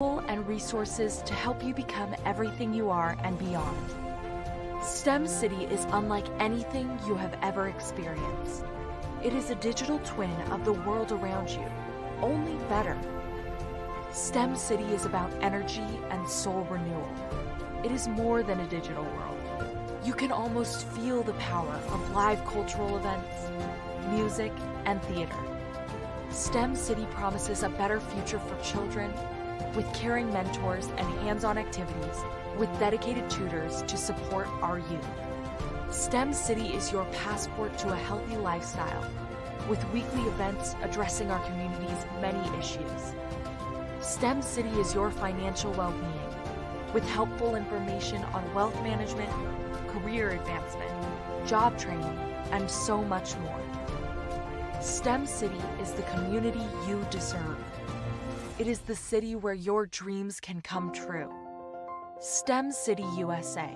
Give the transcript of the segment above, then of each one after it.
and resources to help you become everything you are and beyond. STEM City is unlike anything you have ever experienced. It is a digital twin of the world around you, only better. STEM City is about energy and soul renewal. It is more than a digital world. You can almost feel the power of live cultural events, music, and theater. STEM City promises a better future for children with caring mentors and hands-on activities with dedicated tutors to support our youth. STEM City is your passport to a healthy lifestyle with weekly events addressing our community's many issues. STEM City is your financial well-being with helpful information on wealth management, career advancement, job training, and so much more. STEM City is the community you deserve. It is the city where your dreams can come true. STEM City USA,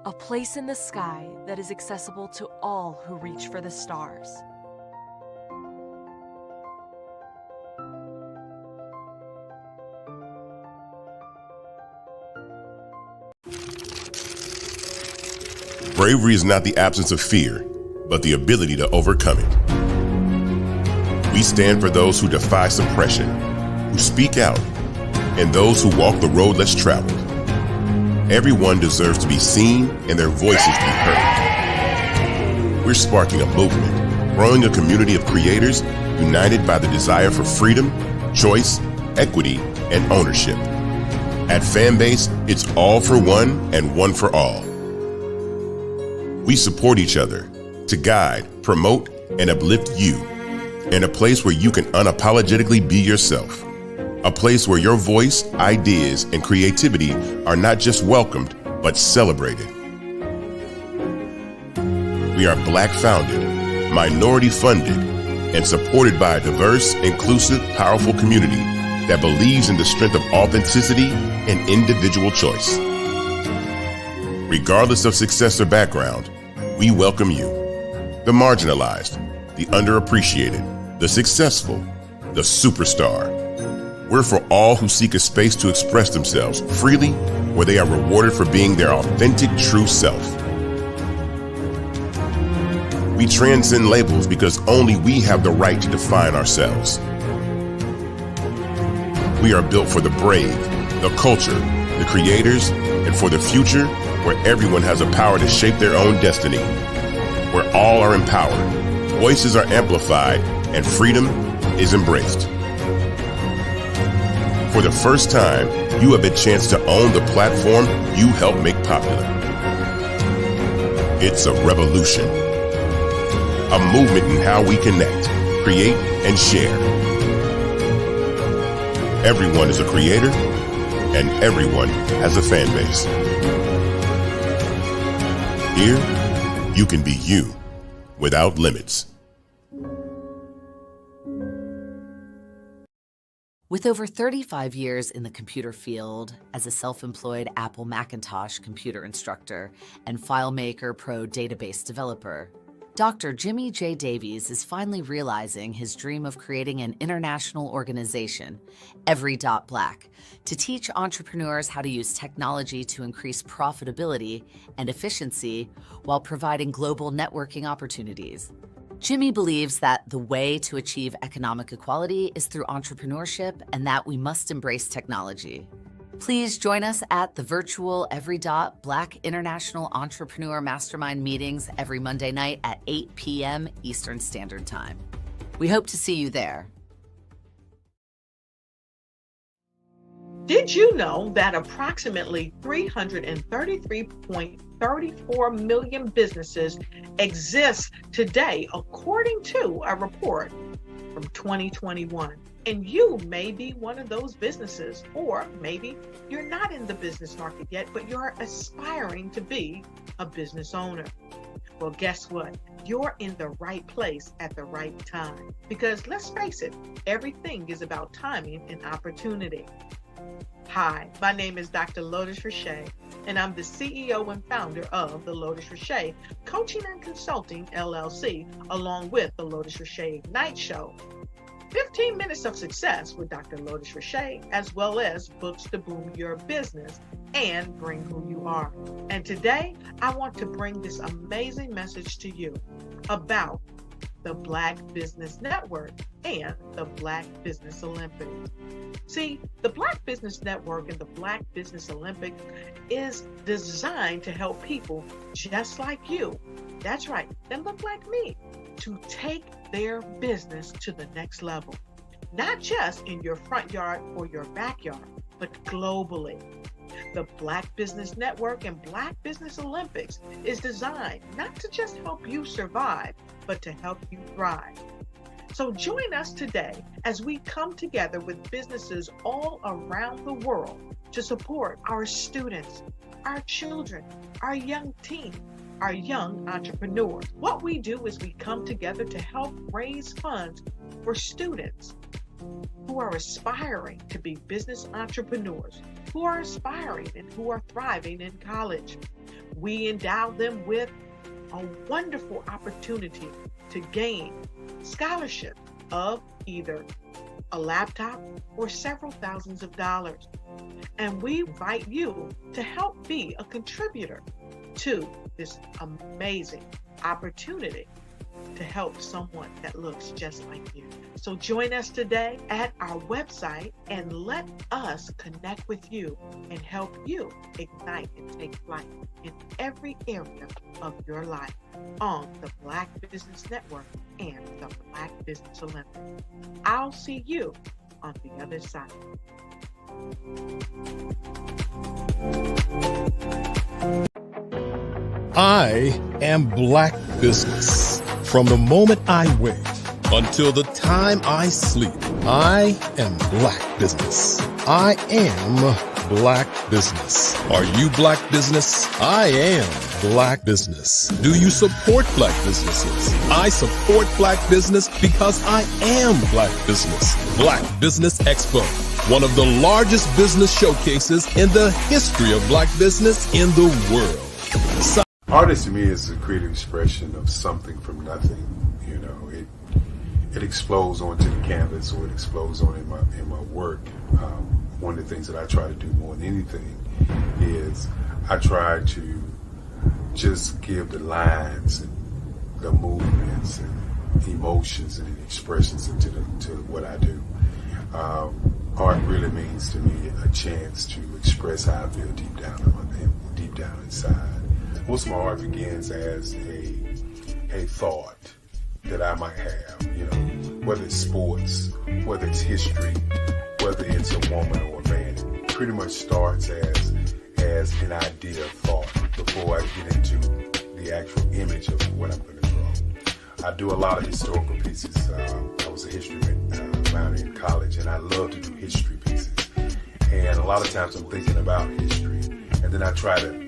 a place in the sky that is accessible to all who reach for the stars. Bravery is not the absence of fear, but the ability to overcome it. We stand for those who defy suppression, who speak out, and those who walk the road less traveled. Everyone deserves to be seen and their voices to be heard. We're sparking a movement, growing a community of creators united by the desire for freedom, choice, equity, and ownership. At Fanbase, it's all for one and one for all. We support each other to guide, promote, and uplift you in a place where you can unapologetically be yourself. A place where your voice, ideas, and creativity are not just welcomed, but celebrated. We are Black founded, minority funded, and supported by a diverse, inclusive, powerful community that believes in the strength of authenticity and individual choice. Regardless of success or background, we welcome you. The marginalized, the underappreciated, the successful, the superstar. We're for all who seek a space to express themselves freely, where they are rewarded for being their authentic, true self. We transcend labels because only we have the right to define ourselves. We are built for the brave, the culture, the creators, and for the future where everyone has the power to shape their own destiny, where all are empowered, voices are amplified, and freedom is embraced. For the first time, you have a chance to own the platform you helped make popular. It's a revolution, a movement in how we connect, create, and share. Everyone is a creator, and everyone has a fan base. Here, you can be you without limits. With over 35 years in the computer field as a self-employed Apple Macintosh computer instructor and FileMaker Pro database developer, Dr. Jimmy J. Davies is finally realizing his dream of creating an international organization, Black, to teach entrepreneurs how to use technology to increase profitability and efficiency while providing global networking opportunities. Jimmy believes that the way to achieve economic equality is through entrepreneurship and that we must embrace technology. Please join us at the virtual Black International Entrepreneur Mastermind meetings every Monday night at 8 p.m. Eastern Standard Time. We hope to see you there. Did you know that approximately 333.34 million businesses exist today, according to a report from 2021? And you may be one of those businesses, or maybe you're not in the business market yet, but you're aspiring to be a business owner. Well, guess what? You're in the right place at the right time. Because let's face it, everything is about timing and opportunity. Hi, my name is Dr. Lotus Richey, and I'm the CEO and founder of the Lotus Richey Coaching and Consulting LLC, along with the Lotus Richey Ignite Show. 15 Minutes of Success with Dr. Lotus Richey, as well as books to boom your business and bring who you are. And today, I want to bring this amazing message to you about the Black Business Network and the Black Business Olympics. See, the Black Business Network and the Black Business Olympics is designed to help people just like you, that's right, that look like me, to take their business to the next level. Not just in your front yard or your backyard, but globally. The Black Business Network and Black Business Olympics is designed not to just help you survive, but to help you thrive. So join us today as we come together with businesses all around the world to support our students, our children, our young teens, our young entrepreneurs. What we do is we come together to help raise funds for students who are aspiring to be business entrepreneurs, who are aspiring and who are thriving in college. We endow them with a wonderful opportunity to gain scholarship of either a laptop or several thousands of dollars. And we invite you to help be a contributor to this amazing opportunity to help someone that looks just like you. So join us today at our website and let us connect with you and help you ignite and take flight in every area of your life on the Black Business Network and the Black Business Olympics. I'll see you on the other side. I am Black Business. From the moment I wake until the time I sleep, I am Black Business. I am Black Business. Are you Black Business? I am Black Business. Do you support Black businesses? I support Black business because I am Black Business. Black Business Expo, one of the largest business showcases in the history of Black business in the world. Artist to me is a creative expression of something from nothing. You know, it explodes onto the canvas, or it explodes on in my work. One of the things that I try to do more than anything is I try to just give the lines and the movements and emotions and expressions to what I do. Art really means to me a chance to express how I feel deep down inside. Most of my art begins as a thought that I might have, you know, whether it's sports, whether it's history, whether it's a woman or a man. It pretty much starts as an idea of thought before I get into the actual image of what I'm going to draw. I do a lot of historical pieces. I was a history minor in college, and I love to do history pieces. And a lot of times I'm thinking about history, and then I try to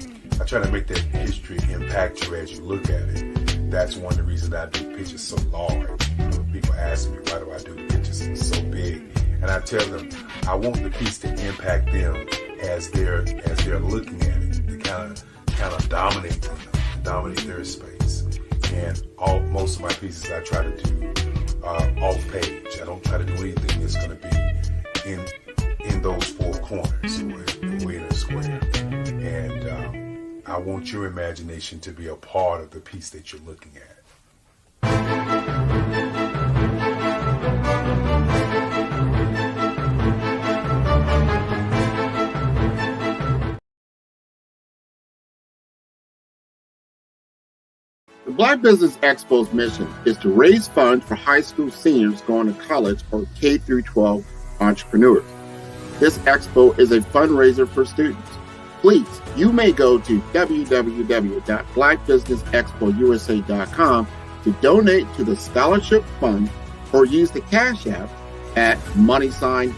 make that history impact you as you look at it. That's one of the reasons I do pictures so large. People ask me, why do I do the pictures so big? And I tell them, I want the piece to impact them as they're looking at it, to kind of dominate their space. And most of my pieces I try to do off page. I don't try to do anything that's going to be in those four corners or in a square. And I want your imagination to be a part of the piece that you're looking at. The Black Business Expo's mission is to raise funds for high school seniors going to college or K-12 entrepreneurs. This expo is a fundraiser for students. Please, you may go to www.blackbusinessexpousa.com to donate to the scholarship fund or use the Cash App at $BBXUSA.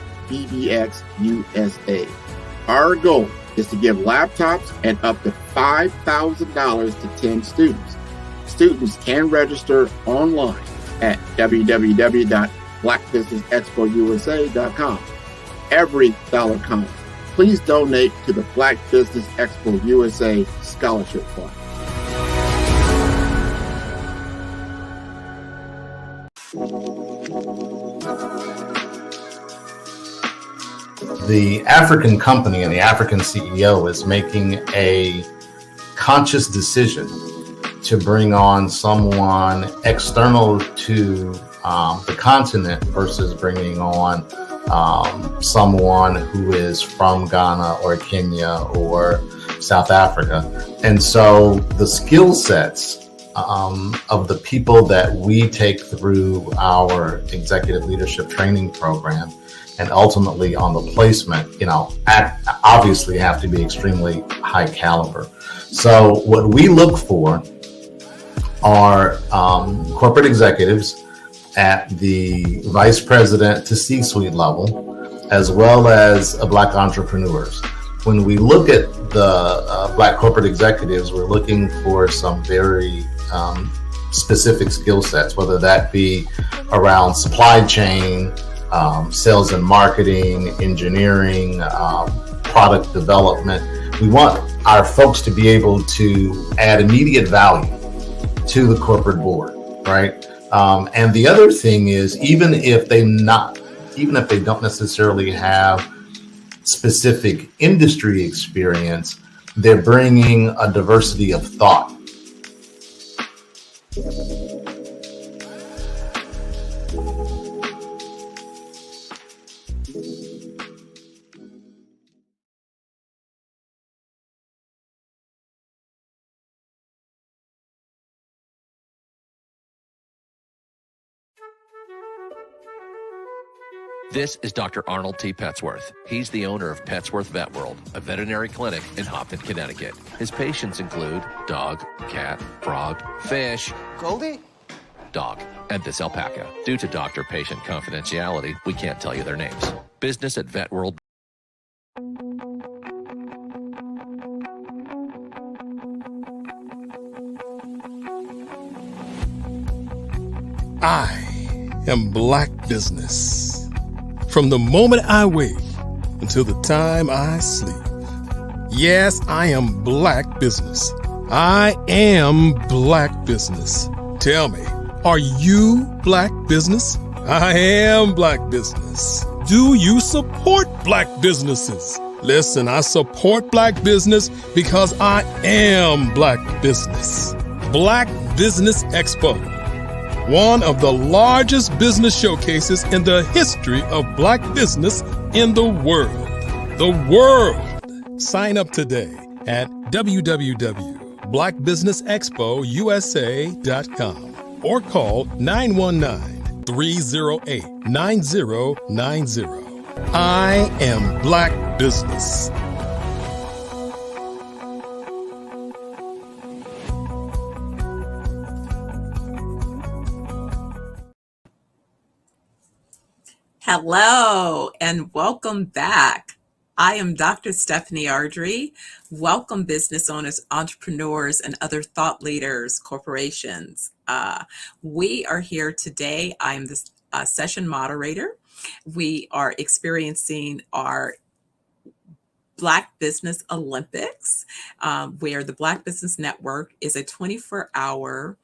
Our goal is to give laptops and up to $5,000 to 10 students. Students can register online at www.blackbusinessexpousa.com. Every dollar counts. Please donate to the Black Business Expo USA Scholarship Fund. the African company and the African CEO is making a conscious decision to bring on someone external to the continent versus bringing on someone who is from Ghana or Kenya or South Africa. And so the skill sets of the people that we take through our executive leadership training program and ultimately on the placement, obviously have to be extremely high caliber. So what we look for are corporate executives at the vice president to C-suite level, as well as Black entrepreneurs. When we look at the Black corporate executives, we're looking for some very specific skill sets, whether that be around supply chain, sales and marketing, engineering, product development. We want our folks to be able to add immediate value to the corporate board, right? And the other thing is, even if they don't necessarily have specific industry experience, they're bringing a diversity of thought. This is Dr. Arnold T. Petsworth. He's the owner of Petsworth Vet World, a veterinary clinic in Hopton, Connecticut. His patients include dog, cat, frog, fish, Goldie, dog, and this alpaca. Due to doctor-patient confidentiality, we can't tell you their names. Business at Vet World. I am Black business. From the moment I wake until the time I sleep. Yes, I am Black business. I am Black business. Tell me, are you Black business? I am Black business. Do you support Black businesses? Listen, I support Black business because I am Black business. Black Business Expo. One of the largest business showcases in the history of Black business in the world. The world! Sign up today at www.blackbusinessexpousa.com or call 919-308-9090. I am Black business. Hello and welcome back. I am Dr. Stephanie Ardrey. Welcome business owners, entrepreneurs, and other thought leaders, corporations. We are here today. I'm the session moderator. We are experiencing our Black Business Olympics, where the Black Business Network is a 24-hour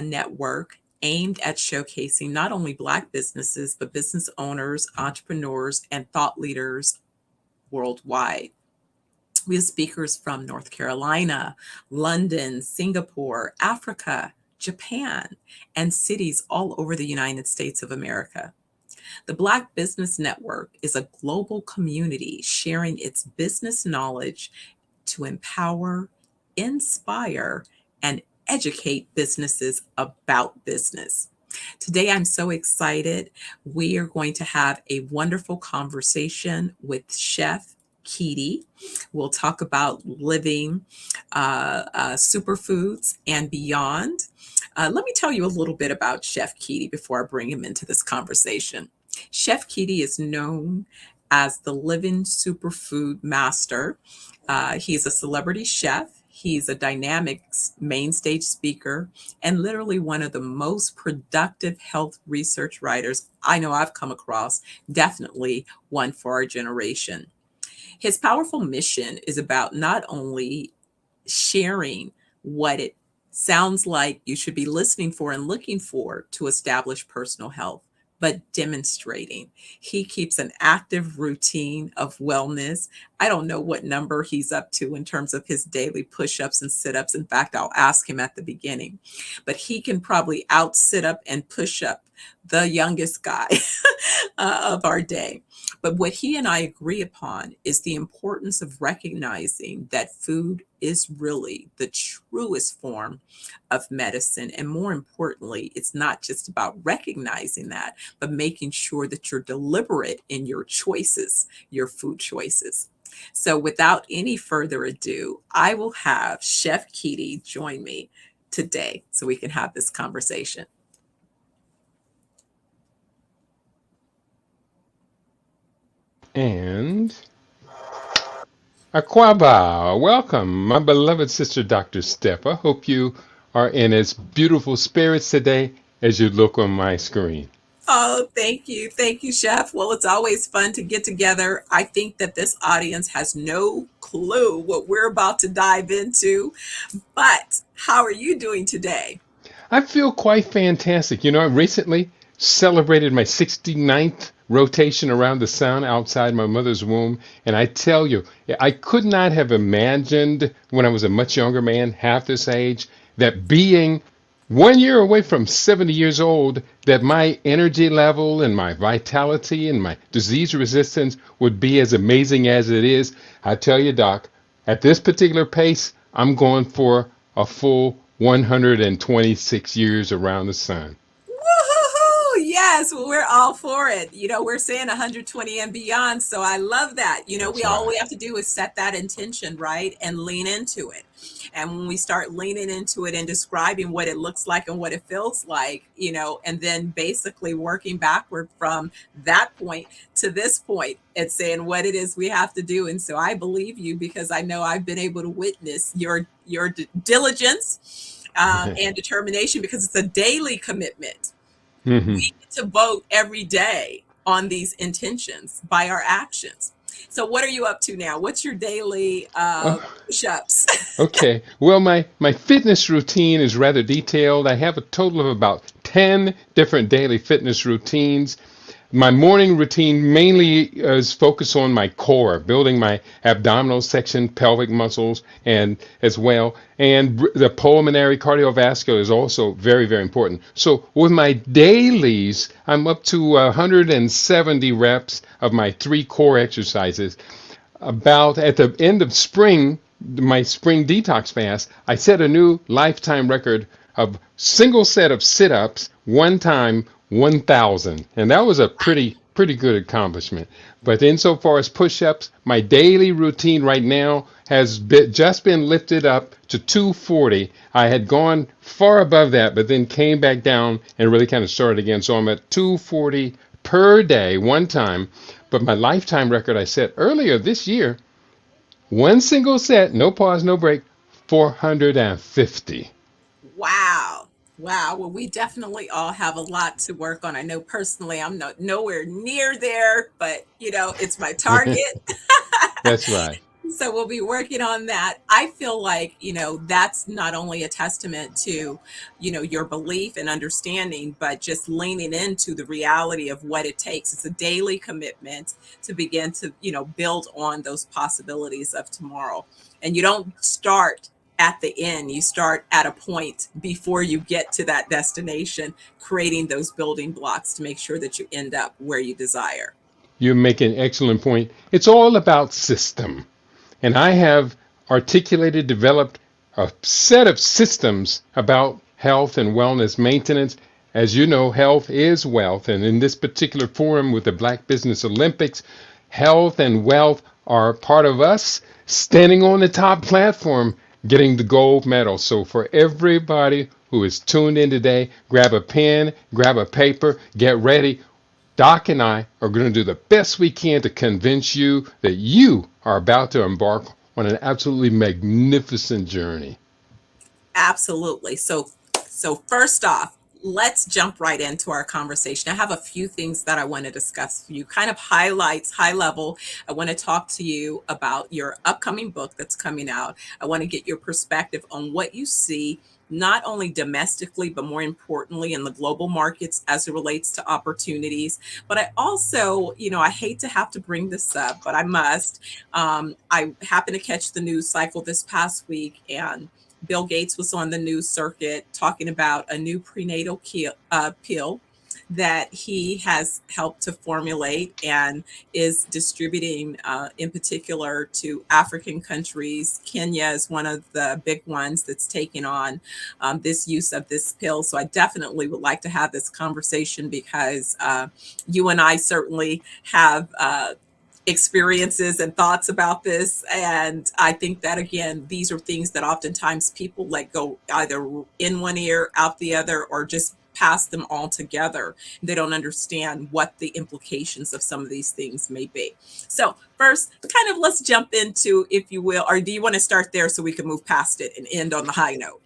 network aimed at showcasing not only Black businesses, but business owners, entrepreneurs, and thought leaders worldwide. We have speakers from North Carolina, London, Singapore, Africa, Japan, and cities all over the United States of America. The Black Business Network is a global community sharing its business knowledge to empower, inspire, and educate businesses about business. Today, I'm so excited. We are going to have a wonderful conversation with Chef Keidi. We'll talk about living superfoods and beyond. Let me tell you a little bit about Chef Keidi before I bring him into this conversation. Chef Keidi is known as the living superfood master. He's a celebrity chef. He's a dynamic main stage speaker and literally one of the most productive health research writers I know I've come across, definitely one for our generation. His powerful mission is about not only sharing what it sounds like you should be listening for and looking for to establish personal health, but demonstrating. He keeps an active routine of wellness. I don't know what number he's up to in terms of his daily push ups and sit ups. In fact, I'll ask him at the beginning, but he can probably out sit up and push up the youngest guy of our day. But what he and I agree upon is the importance of recognizing that food is really the truest form of medicine. And more importantly, it's not just about recognizing that, but making sure that you're deliberate in your choices, your food choices. So without any further ado, I will have Chef Keidi join me today so we can have this conversation. And Aquaba, welcome, my beloved sister, Dr. Steph. I hope you are in as beautiful spirits today as you look on my screen. Oh, thank you. Thank you, Chef. Well, it's always fun to get together. I think that this audience has no clue what we're about to dive into, but how are you doing today? I feel quite fantastic. You know, I recently celebrated my 69th rotation around the sun outside my mother's womb. And I tell you, I could not have imagined when I was a much younger man, half this age, that being 1 year away from 70 years old, that my energy level and my vitality and my disease resistance would be as amazing as it is. I tell you, Doc, at this particular pace, I'm going for a full 126 years around the sun. Woo-hoo-hoo! Yes, well, we're all for it. We're saying 120 and beyond. So I love that. That's All right. we have to do is set that intention, right? And lean into it. And when we start leaning into it and describing what it looks like and what it feels like, and then basically working backward from that point to this point and saying what it is we have to do. And so I believe you because I know I've been able to witness your diligence and determination because it's a daily commitment. Mhm. We get to vote every day on these intentions by our actions. So what are you up to now? What's your daily push-ups? Okay. Well, my fitness routine is rather detailed. I have a total of about 10 different daily fitness routines. My morning routine mainly is focused on my core, building my abdominal section, pelvic muscles, and as well. And the pulmonary cardiovascular is also very, very important. So with my dailies, I'm up to 170 reps of my 3 core exercises. About at the end of spring, my spring detox fast, I set a new lifetime record of single set of sit-ups, one time 1,000. And that was a pretty good accomplishment. But insofar as push-ups, my daily routine right now has just been lifted up to 240. I had gone far above that, but then came back down and really kind of started again. So I'm at 240 per day, one time. But my lifetime record I set earlier this year, one single set, no pause, no break, 450. Wow. Wow. Well, we definitely all have a lot to work on. I know personally I'm nowhere near there, but it's my target. That's right. So we'll be working on that. I feel like, that's not only a testament to, your belief and understanding, but just leaning into the reality of what it takes. It's a daily commitment to begin to, build on those possibilities of tomorrow. And you don't start at the end, you start at a point before you get to that destination, creating those building blocks to make sure that you end up where you desire. You make an excellent point. It's all about system. And I have articulated, developed a set of systems about health and wellness maintenance. As you know, health is wealth. And in this particular forum with the Black Business Olympics, health and wealth are part of us standing on the top platform, getting the gold medal. So for everybody who is tuned in today, grab a pen, grab a paper, get ready. Doc and I are going to do the best we can to convince you that you are about to embark on an absolutely magnificent journey. Absolutely. So first off, let's jump right into our conversation. I have a few things that I want to discuss with you, kind of highlights, high level. I want to talk to you about your upcoming book that's coming out. I want to get your perspective on what you see, not only domestically, but more importantly in the global markets as it relates to opportunities. But I also, I hate to have to bring this up, but I must. I happened to catch the news cycle this past week, and Bill Gates was on the news circuit talking about a new prenatal pill that he has helped to formulate and is distributing in particular to African countries. Kenya is one of the big ones that's taking on this use of this pill. So I definitely would like to have this conversation because you and I certainly have experiences and thoughts about this. And I think that, again, these are things that oftentimes people let go either in one ear, out the other, or just pass them all together. They don't understand what the implications of some of these things may be. So first, kind of let's jump into, if you will, or do you want to start there so we can move past it and end on the high note?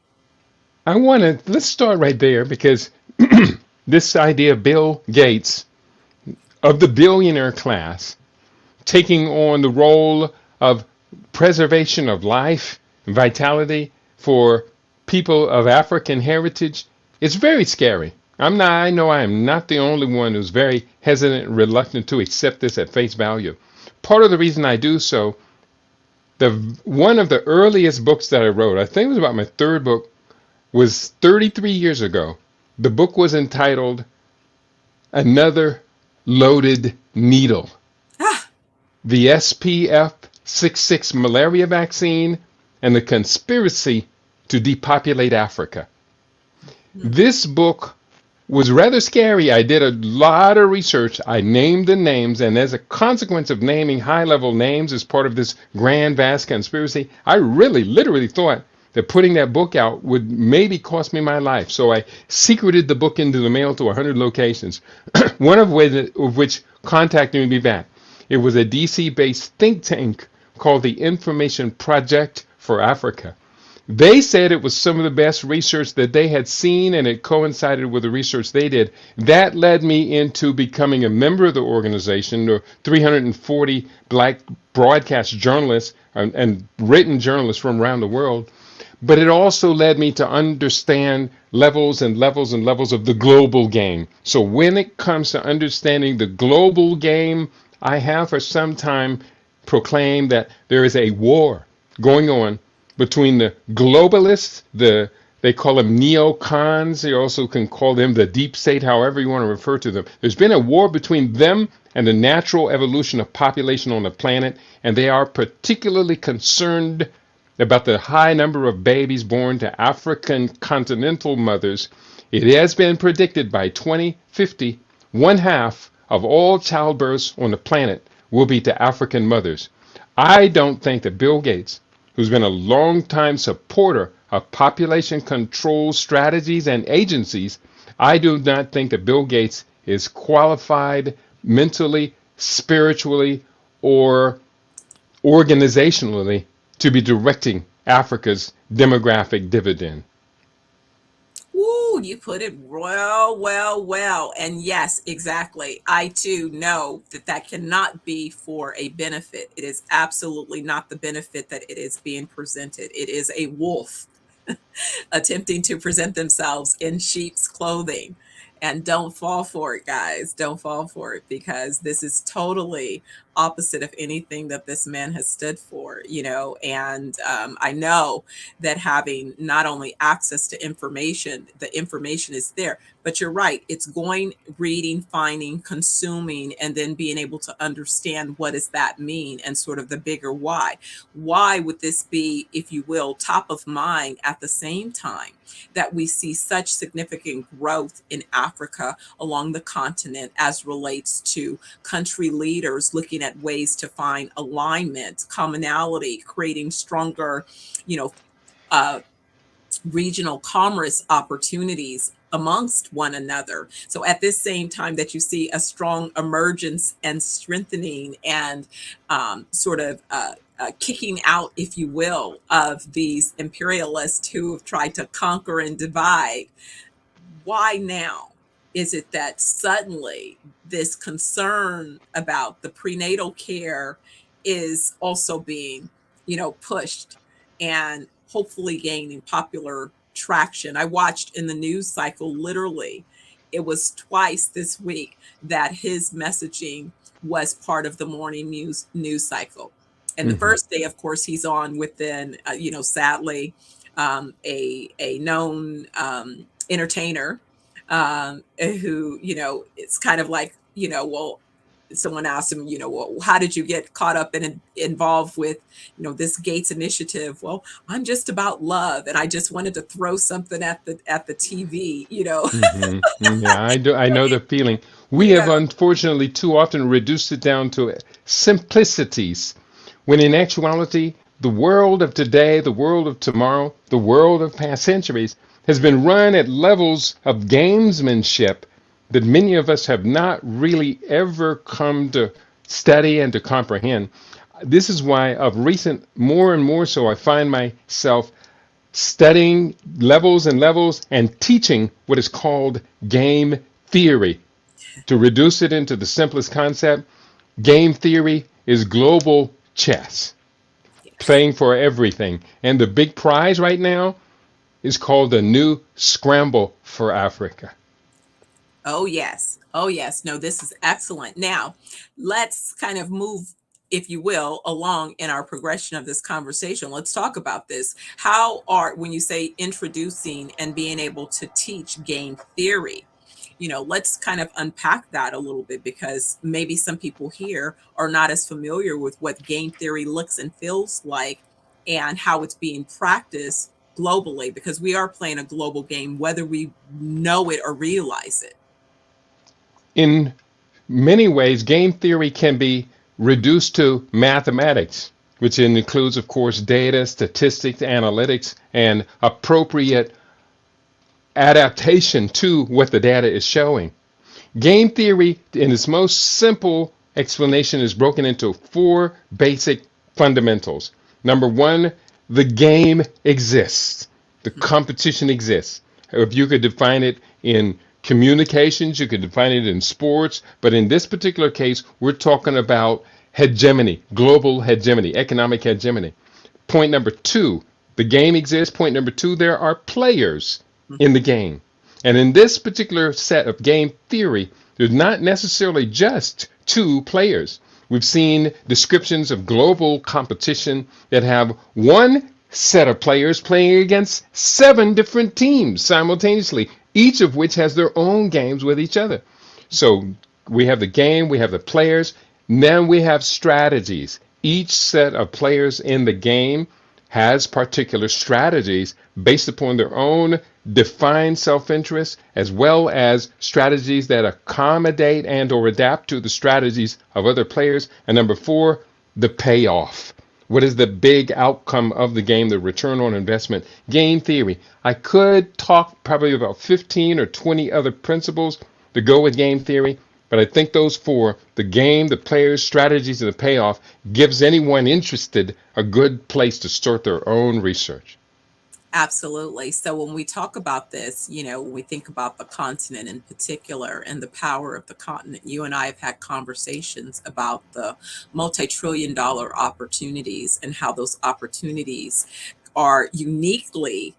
Let's start right there because this idea of Bill Gates, of the billionaire class, taking on the role of preservation of life and vitality for people of African heritage, it's very scary. I know I am not the only one who's very hesitant and reluctant to accept this at face value. Part of the reason I do so, one of the earliest books that I wrote, I think it was about my third book, was 33 years ago. The book was entitled Another Loaded Needle. The SPF 66 malaria vaccine and the conspiracy to depopulate Africa. This book was rather scary. I did a lot of research. I named the names, and as a consequence of naming high-level names as part of this grand, vast conspiracy, I really, literally thought that putting that book out would maybe cost me my life. So I secreted the book into the mail to 100 locations, one of which contacted me back. It was a DC-based think tank called the Information Project for Africa. They said it was some of the best research that they had seen, and it coincided with the research they did. That led me into becoming a member of the organization. There were 340 black broadcast journalists and written journalists from around the world. But it also led me to understand levels and levels and levels of the global game. So when it comes to understanding the global game, I have for some time proclaimed that there is a war going on between the globalists, they call them neocons, you also can call them the deep state, however you want to refer to them. There's been a war between them and the natural evolution of population on the planet, and they are particularly concerned about the high number of babies born to African continental mothers. It has been predicted by 2050, one half of all childbirths on the planet will be to African mothers. I don't think that Bill Gates, who's been a long-time supporter of population control strategies and agencies, I do not think that Bill Gates is qualified mentally, spiritually, or organizationally to be directing Africa's demographic dividend. Ooh, you put it well. And yes, exactly. I too know that cannot be for a benefit. It is absolutely not the benefit that it is being presented. It is a wolf attempting to present themselves in sheep's clothing. And don't fall for it, guys. Don't fall for it, because this is totally opposite of anything that this man has stood for, and I know that having not only access to information, the information is there, but you're right. It's going, reading, finding, consuming, and then being able to understand what does that mean and sort of the bigger why. Why would this be, if you will, top of mind at the same time that we see such significant growth in Africa along the continent as relates to country leaders looking at ways to find alignment, commonality, creating stronger, regional commerce opportunities amongst one another. So at this same time that you see a strong emergence and strengthening and kicking out, if you will, of these imperialists who have tried to conquer and divide, why now is it that suddenly this concern about the prenatal care is also being, pushed and hopefully gaining popular traction? I watched in the news cycle, literally, it was twice this week that his messaging was part of the morning news cycle. And the first day, of course, he's on within, sadly, a known entertainer who, it's kind of like, well, someone asked him, well, how did you get caught up and involved with, this Gates initiative? Well, I'm just about love, and I just wanted to throw something at the TV, Yeah, I do. I know the feeling. We have unfortunately too often reduced it down to simplicities, when in actuality, the world of today, the world of tomorrow, the world of past centuries has been run at levels of gamesmanship that many of us have not really ever come to study and to comprehend. This is why, of recent, more and more so, I find myself studying levels and levels and teaching what is called game theory. To reduce it into the simplest concept, game theory is global chess, playing for everything. And the big prize right now is called the new scramble for Africa. Oh, yes. Oh, yes. No, this is excellent. Now, let's kind of move, if you will, along in our progression of this conversation. Let's talk about this. When you say introducing and being able to teach game theory, let's kind of unpack that a little bit, because maybe some people here are not as familiar with what game theory looks and feels like and how it's being practiced globally, because we are playing a global game, whether we know it or realize it. In many ways, game theory can be reduced to mathematics, which includes, of course, data, statistics, analytics, and appropriate adaptation to what the data is showing. Game theory, in its most simple explanation, is broken into 4 basic fundamentals. Number 1, the game exists. The competition exists. If you could define it in communications, you could define it in sports, but in this particular case, we're talking about hegemony, global hegemony, economic hegemony. Point number 2, the game exists. Point number 2, there are players in the game. And in this particular set of game theory, there's not necessarily just 2 players. We've seen descriptions of global competition that have one set of players playing against 7 different teams simultaneously, each of which has their own games with each other. So we have the game, we have the players, then we have strategies. Each set of players in the game has particular strategies based upon their own defined self-interest, as well as strategies that accommodate and or adapt to the strategies of other players. And number 4, the payoff. What is the big outcome of the game, the return on investment? Game theory. I could talk probably about 15 or 20 other principles to go with game theory, but I think those 4, the game, the players, strategies, and the payoff, gives anyone interested a good place to start their own research. Absolutely. So when we talk about this, when we think about the continent in particular and the power of the continent, you and I have had conversations about the multi-trillion-dollar opportunities and how those opportunities are uniquely,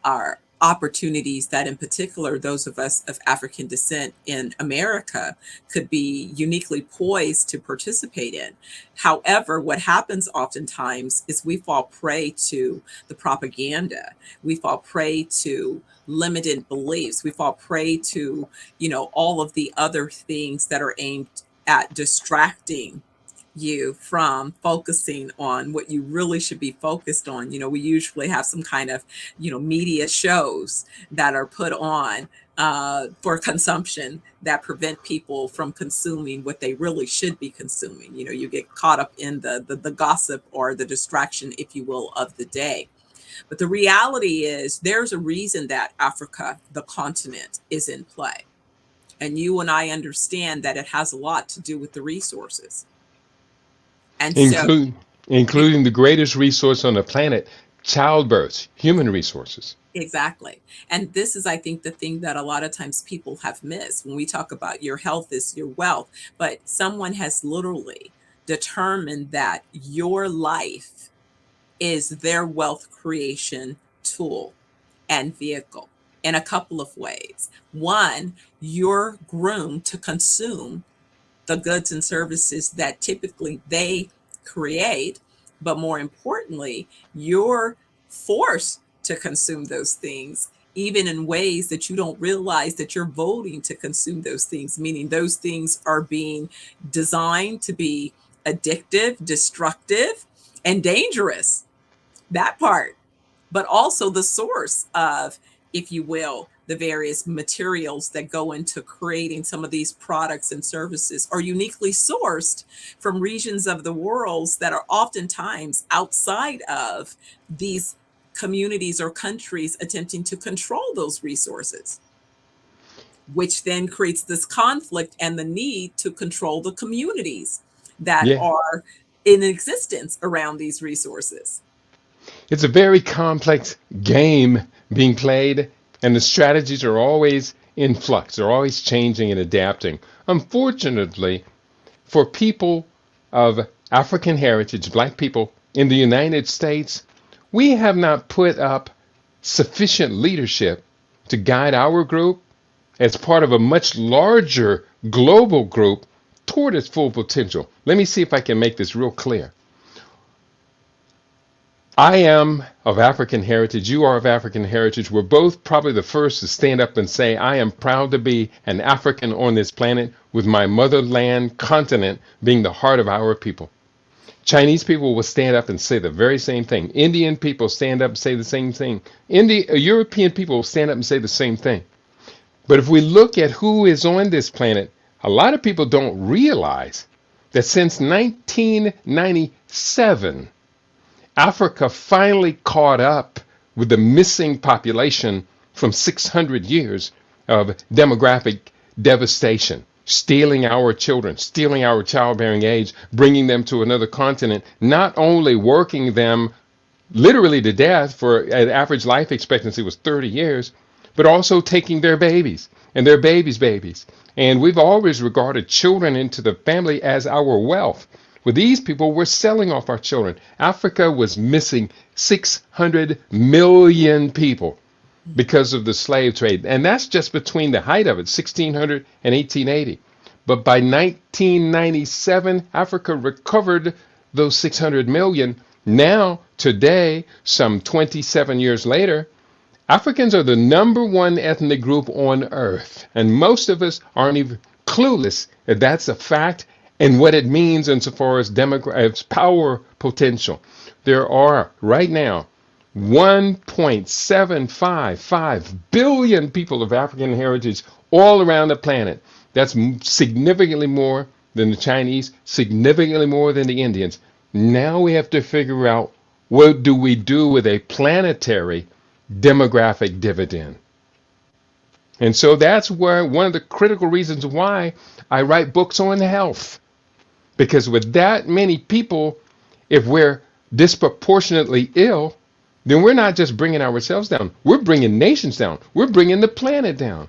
are opportunities that in particular those of us of African descent in America could be uniquely poised to participate in. However, what happens oftentimes is we fall prey to the propaganda. We fall prey to limited beliefs. We fall prey to, all of the other things that are aimed at distracting you from focusing on what you really should be focused on. We usually have some kind of, media shows that are put on for consumption that prevent people from consuming what they really should be consuming. You get caught up in the gossip or the distraction, if you will, of the day. But the reality is there's a reason that Africa, the continent, is in play. And you and I understand that it has a lot to do with the resources. And including the greatest resource on the planet, childbirth, human resources. Exactly. And this is, I think, the thing that a lot of times people have missed when we talk about your health is your wealth, but someone has literally determined that your life is their wealth creation tool and vehicle in a couple of ways. One, you're groomed to consume the goods and services that typically they create, but more importantly, you're forced to consume those things, even in ways that you don't realize that you're voting to consume those things, meaning those things are being designed to be addictive, destructive, and dangerous. That part, but also the source of, if you will, the various materials that go into creating some of these products and services are uniquely sourced from regions of the world that are oftentimes outside of these communities or countries attempting to control those resources, which then creates this conflict and the need to control the communities that Yeah. are in existence around these resources. It's a very complex game being played, and the strategies are always in flux. They're always changing and adapting. Unfortunately, for people of African heritage, Black people in the United States, we have not put up sufficient leadership to guide our group as part of a much larger global group toward its full potential. Let me see if I can make this real clear. I am of African heritage. You are of African heritage. We're both probably the first to stand up and say, I am proud to be an African on this planet, with my motherland continent being the heart of our people. Chinese people will stand up and say the very same thing. Indian people stand up and say the same thing. European people will stand up and say the same thing. But if we look at who is on this planet, a lot of people don't realize that since 1997, Africa finally caught up with the missing population from 600 years of demographic devastation, stealing our children, stealing our childbearing age, bringing them to another continent, not only working them literally to death, for an average life expectancy was 30 years, but also taking their babies and their babies' babies. And we've always regarded children into the family as our wealth. With these people, we're selling off our children. Africa was missing 600 million people because of the slave trade. And that's just between the height of it, 1600 and 1880. But by 1997, Africa recovered those 600 million. Now, today, some 27 years later, Africans are the number one ethnic group on earth. And most of us aren't even clueless that that's a fact and what it means insofar as power potential. There are right now 1.755 billion people of African heritage all around the planet. That's significantly more than the Chinese, significantly more than the Indians. Now we have to figure out, what do we do with a planetary demographic dividend? And so that's where one of the critical reasons why I write books on health. Because with that many people, if we're disproportionately ill, then we're not just bringing ourselves down, we're bringing nations down, we're bringing the planet down.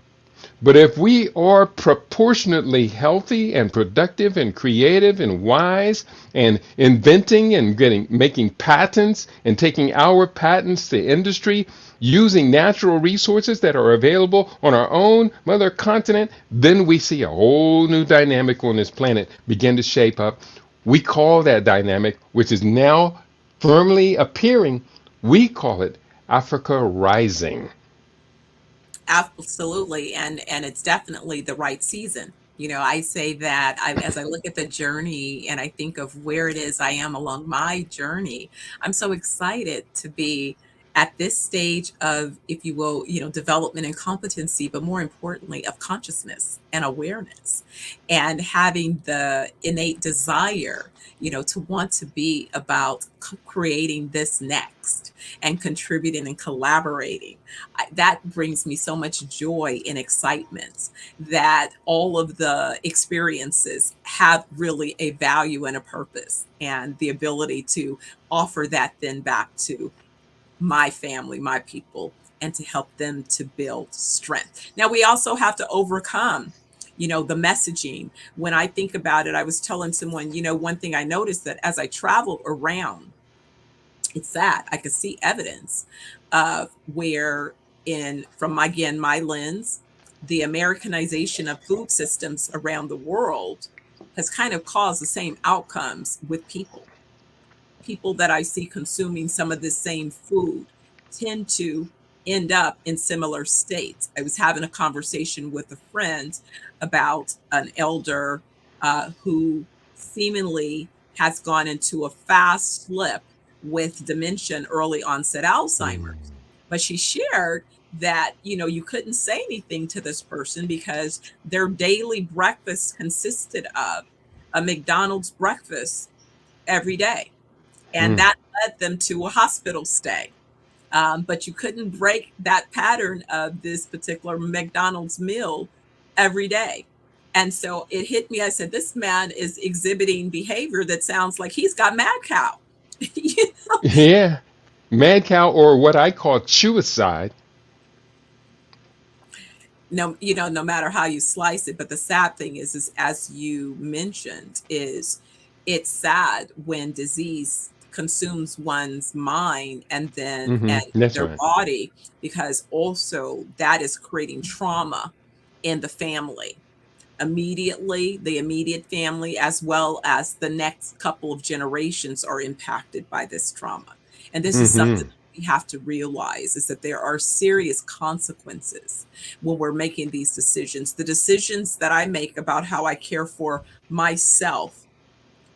But if we are proportionately healthy and productive and creative and wise and inventing and making patents and taking our patents to industry, using natural resources that are available on our own mother continent, then we see a whole new dynamic on this planet begin to shape up. We call that dynamic, which is now firmly appearing, we call it Africa Rising. Absolutely. And it's definitely the right season. I say that as I look at the journey and I think of where it is I am along my journey, I'm so excited to be at this stage of, if you will, development and competency, but more importantly, of consciousness and awareness, and having the innate desire, to want to be about creating this next and contributing and collaborating. That brings me so much joy and excitement that all of the experiences have really a value and a purpose, and the ability to offer that then back to my family, my people, and to help them to build strength. Now, we also have to overcome, the messaging. When I think about it, I was telling someone, one thing I noticed that as I traveled around, it's sad. I could see evidence of where from again, my lens, the Americanization of food systems around the world has kind of caused the same outcomes with people. People that I see consuming some of the same food tend to end up in similar states. I was having a conversation with a friend about an elder who seemingly has gone into a fast slip with dementia and early onset Alzheimer's. But she shared that, you couldn't say anything to this person because their daily breakfast consisted of a McDonald's breakfast every day. And that led them to a hospital stay. But you couldn't break that pattern of this particular McDonald's meal every day. And so it hit me. I said, this man is exhibiting behavior that sounds like he's got mad cow. Yeah. Mad cow, or what I call chewicide. No, no matter how you slice it. But the sad thing is as you mentioned, is it's sad when disease consumes one's mind and then and That's their right. body, because also that is creating trauma in the family. Immediately, the immediate family, as well as the next couple of generations, are impacted by this trauma. And this is something we have to realize, is that there are serious consequences when we're making these decisions. The decisions that I make about how I care for myself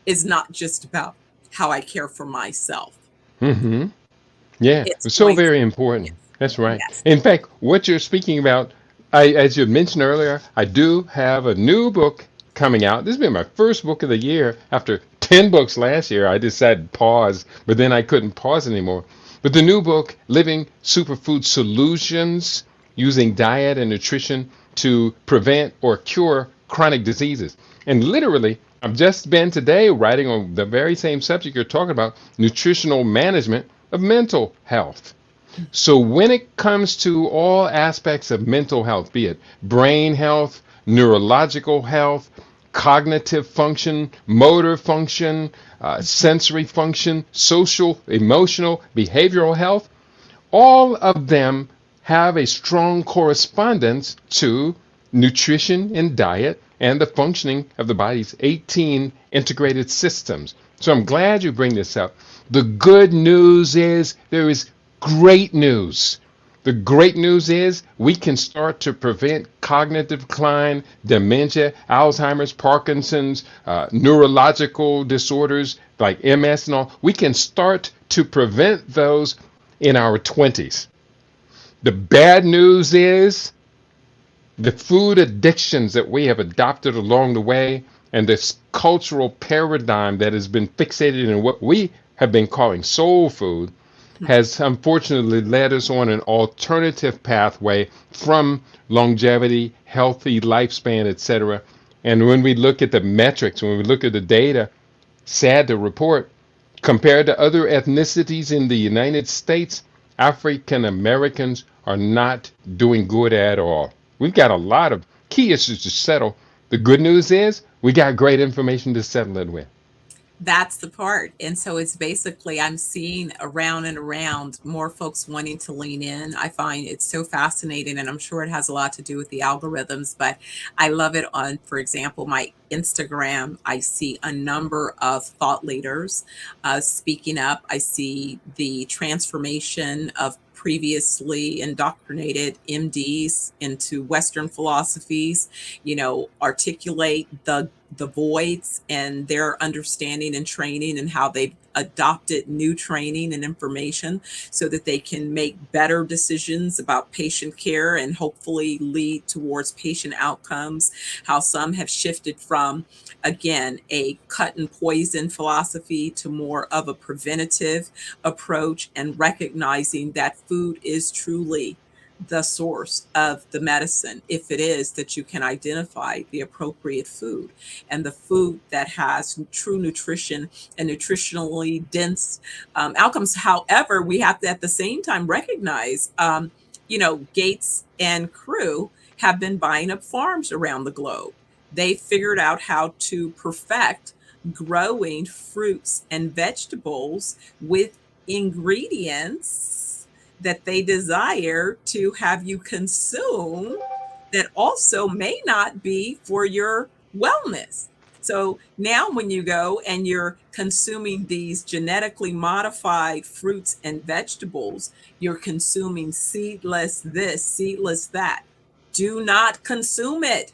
is not just about how I care for myself. Yeah, It's it's so going to, very important. That's right. yes, In fact, what you're speaking about, as you mentioned earlier, I do have a new book coming out. This has been my first book of the year. After 10 books last year, I decided to pause, but then I couldn't pause anymore. But the new book, Living Superfood Solutions, Using Diet and Nutrition to Prevent or Cure Chronic Diseases. And literally, I've just been today writing on the very same subject you're talking about, nutritional management of mental health. So when it comes to all aspects of mental health, be it brain health, neurological health, cognitive function, motor function, sensory function, social, emotional, behavioral health, all of them have a strong correspondence to nutrition and diet and the functioning of the body's 18 integrated systems. So I'm glad you bring this up. The good news is there is great news. The great news is we can start to prevent cognitive decline, dementia, Alzheimer's, Parkinson's, neurological disorders like MS and all. We can start to prevent those in our 20s. The bad news is the food addictions that we have adopted along the way and this cultural paradigm that has been fixated in what we have been calling soul food has unfortunately led us on an alternative pathway from longevity, healthy lifespan, etc. And when we look at the metrics, when we look at the data, sad to report, compared to other ethnicities in the United States, African Americans are not doing good at all. We've got a lot of key issues to settle. The good news is we got great information to settle it with. that's the part. And so it's basically, I'm seeing around and around more folks wanting to lean in. I find it so fascinating, and I'm sure it has a lot to do with the algorithms, but I love it on, for example, my Instagram. I see a number of thought leaders speaking up. I see the transformation of previously indoctrinated MDs into Western philosophies, articulate the voids and their understanding and training, and how they've adopted new training and information so that they can make better decisions about patient care and hopefully lead towards patient outcomes. How some have shifted from, again, a cut and poison philosophy to more of a preventative approach, and recognizing that food is truly the source of the medicine if it is that you can identify the appropriate food and the food that has true nutrition and nutritionally dense outcomes. However, we have to at the same time recognize, Gates and crew have been buying up farms around the globe. They figured out how to perfect growing fruits and vegetables with ingredients that they desire to have you consume that also may not be for your wellness. So now, when you go and you're consuming these genetically modified fruits and vegetables, you're consuming seedless this, seedless that. Do not consume it.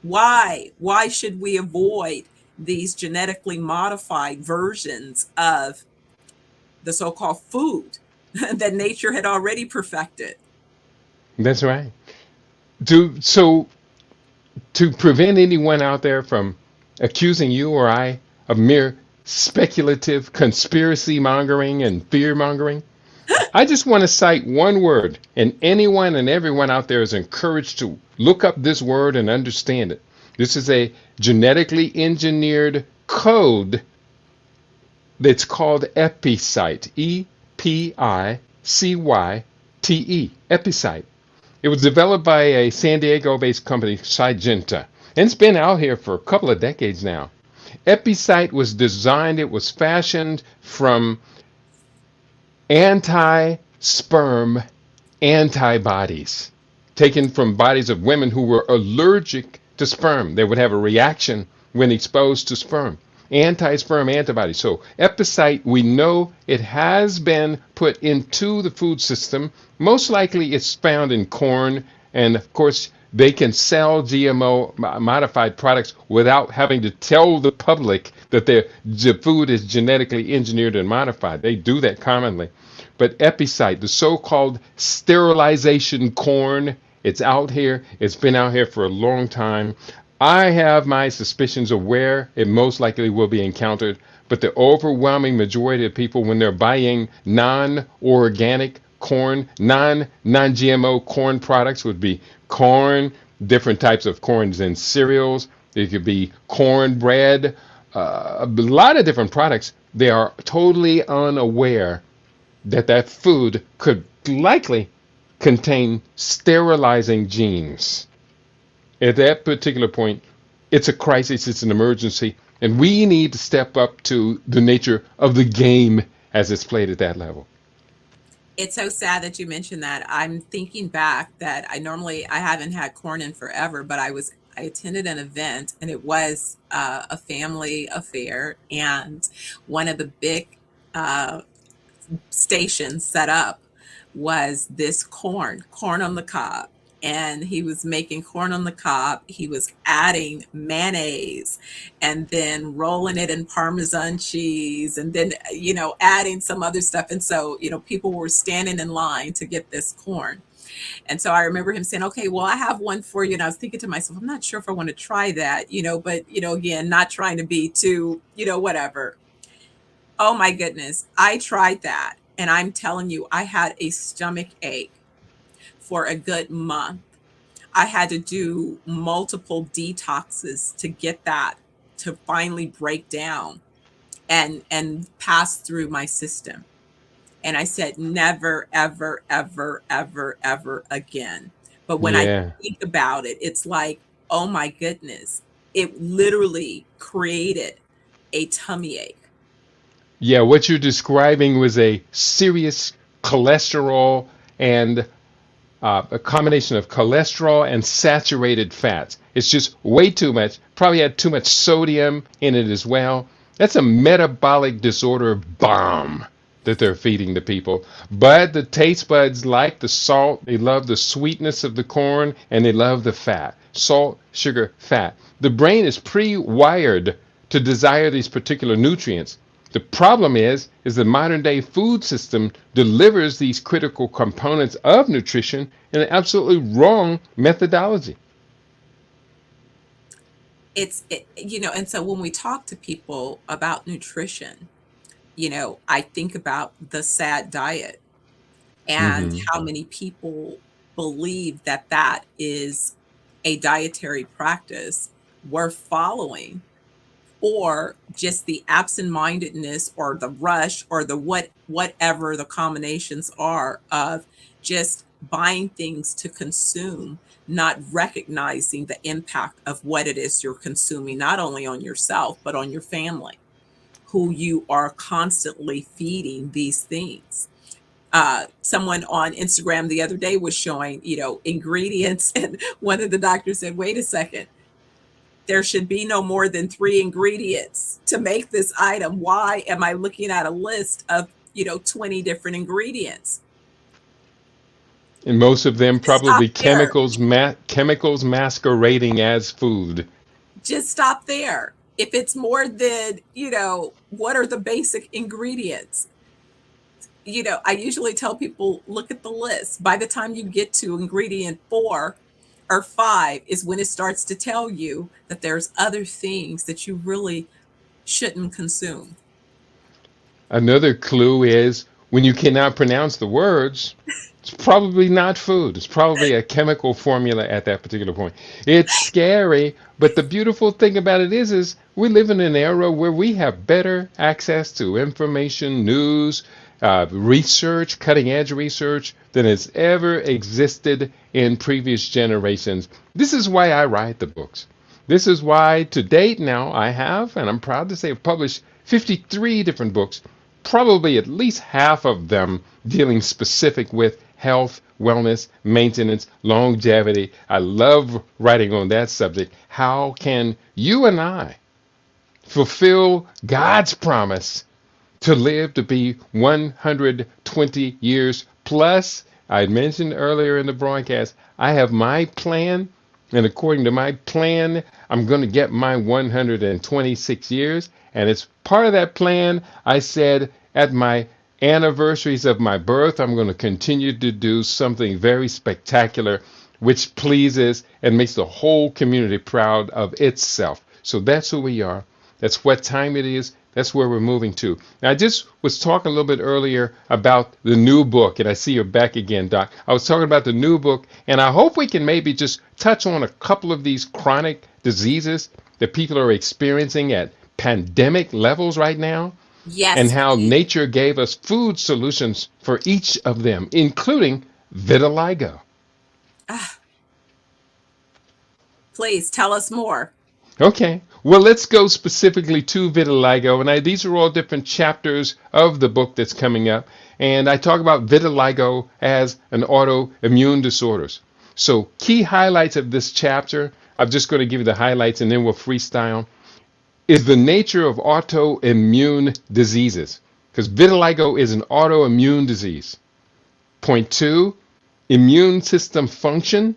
Why? Why should we avoid these genetically modified versions of the so-called food that nature had already perfected? That's right. So to prevent anyone out there from accusing you or I of mere speculative conspiracy mongering and fear mongering, I just want to cite one word, and anyone and everyone out there is encouraged to look up this word and understand it. This is a genetically engineered code that's called epicite. Epicite. Epicite. It was developed by a San Diego-based company, Syngenta, and it's been out here for a couple of decades now. Epicite was designed, it was fashioned from anti-sperm antibodies taken from bodies of women who were allergic to sperm. They would have a reaction when exposed to sperm. Anti-sperm antibodies. So epicite, we know it has been put into the food system. Most likely it's found in corn, and of course they can sell GMO modified products without having to tell the public that the food is genetically engineered and modified. They do that commonly. But epicite, the so-called sterilization corn, it's out here. It's been out here for a long time. I have my suspicions of where it most likely will be encountered, but the overwhelming majority of people, when they're buying non-organic corn, non-GMO corn products, would be corn, different types of corns and cereals. It could be cornbread, a lot of different products. They are totally unaware that that food could likely contain sterilizing genes. At that particular point, it's a crisis, it's an emergency, and we need to step up to the nature of the game as it's played at that level. It's so sad that you mentioned that. I'm thinking back that I haven't had corn in forever, but I attended an event, and it was a family affair, and one of the big stations set up was this corn on the cob. And he was making corn on the cob. He was adding mayonnaise and then rolling it in Parmesan cheese and then, adding some other stuff. And so, people were standing in line to get this corn. And so I remember him saying, okay, well, I have one for you. And I was thinking to myself, I'm not sure if I want to try that, but, again, not trying to be too, whatever. Oh, my goodness. I tried that. And I'm telling you, I had a stomach ache for a good month. I had to do multiple detoxes to get that to finally break down and pass through my system. And I said, never, ever, ever, ever, ever again. But when I think about it, it's like, oh my goodness, it literally created a tummy ache. Yeah, what you're describing was a serious cholesterol and a combination of cholesterol and saturated fats. It's just way too much. Probably had too much sodium in it as well. That's a metabolic disorder bomb that they're feeding the people. But the taste buds like the salt. They love the sweetness of the corn, and they love the fat. Salt, sugar, fat. The brain is pre-wired to desire these particular nutrients. The problem is the modern day food system delivers these critical components of nutrition in an absolutely wrong methodology. And so when we talk to people about nutrition, I think about the SAD diet and how many people believe that that is a dietary practice worth following, or just the absent-mindedness or the rush or the whatever the combinations are of just buying things to consume, not recognizing the impact of what it is you're consuming, not only on yourself, but on your family, who you are constantly feeding these things. Someone on Instagram the other day was showing, ingredients, and one of the doctors said, wait a second, there should be no more than 3 ingredients to make this item. Why am I looking at a list of, 20 different ingredients? And most of them probably Stop there. chemicals masquerading as food. Just stop there. If it's more than, what are the basic ingredients? I usually tell people, look at the list. By the time you get to ingredient 4 or 5 is when it starts to tell you that there's other things that you really shouldn't consume. Another clue is when you cannot pronounce the words, it's probably not food. It's probably a chemical formula at that particular point. It's scary, but the beautiful thing about it is we live in an era where we have better access to information, news, research, cutting edge research than has ever existed in previous generations. This is why I write the books. This is why to date now I have, and I'm proud to say I've published 53 different books, probably at least half of them dealing specific with health, wellness, maintenance, longevity. I love writing on that subject. How can you and I fulfill God's promise to live to be 120 years plus? I mentioned earlier in the broadcast, I have my plan, and according to my plan, I'm going to get my 126 years. And as part of that plan, I said at my anniversaries of my birth, I'm going to continue to do something very spectacular, which pleases and makes the whole community proud of itself. So that's who we are. That's what time it is. That's where we're moving to. Now, I just was talking a little bit earlier about the new book, and I see you're back again, Doc. I was talking about the new book, and I hope we can maybe just touch on a couple of these chronic diseases that people are experiencing at pandemic levels right now. Yes. And how nature gave us food solutions for each of them, including vitiligo. Please tell us more. Okay, well, let's go specifically to vitiligo. And these are all different chapters of the book that's coming up. And I talk about vitiligo as an autoimmune disorder. So key highlights of this chapter, I'm just going to give you the highlights and then we'll freestyle, is the nature of autoimmune diseases. Because vitiligo is an autoimmune disease. Point 2, immune system function,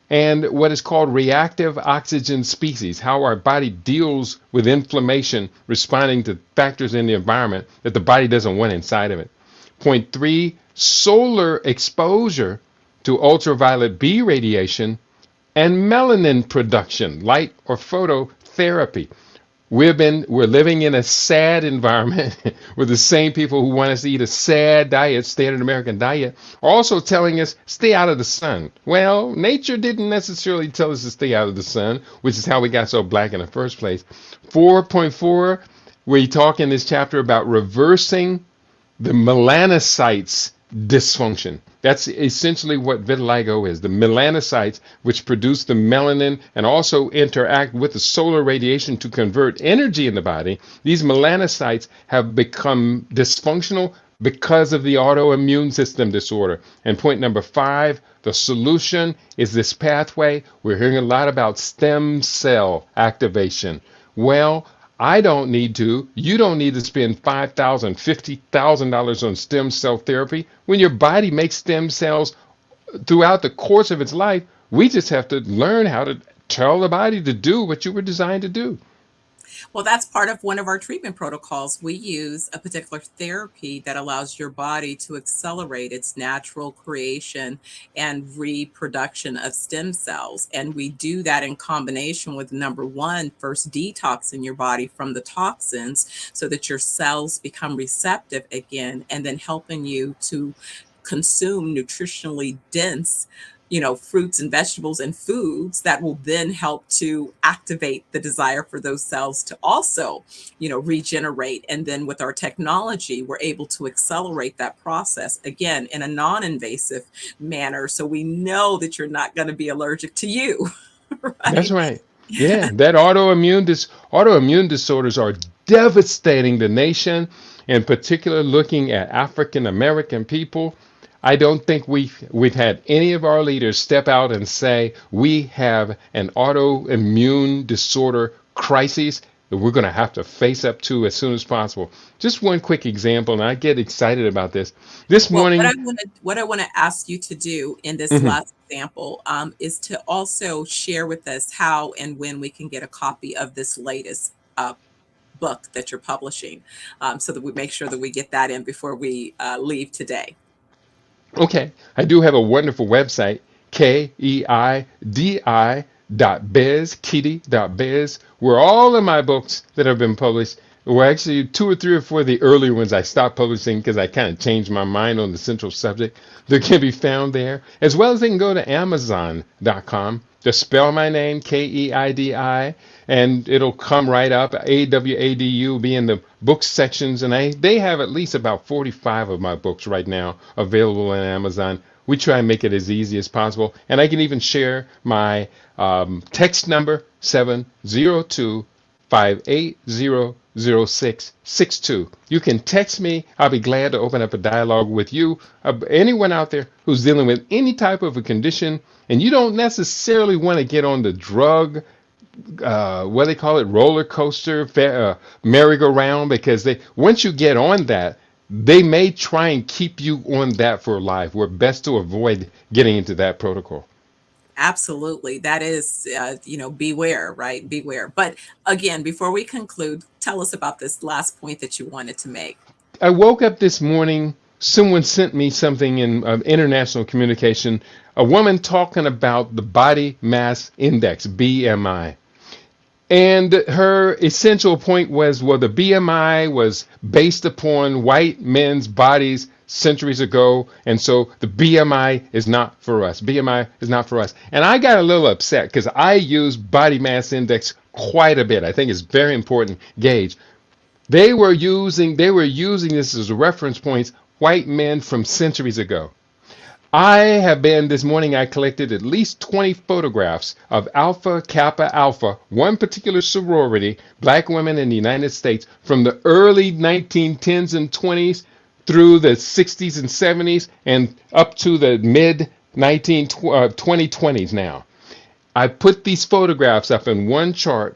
and what is called reactive oxygen species, how our body deals with inflammation, responding to factors in the environment that the body doesn't want inside of it. Point 3, solar exposure to ultraviolet B radiation and melanin production, light or phototherapy. We're living in a sad environment where the same people who want us to eat a sad diet, standard American diet, are also telling us stay out of the sun. Well, nature didn't necessarily tell us to stay out of the sun, which is how we got so black in the first place. 4.4, we talk in this chapter about reversing the melanocytes dysfunction. That's essentially what vitiligo is. The melanocytes, which produce the melanin and also interact with the solar radiation to convert energy in the body, these melanocytes have become dysfunctional because of the autoimmune system disorder. And point number 5, the solution is this pathway. We're hearing a lot about stem cell activation. Well, I don't need to, you don't need to spend $5,000, $50,000 on stem cell therapy. When your body makes stem cells throughout the course of its life, we just have to learn how to tell the body to do what you were designed to do. Well, that's part of one of our treatment protocols. We use a particular therapy that allows your body to accelerate its natural creation and reproduction of stem cells. And we do that in combination with number 1, first detoxing your body from the toxins so that your cells become receptive again, and then helping you to consume nutritionally dense, fruits and vegetables and foods that will then help to activate the desire for those cells to also, regenerate. And then with our technology, we're able to accelerate that process again in a non-invasive manner. So we know that you're not going to be allergic to you, That's right? right. Yeah, that autoimmune disorders are devastating the nation, in particular looking at African American people. I don't think we've had any of our leaders step out and say we have an autoimmune disorder crisis that we're going to have to face up to as soon as possible. Just one quick example, and I get excited about this. This Well, morning, what I want to ask you to do in this mhm, last example is to also share with us how and when we can get a copy of this latest book that you're publishing, so that we make sure that we get that in before we leave today. okay, I do have a wonderful website, KEIDI.biz, Keidi.biz, where all of my books that have been published, well, actually, two or three or four of the earlier ones I stopped publishing because I kind of changed my mind on the central subject. They can be found there, as well as they can go to Amazon.com. Just spell my name, Keidi, and it'll come right up. AWADU be in the book sections, and they have at least about 45 of my books right now available on Amazon. We try and make it as easy as possible, and I can even share my text number 702-580-0662. You can text me. I'll be glad to open up a dialogue with you. Anyone out there who's dealing with any type of a condition, and you don't necessarily want to get on the drug, what they call it, roller coaster, merry-go-round, because once you get on that, they may try and keep you on that for life. We're best to avoid getting into that protocol. Absolutely. That is, beware, right? Beware. But again, before we conclude, tell us about this last point that you wanted to make. I woke up this morning, someone sent me something in international communication, a woman talking about the body mass index, BMI. And her essential point was, well, the BMI was based upon white men's bodies centuries ago, and so the BMI is not for us. BMI is not for us. And I got a little upset because I use body mass index quite a bit. I think it's very important gauge. They were using this as a reference points, white men from centuries ago. This morning I collected at least 20 photographs of Alpha Kappa Alpha, one particular sorority, black women in the United States from the early 1910s and 20s through the 60s and 70s and up to the mid 2020s now. I put these photographs up in one chart,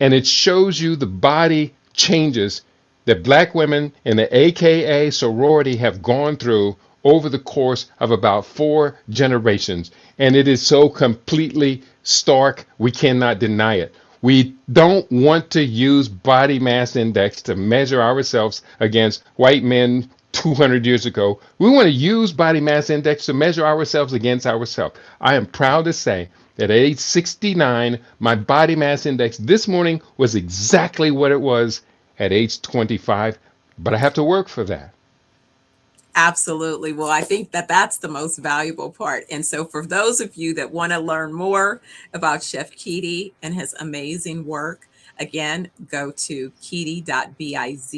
and it shows you the body changes that black women in the AKA sorority have gone through over the course of about 4 generations. And it is so completely stark, we cannot deny it. We don't want to use body mass index to measure ourselves against white men 200 years ago. We want to use body mass index to measure ourselves against ourselves. I am proud to say that at age 69, my body mass index this morning was exactly what it was at age 25, but I have to work for that. Absolutely. Well, I think that that's the most valuable part. And so for those of you that want to learn more about Chef Keidi and his amazing work, again, go to keidi.biz,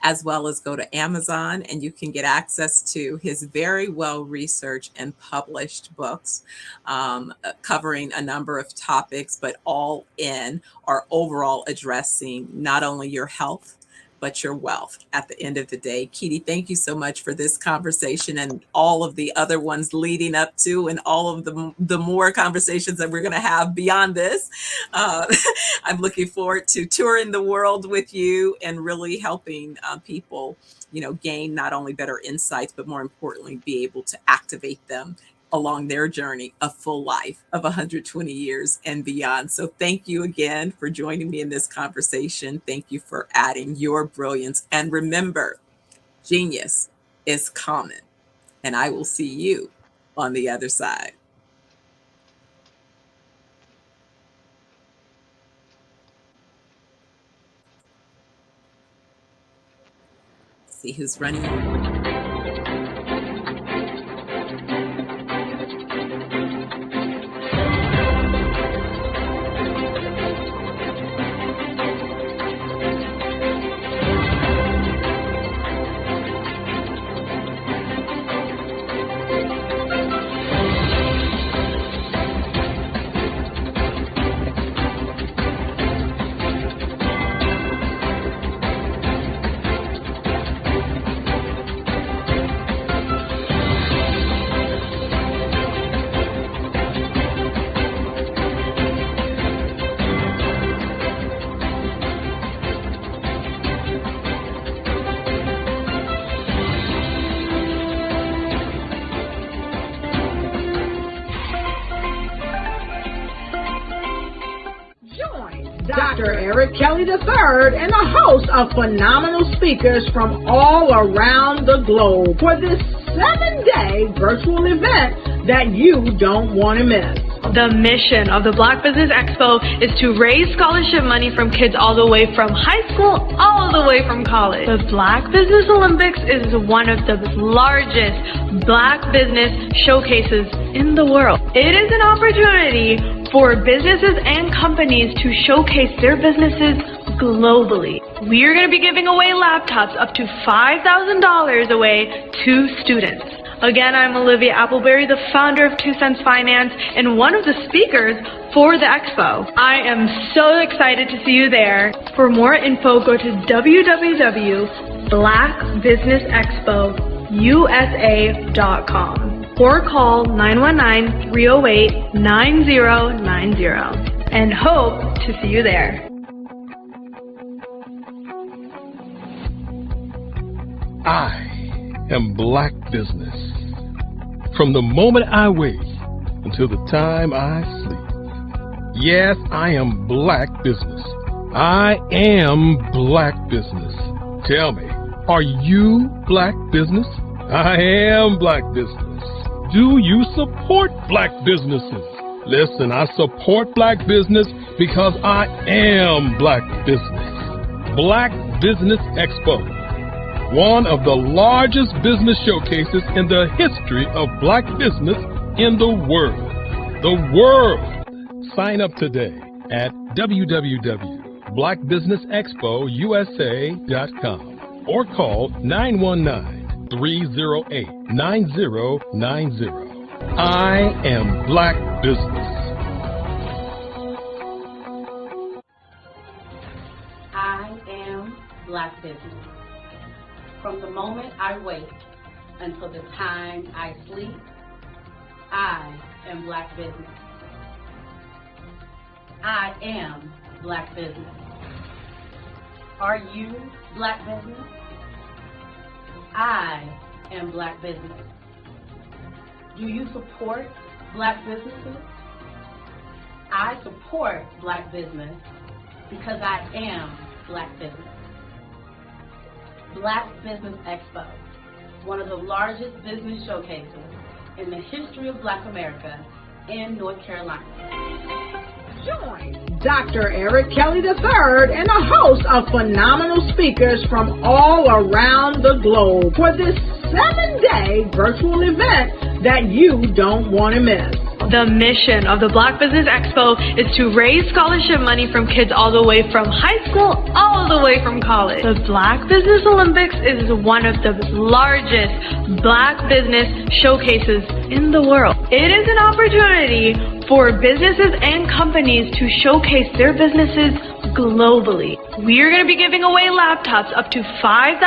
as well as go to Amazon, and you can get access to his very well researched and published books, covering a number of topics, but all in are overall addressing not only your health, but your wealth at the end of the day. Keidi, thank you so much for this conversation and all of the other ones leading up to, and all of the more conversations that we're going to have beyond this. I'm looking forward to touring the world with you and really helping people, gain not only better insights, but more importantly, be able to activate them along their journey, a full life of 120 years and beyond. So thank you again for joining me in this conversation. Thank you for adding your brilliance. And remember, genius is common. And I will see you on the other side. See who's running. Dr. Eric Kelly III and a host of phenomenal speakers from all around the globe for this 7-day virtual event that you don't want to miss. The mission of the Black Business Expo is to raise scholarship money from kids all the way from high school all the way from college. The Black Business Olympics is one of the largest Black business showcases in the world. It is an opportunity for businesses and companies to showcase their businesses globally. We are going to be giving away laptops up to $5,000 away to students. Again, I'm Olivia Appleberry, the founder of 2 Cents Finance and one of the speakers for the expo. I am so excited to see you there. For more info, go to www.blackbusinessexpousa.com or call 919-308-9090 and hope to see you there. I am Black Business. From the moment I wake until the time I sleep. Yes, I am Black Business. I am Black Business. Tell me, are you Black Business? I am Black Business. Do you support Black businesses? Listen, I support Black business because I am Black Business. Black Business Expo, one of the largest business showcases in the history of Black business in the world. The world! Sign up today at www.blackbusinessexpousa.com or call 919-308-9090. I am Black Business. I am Black Business. From the moment I wake until the time I sleep, I am Black Business. I am Black Business. Are you Black Business? I am Black Business. Do you support Black businesses? I support Black business because I am Black business. Black Business Expo, one of the largest business showcases in the history of Black America in North Carolina. Join Dr. Eric Kelly III and a host of phenomenal speakers from all around the globe for this 7-day virtual event that you don't want to miss. The mission of the Black Business Expo is to raise scholarship money from kids all the way from high school all the way from college. The Black Business Olympics is one of the largest Black business showcases in the world. It is an opportunity for businesses and companies to showcase their businesses globally. We are going to be giving away laptops up to $5,000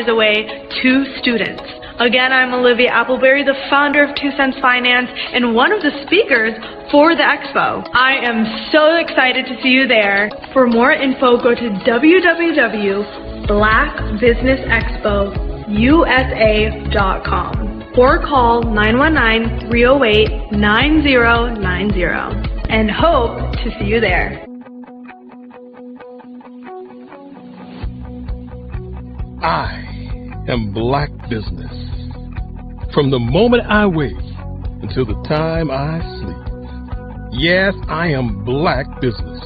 away to students. Again, I'm Olivia Appleberry, the founder of 2 Cents Finance and one of the speakers for the expo. I am so excited to see you there. For more info, go to www.blackbusinessexpousa.com or call 919-308-9090 and hope to see you there. I am Black Business. From the moment I wake until the time I sleep. Yes, I am Black Business.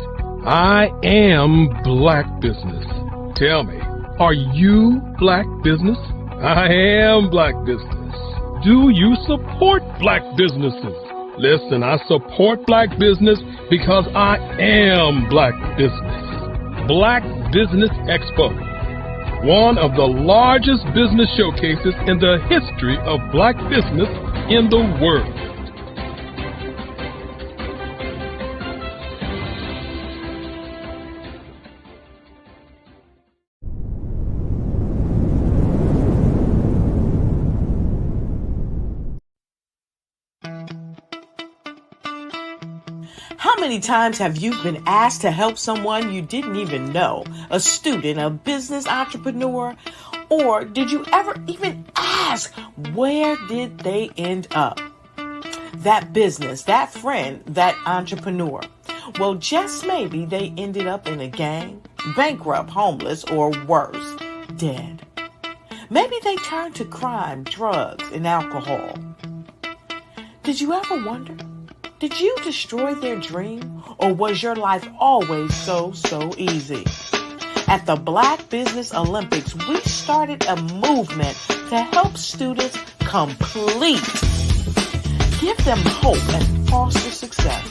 I am Black Business. Tell me, are you Black Business? I am Black Business. Do you support Black businesses? Listen, I support Black business because I am Black Business. Black Business Expo, one of the largest business showcases in the history of Black business in the world. How many times have you been asked to help someone you didn't even know, a student, a business entrepreneur, or did you ever even ask, where did they end up? That business, that friend, that entrepreneur. Well, just maybe they ended up in a gang, bankrupt, homeless, or worse, dead. Maybe they turned to crime, drugs, and alcohol. Did you ever wonder? Did you destroy their dream, or was your life always so easy? At the Black Business Olympics, we started a movement to help students complete. Give them hope and foster success.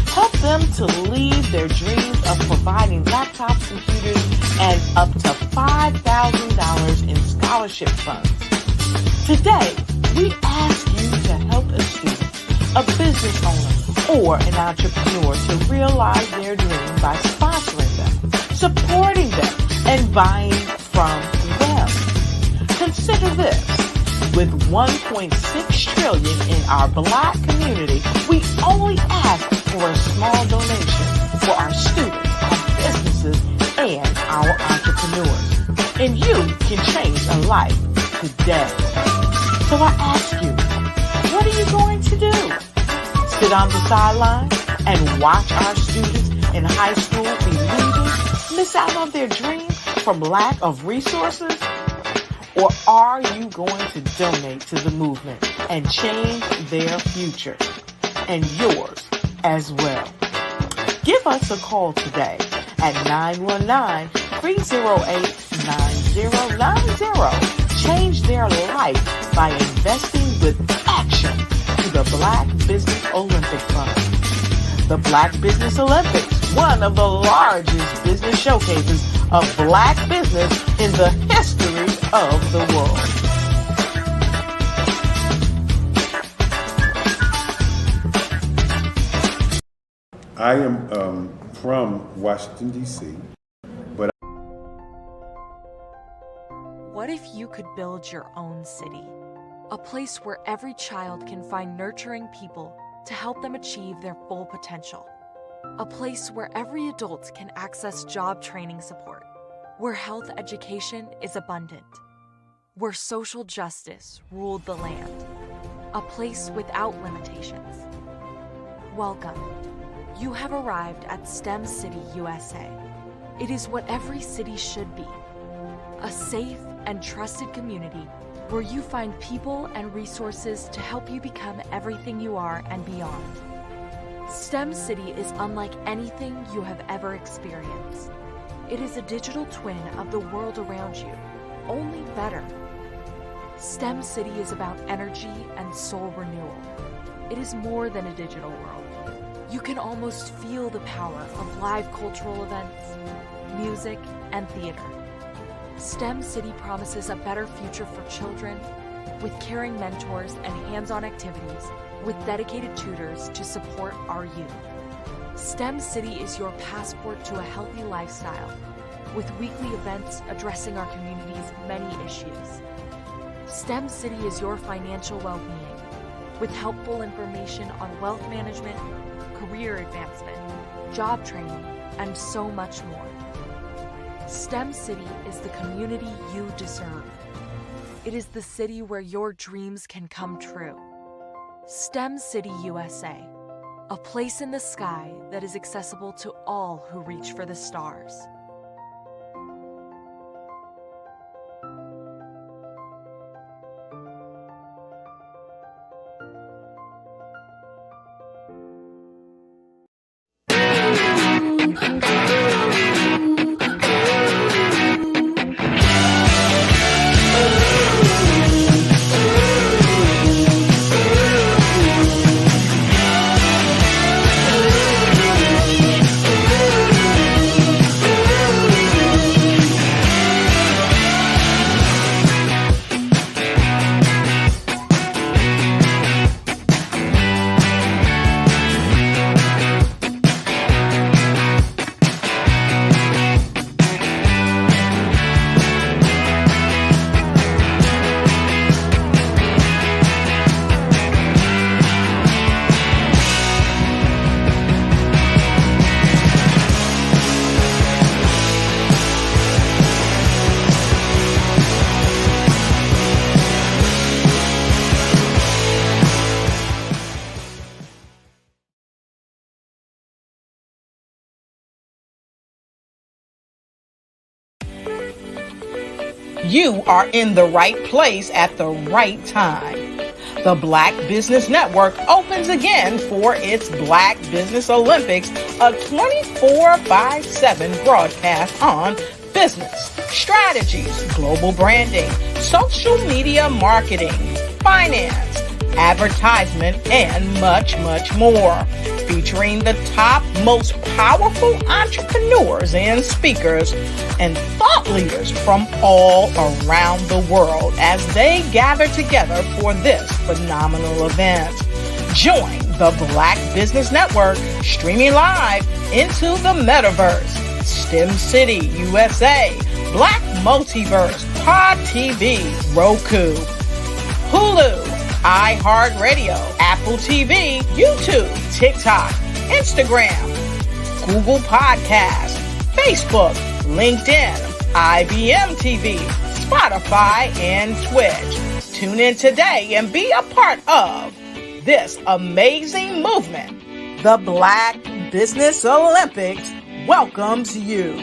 Help them to leave their dreams of providing laptops, computers, and up to $5,000 in scholarship funds. Today, we ask you to help a student, a business owner, or an entrepreneur to realize their dream by sponsoring them, supporting them, and buying from them. Consider this. With $1.6 trillion in our Black community, we only ask for a small donation for our students, our businesses, and our entrepreneurs. And you can change a life today. So I ask you, what are you going to do? Sit on the sideline and watch our students in high school be leaders, miss out on their dreams from lack of resources? Or are you going to donate to the movement and change their future and yours as well? Give us a call today at 919-308-9090. Change their life by investing with action to the Black Business Olympic Fund. The Black Business Olympics, one of the largest business showcases of Black business in the history of the world. I am from Washington, D.C., but What if you could build your own city? A place where every child can find nurturing people to help them achieve their full potential. A place where every adult can access job training support, where health education is abundant, where social justice ruled the land. A place without limitations. Welcome. You have arrived at STEM City, USA. It is what every city should be. A safe and trusted community where you find people and resources to help you become everything you are and beyond. STEM City is unlike anything you have ever experienced. It is a digital twin of the world around you, only better. STEM City is about energy and soul renewal. It is more than a digital world. You can almost feel the power of live cultural events, music, and theater. STEM City promises a better future for children with caring mentors and hands-on activities with dedicated tutors to support our youth. STEM City is your passport to a healthy lifestyle with weekly events addressing our community's many issues. STEM City is your financial well-being with helpful information on wealth management, career advancement, job training, and so much more. STEM City is the community you deserve. It is the city where your dreams can come true. STEM City USA, a place in the sky that is accessible to all who reach for the stars. you are in the right place at the right time. The Black Business Network opens again for its Black Business Olympics, a 24/7 broadcast on business, strategies, global branding, social media marketing, finance, advertisement, and much, much more. Featuring the top, most powerful entrepreneurs and speakers and thought leaders from all around the world as they gather together for this phenomenal event. Join the Black Business Network streaming live into the metaverse, STEM City, USA, Black Multiverse, Pod TV, Roku, Hulu, iHeartRadio, Apple TV, YouTube, TikTok, Instagram, Google Podcasts, Facebook, LinkedIn, IBM TV, Spotify, and Twitch. Tune in today and be a part of this amazing movement. The Black Business Olympics welcomes you.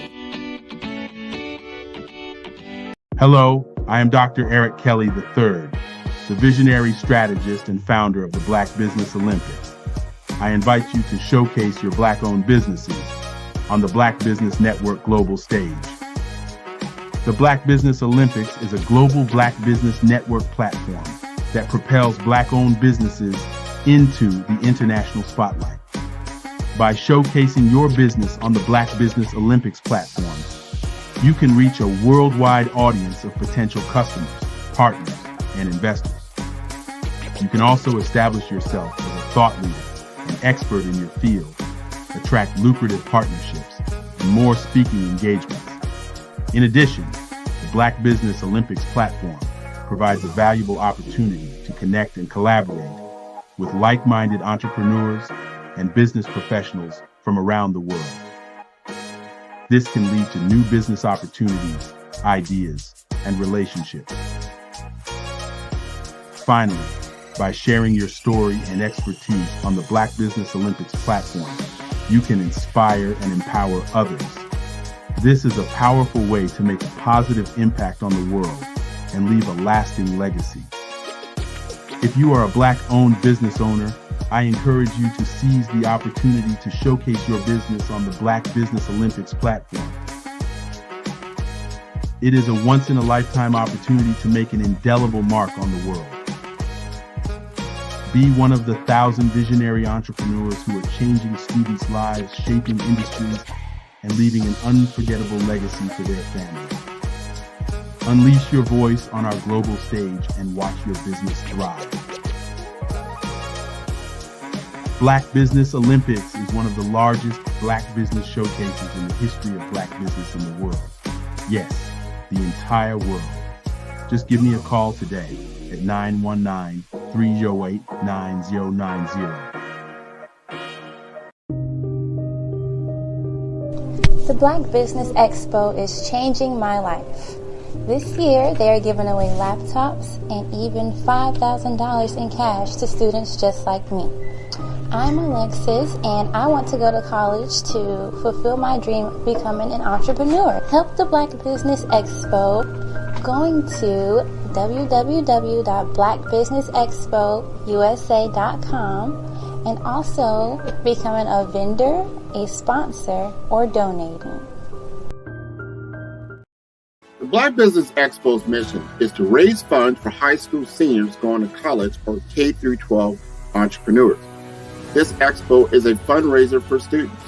Hello, I am Dr. Eric Kelly III, the visionary strategist and founder of the Black Business Olympics. I invite you to showcase your Black-owned businesses on the Black Business Network global stage. The Black Business Olympics is a global Black Business Network platform that propels Black-owned businesses into the international spotlight. By showcasing your business on the Black Business Olympics platform, you can reach a worldwide audience of potential customers, partners, and investors. You can also establish yourself as a thought leader and expert in your field, attract lucrative partnerships, and more speaking engagements. In addition, the Black Business Olympics platform provides a valuable opportunity to connect and collaborate with like-minded entrepreneurs and business professionals from around the world. This can lead to new business opportunities, ideas, and relationships. Finally, by sharing your story and expertise on the Black Business Olympics platform, you can inspire and empower others. This is a powerful way to make a positive impact on the world and leave a lasting legacy. If you are a Black-owned business owner, I encourage you to seize the opportunity to showcase your business on the Black Business Olympics platform. It is a once-in-a-lifetime opportunity to make an indelible mark on the world. Be one of the 1,000 visionary entrepreneurs who are changing students' lives, shaping industries, and leaving an unforgettable legacy for their families. Unleash your voice on our global stage and watch your business thrive. Black Business Olympics is one of the largest Black business showcases in the history of Black business in the world. Yes, the entire world. Just give me a call today at 919-308-9090. The Black Business Expo is changing my life. This year, they are giving away laptops and even $5,000 in cash to students just like me. I'm Alexis, and I want to go to college to fulfill my dream of becoming an entrepreneur. Help the Black Business Expo going to www.blackbusinessexpousa.com and also becoming a vendor, a sponsor, or donating. The Black Business Expo's mission is to raise funds for high school seniors going to college or K-12 entrepreneurs. This expo is a fundraiser for students.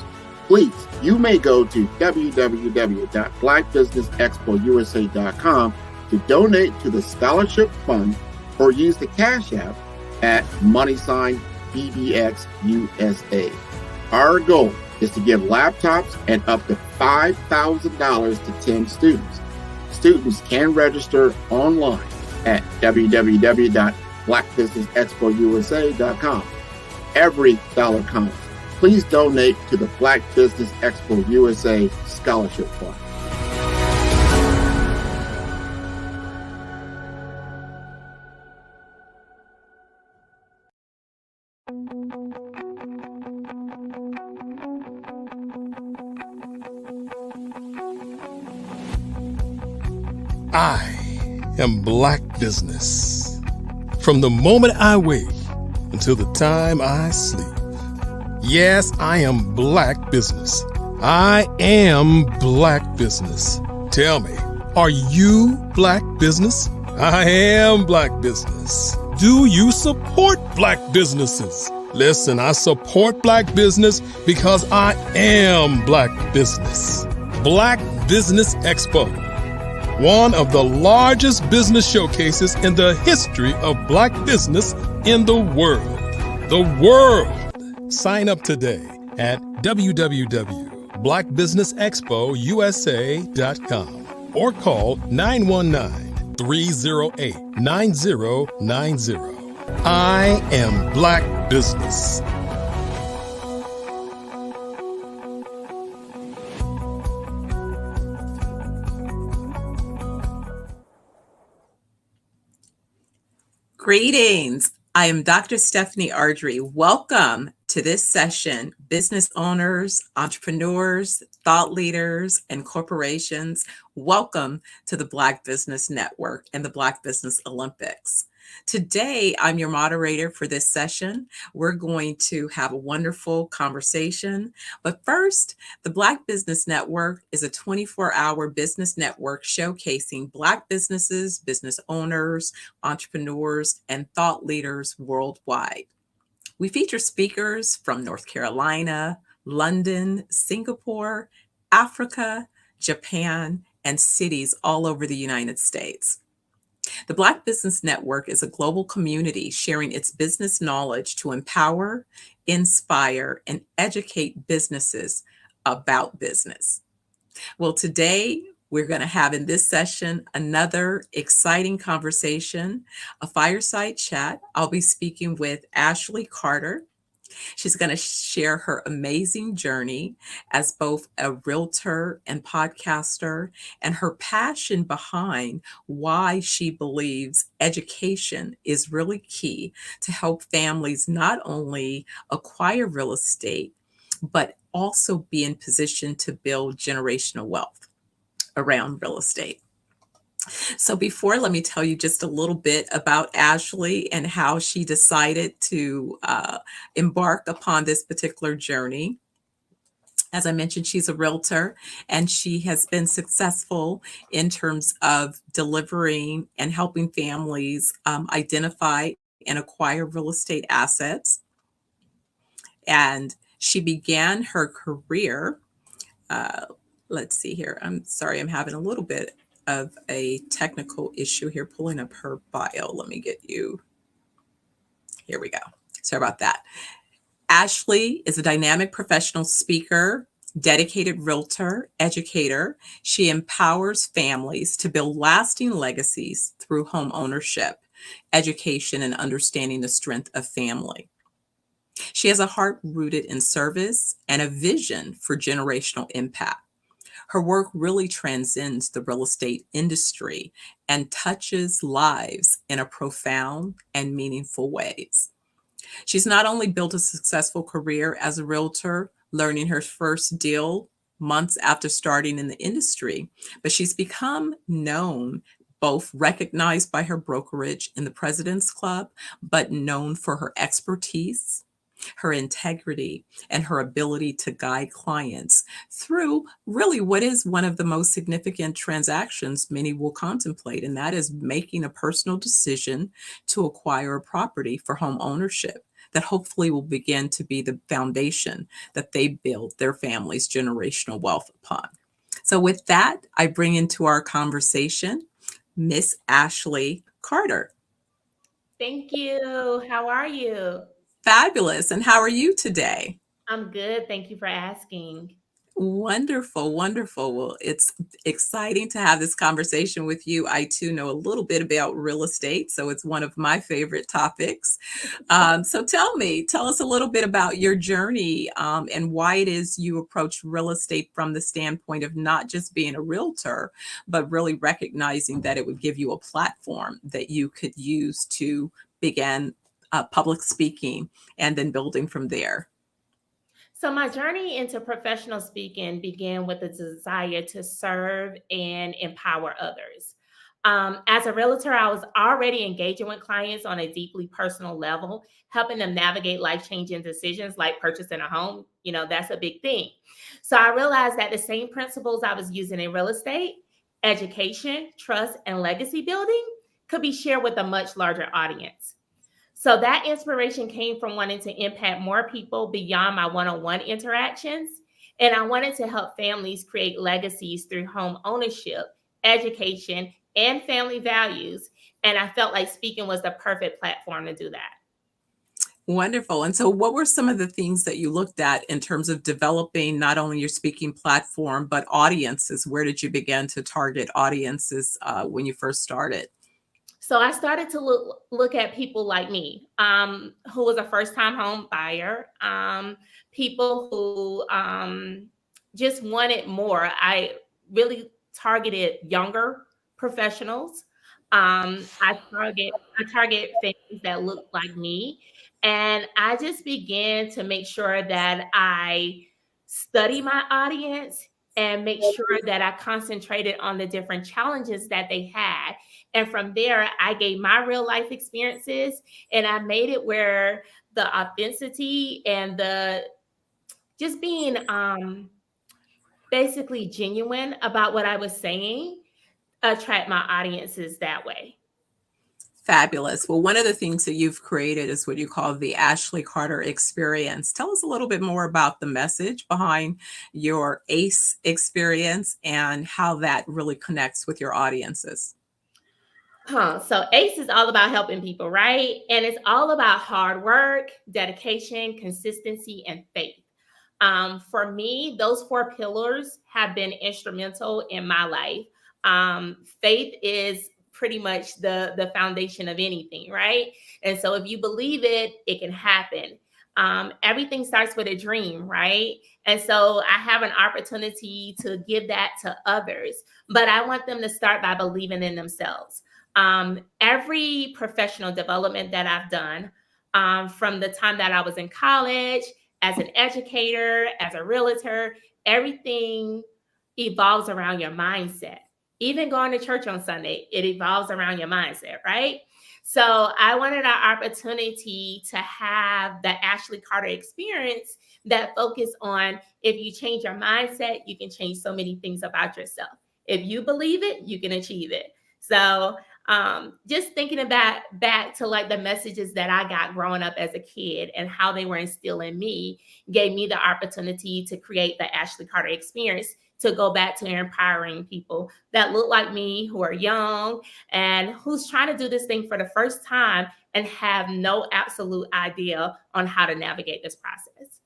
Please, you may go to www.blackbusinessexpousa.com to donate to the scholarship fund or use the Cash App at $BBXUSA. Our goal is to give laptops and up to $5,000 to 10 students. Students can register online at www.blackbusinessexpousa.com. Every dollar counts. Please donate to the Black Business Expo USA Scholarship Fund. I am Black business. From the moment I wake until the time I sleep. Yes, I am Black business. I am Black business. Tell me, are you Black business? I am Black business. Do you support Black businesses? Listen, I support Black business because I am Black business. Black Business Expo, one of the largest business showcases in the history of Black business in the world. The world! Sign up today at www.blackbusinessexpousa.com or call 919-308-9090. I am Black business. Greetings. I am Dr. Stephanie Ardrey. Welcome to this session, business owners, entrepreneurs, thought leaders, and corporations. Welcome to the Black Business Network and the Black Business Olympics. Today, I'm your moderator for this session. We're going to have a wonderful conversation. But first, the Black Business Network is a 24-hour business network showcasing Black businesses, business owners, entrepreneurs, and thought leaders worldwide. We feature speakers from North Carolina, London, Singapore, Africa, Japan, and cities all over the United States. The Black Business Network is a global community sharing its business knowledge to empower, inspire, and educate businesses about business. Well, today we're going to have in this session another exciting conversation, a fireside chat. I'll be speaking with Ashley Carter. She's going to share her amazing journey as both a realtor and podcaster and her passion behind why she believes education is really key to help families not only acquire real estate, but also be in position to build generational wealth around real estate. So let me tell you just a little bit about Ashley and how she decided to embark upon this particular journey. As I mentioned, she's a realtor and she has been successful in terms of delivering and helping families identify and acquire real estate assets. And she began her career, let's see here. I'm sorry, I'm having a little bit of a technical issue here pulling up her bio. Let me get you. Here we go. Sorry about that. Ashley is a dynamic professional speaker, dedicated realtor, educator. She empowers families to build lasting legacies through home ownership, education, and understanding the strength of family. She has a heart rooted in service and a vision for generational impact. Her work really transcends the real estate industry and touches lives in a profound and meaningful ways. She's not only built a successful career as a realtor, learning her first deal months after starting in the industry, but she's become known, both recognized by her brokerage in the President's Club, but known for her expertise, her integrity, and her ability to guide clients through really what is one of the most significant transactions many will contemplate, and that is making a personal decision to acquire a property for home ownership that hopefully will begin to be the foundation that they build their family's generational wealth upon. So with that, I bring into our conversation Miss Ashley Carter. Thank you. How are you? Fabulous. And how are you today? I'm good. Thank you for asking. Wonderful, wonderful. Well, it's exciting to have this conversation with you. I too know a little bit about real estate, so it's one of my favorite topics. So tell us a little bit about your journey and why it is you approach real estate from the standpoint of not just being a realtor, but really recognizing that it would give you a platform that you could use to begin public speaking and then building from there. So my journey into professional speaking began with a desire to serve and empower others. As a realtor, I was already engaging with clients on a deeply personal level, helping them navigate life-changing decisions like purchasing a home. That's a big thing. So I realized that the same principles I was using in real estate, education, trust, and legacy building could be shared with a much larger audience. So that inspiration came from wanting to impact more people beyond my one-on-one interactions. And I wanted to help families create legacies through home ownership, education, and family values. And I felt like speaking was the perfect platform to do that. Wonderful. And so, what were some of the things that you looked at in terms of developing not only your speaking platform, but audiences? Where did you begin to target audiences when you first started? So I started to look at people like me, who was a first-time home buyer, people who just wanted more. I really targeted younger professionals. I target families that look like me, and I just began to make sure that I study my audience and make sure that I concentrated on the different challenges that they had. And from there, I gave my real life experiences, and I made it where the authenticity and the just being basically genuine about what I was saying attract my audiences that way. Fabulous. Well, one of the things that you've created is what you call the Ashley Carter experience. Tell us a little bit more about the message behind your ACE experience and how that really connects with your audiences. So ACE is all about helping people, right? And it's all about hard work, dedication, consistency, and faith. For me, those 4 pillars have been instrumental in my life. Faith is pretty much the foundation of anything, right? And so if you believe it, it can happen. Everything starts with a dream, right? And so I have an opportunity to give that to others, but I want them to start by believing in themselves. Every professional development that I've done, from the time that I was in college, as an educator, as a realtor, everything evolves around your mindset. Even going to church on Sunday, it evolves around your mindset, right? So I wanted an opportunity to have the Ashley Carter experience that focus on if you change your mindset, you can change so many things about yourself. If you believe it, you can achieve it. So just thinking about back to like the messages that I got growing up as a kid and how they were instilled in me gave me the opportunity to create the Ashley Carter experience, to go back to empowering people that look like me, who are young and who's trying to do this thing for the first time and have no absolute idea on how to navigate this process.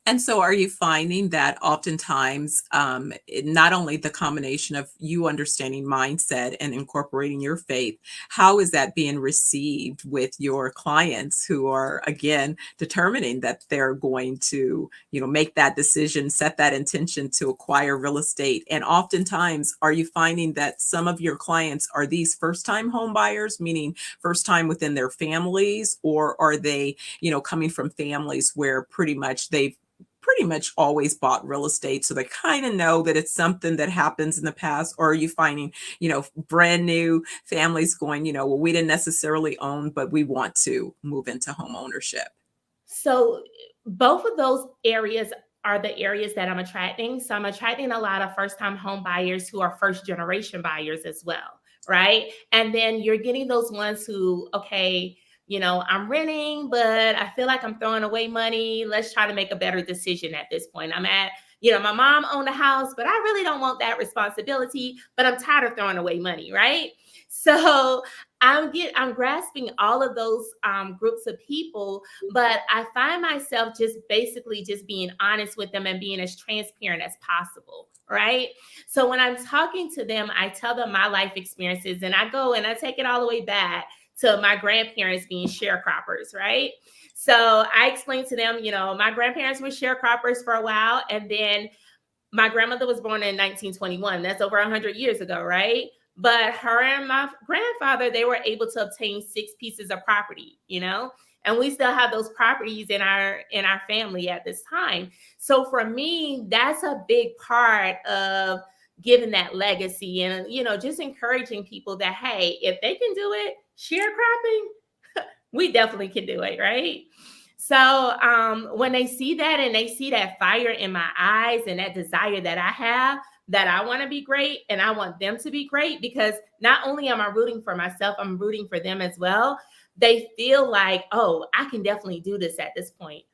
And so are you finding that oftentimes, not only the combination of you understanding mindset and incorporating your faith, how is that being received with your clients who are, again, determining that they're going to, make that decision, set that intention to acquire real estate? And oftentimes, are you finding that some of your clients are these first-time home buyers, meaning first time within their families, or are they, coming from families where pretty much they've pretty much always bought real estate, so they kind of know that it's something that happens in the past? Or are you finding, brand new families going, well, we didn't necessarily own, but we want to move into home ownership? So both of those areas are the areas that I'm attracting. So I'm attracting a lot of first-time home buyers who are first-generation buyers as well, right? And then you're getting those ones who, okay, I'm renting, but I feel like I'm throwing away money. Let's try to make a better decision at this point. I'm at, my mom owned a house, but I really don't want that responsibility, but I'm tired of throwing away money, right? So I'm grasping all of those groups of people, but I find myself just basically just being honest with them and being as transparent as possible, right? So when I'm talking to them, I tell them my life experiences, and I go and I take it all the way back to my grandparents being sharecroppers, right? So I explained to them, my grandparents were sharecroppers for a while, and then my grandmother was born in 1921. That's over 100 years ago, right? But her and my grandfather, they were able to obtain 6 pieces of property, and we still have those properties in our family at this time. So for me, that's a big part of giving that legacy and, just encouraging people that, hey, if they can do it, sharecropping, we definitely can do it, right? So when they see that and they see that fire in my eyes and that desire that I have, that I want to be great and I want them to be great, because not only am I rooting for myself, I'm rooting for them as well. They feel like, oh, I can definitely do this at this point.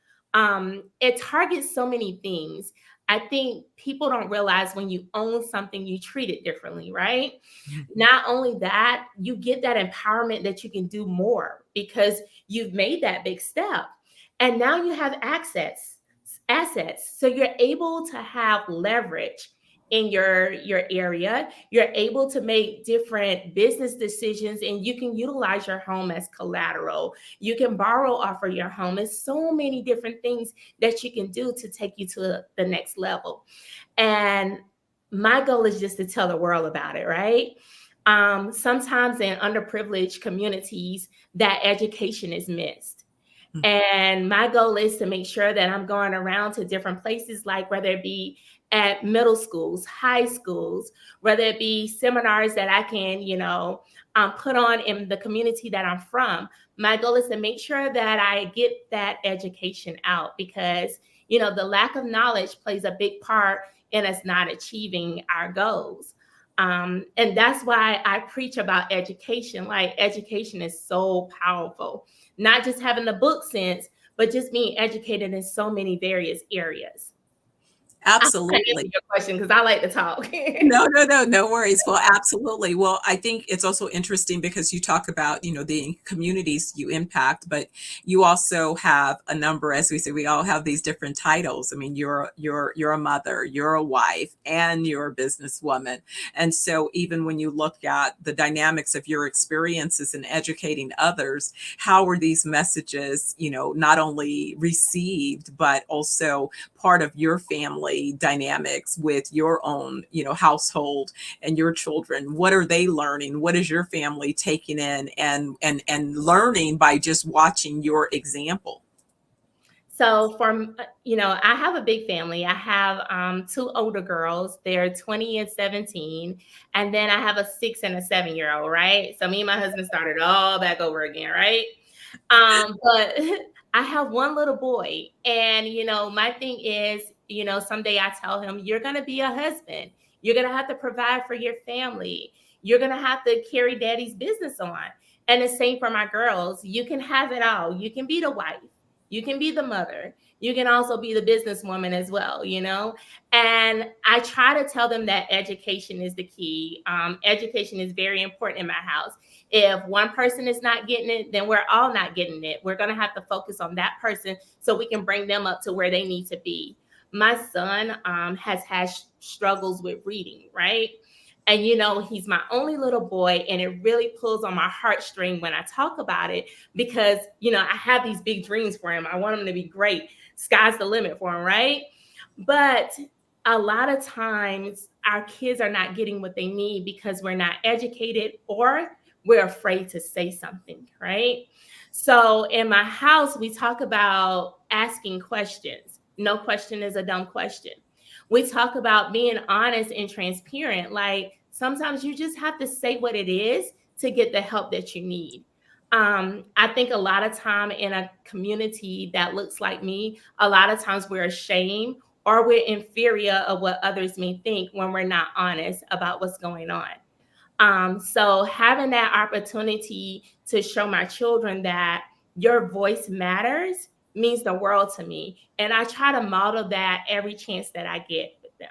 It targets so many things. I think people don't realize when you own something, you treat it differently, right? Not only that, you get that empowerment that you can do more because you've made that big step. And now you have assets. So you're able to have leverage in your area. You're able to make different business decisions, and you can utilize your home as collateral. You can borrow off of your home. There's so many different things that you can do to take you to the next level. And my goal is just to tell the world about it, right? Sometimes in underprivileged communities, that education is missed. And my goal is to make sure that I'm going around to different places, like whether it be at middle schools, high schools, whether it be seminars that I can, put on in the community that I'm from. My goal is to make sure that I get that education out because, the lack of knowledge plays a big part in us not achieving our goals. And that's why I preach about education. Like, education is so powerful. Not just having the book sense, but just being educated in so many various areas. Absolutely. I answer your question because I like to talk. No worries. Well, absolutely. Well, I think it's also interesting because you talk about, the communities you impact, but you also have a number, as we say, we all have these different titles. I mean, you're a mother, you're a wife, and you're a businesswoman. And so even when you look at the dynamics of your experiences in educating others, how are these messages, not only received, but also part of your family dynamics with your own, household and your children? What are they learning? What is your family taking in and learning by just watching your example? So I have a big family. I have 2 older girls. They're 20 and 17. And then I have a 6 and a 7-year-old, right? So me and my husband started all back over again, right? But I have one little boy. And, my thing is, someday I tell him, you're going to be a husband. You're going to have to provide for your family. You're going to have to carry daddy's business on. And the same for my girls. You can have it all. You can be the wife. You can be the mother. You can also be the businesswoman as well, And I try to tell them that education is the key. Education is very important in my house. If one person is not getting it, then we're all not getting it. We're going to have to focus on that person so we can bring them up to where they need to be. My son has had struggles with reading, right? And, he's my only little boy, and it really pulls on my heartstring when I talk about it because, I have these big dreams for him. I want him to be great. Sky's the limit for him, right? But a lot of times our kids are not getting what they need because we're not educated or we're afraid to say something, right? So in my house, we talk about asking questions. No question is a dumb question. We talk about being honest and transparent. Like, sometimes you just have to say what it is to get the help that you need. I think a lot of time in a community that looks like me, a lot of times we're ashamed or we're inferior of what others may think when we're not honest about what's going on. So having that opportunity to show my children that your voice matters means the world to me. And I try to model that every chance that I get with them.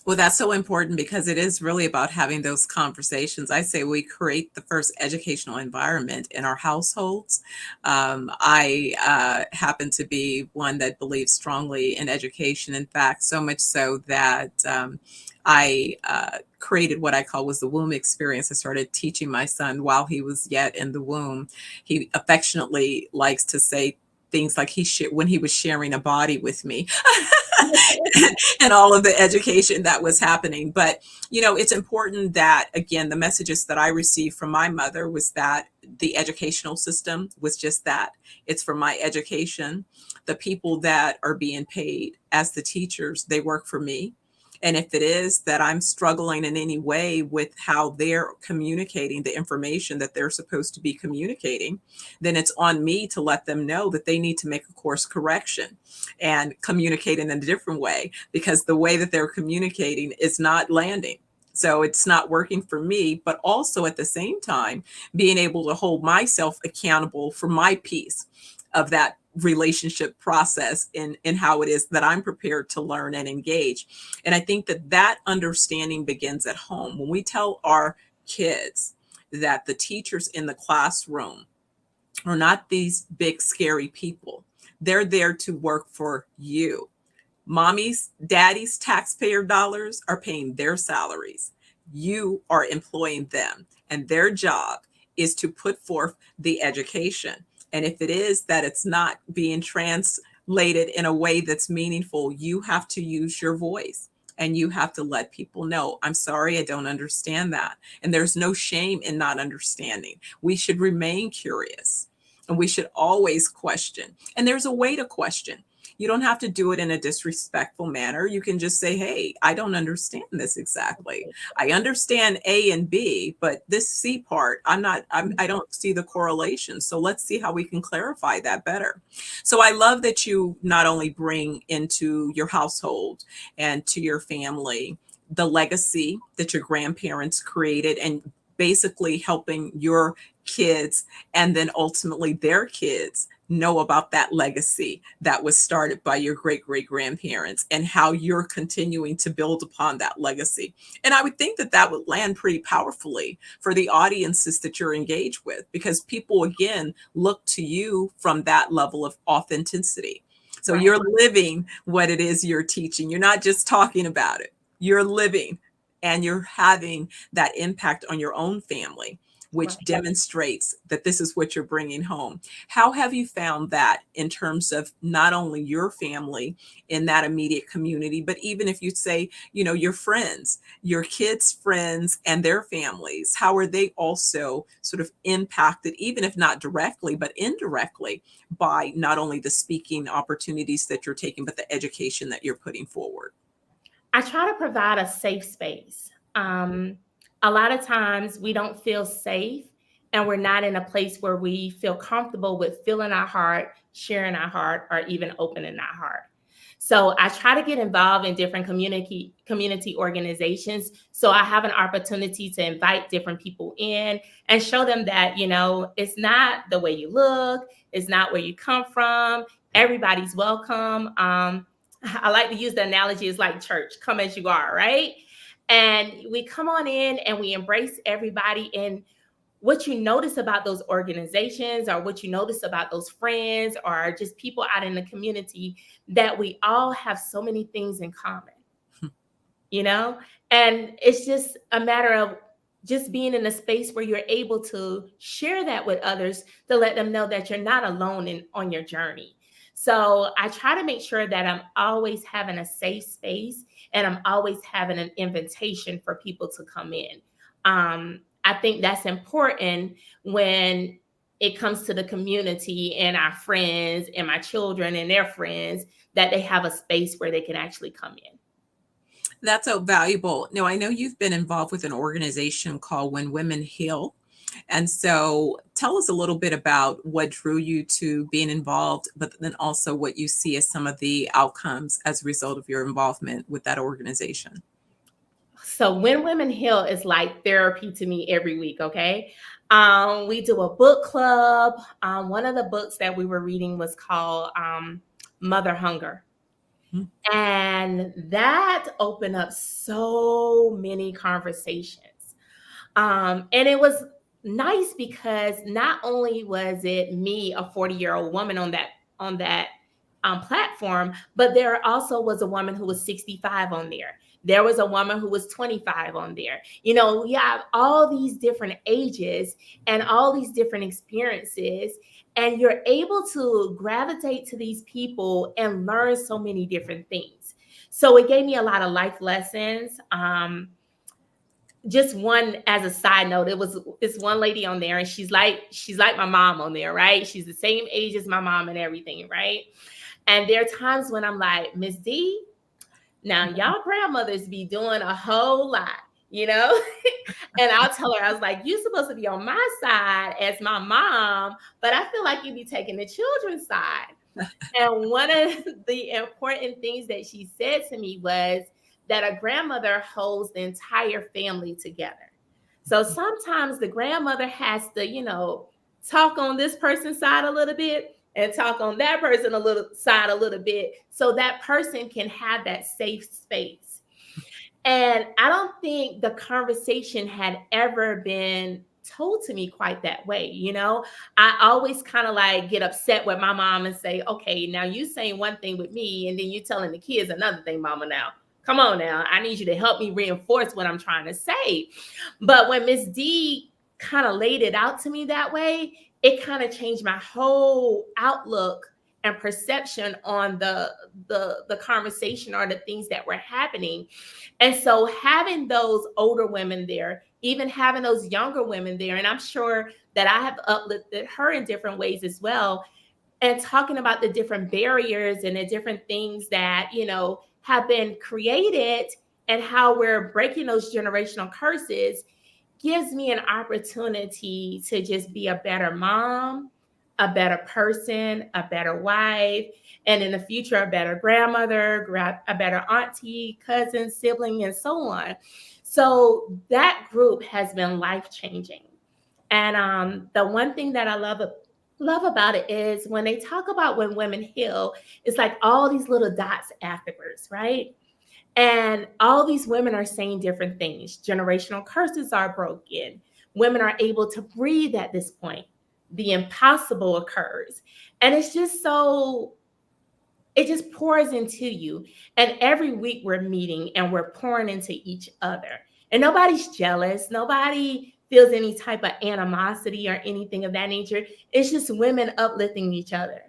Well, that's so important because it is really about having those conversations. I say we create the first educational environment in our households. I happen to be one that believes strongly in education. In fact, so much so that I created what I call was the womb experience. I started teaching my son while he was yet in the womb. He affectionately likes to say things like when he was sharing a body with me and all of the education that was happening. But, it's important that, again, the messages that I received from my mother was that the educational system was just that. It's for my education. The people that are being paid as the teachers, they work for me. And if it is that I'm struggling in any way with how they're communicating the information that they're supposed to be communicating, then it's on me to let them know that they need to make a course correction and communicate in a different way, because the way that they're communicating is not landing. So it's not working for me, but also at the same time, being able to hold myself accountable for my piece of that relationship process in how it is that I'm prepared to learn and engage. And I think that that understanding begins at home. When we tell our kids that the teachers in the classroom are not these big, scary people, they're there to work for you. Mommy's, daddy's taxpayer dollars are paying their salaries. You are employing them, and their job is to put forth the education. And if it is that it's not being translated in a way that's meaningful, you have to use your voice and you have to let people know, I'm sorry, I don't understand that. And there's no shame in not understanding. We should remain curious and we should always question. And there's a way to question. You don't have to do it in a disrespectful manner. You can just say, hey, I don't understand this exactly. I understand A and B, but this C part, I don't see the correlation. So let's see how we can clarify that better. So I love that you not only bring into your household and to your family the legacy that your grandparents created, and basically helping your kids and then ultimately their kids know about that legacy that was started by your great-great-grandparents and how you're continuing to build upon that legacy. And I would think that that would land pretty powerfully for the audiences that you're engaged with, because people, again, look to you from that level of authenticity. So Right. you're living what it is you're teaching. You're not just talking about it. You're living, and you're having that impact on your own family, which Right. demonstrates that this is what you're bringing home. How have you found that in terms of not only your family in that immediate community, but even if you say, your friends, your kids' friends and their families, how are they also sort of impacted, even if not directly, but indirectly, by not only the speaking opportunities that you're taking, but the education that you're putting forward? I try to provide a safe space. A lot of times we don't feel safe and we're not in a place where we feel comfortable with feeling our heart, sharing our heart, or even opening our heart. So I try to get involved in different community organizations. So I have an opportunity to invite different people in and show them that, it's not the way you look, it's not where you come from. Everybody's welcome. I like to use the analogy, it's like church, come as you are, right? And we come on in and we embrace everybody. And what you notice about those organizations, or what you notice about those friends, or just people out in the community, that we all have so many things in common, and it's just a matter of just being in a space where you're able to share that with others, to let them know that you're not alone on your journey. So I try to make sure that I'm always having a safe space, and I'm always having an invitation for people to come in. I think that's important when it comes to the community and our friends and my children and their friends, that they have a space where they can actually come in. That's so valuable. Now, I know you've been involved with an organization called When Women Heal. And so tell us a little bit about what drew you to being involved, but then also what you see as some of the outcomes as a result of your involvement with that organization. So When Women Heal is like therapy to me every week, okay? We do a book club. One of the books that we were reading was called Mother Hunger. And that opened up so many conversations. And it was nice because not only was it me, a 40-year-old woman on that platform, but there also was a woman who was 65 on there. There was a woman who was 25 on there. We have all these different ages and all these different experiences, and you're able to gravitate to these people and learn so many different things. So it gave me a lot of life lessons. Just one as a side note, it was this one lady on there, and she's like my mom on there, right? She's the same age as my mom and everything, right? And there are times when I'm like, Miss D, Now, y'all grandmothers be doing a whole lot, you know? And I'll tell her, I was like, you're supposed to be on my side as my mom, but I feel like you be taking the children's side. And one of the important things that she said to me was that a grandmother holds the entire family together. So sometimes the grandmother has to, talk on this person's side a little bit and talk on that person a little bit so that person can have that safe space. And I don't think the conversation had ever been told to me quite that way. I always kind of like get upset with my mom and say, okay, now you saying one thing with me and then you telling the kids another thing, mama. Now come on, now I need you to help me reinforce what I'm trying to say. But when Miss D kind of laid it out to me that way, it kind of changed my whole outlook and perception on the conversation or the things that were happening. And so having those older women there, even having those younger women there, and I'm sure that I have uplifted her in different ways as well, and talking about the different barriers and the different things that, have been created and how we're breaking those generational curses gives me an opportunity to just be a better mom, a better person, a better wife, and in the future, a better grandmother, a better auntie, cousin, sibling, and so on. So that group has been life-changing. And the one thing that I love about it is when they talk about when women heal, it's like all these little dots afterwards, right? And all these women are saying different things. Generational curses are broken. Women are able to breathe at this point. The impossible occurs. And it just pours into you. And every week we're meeting and we're pouring into each other. And nobody's jealous. Nobody feels any type of animosity or anything of that nature. It's just women uplifting each other.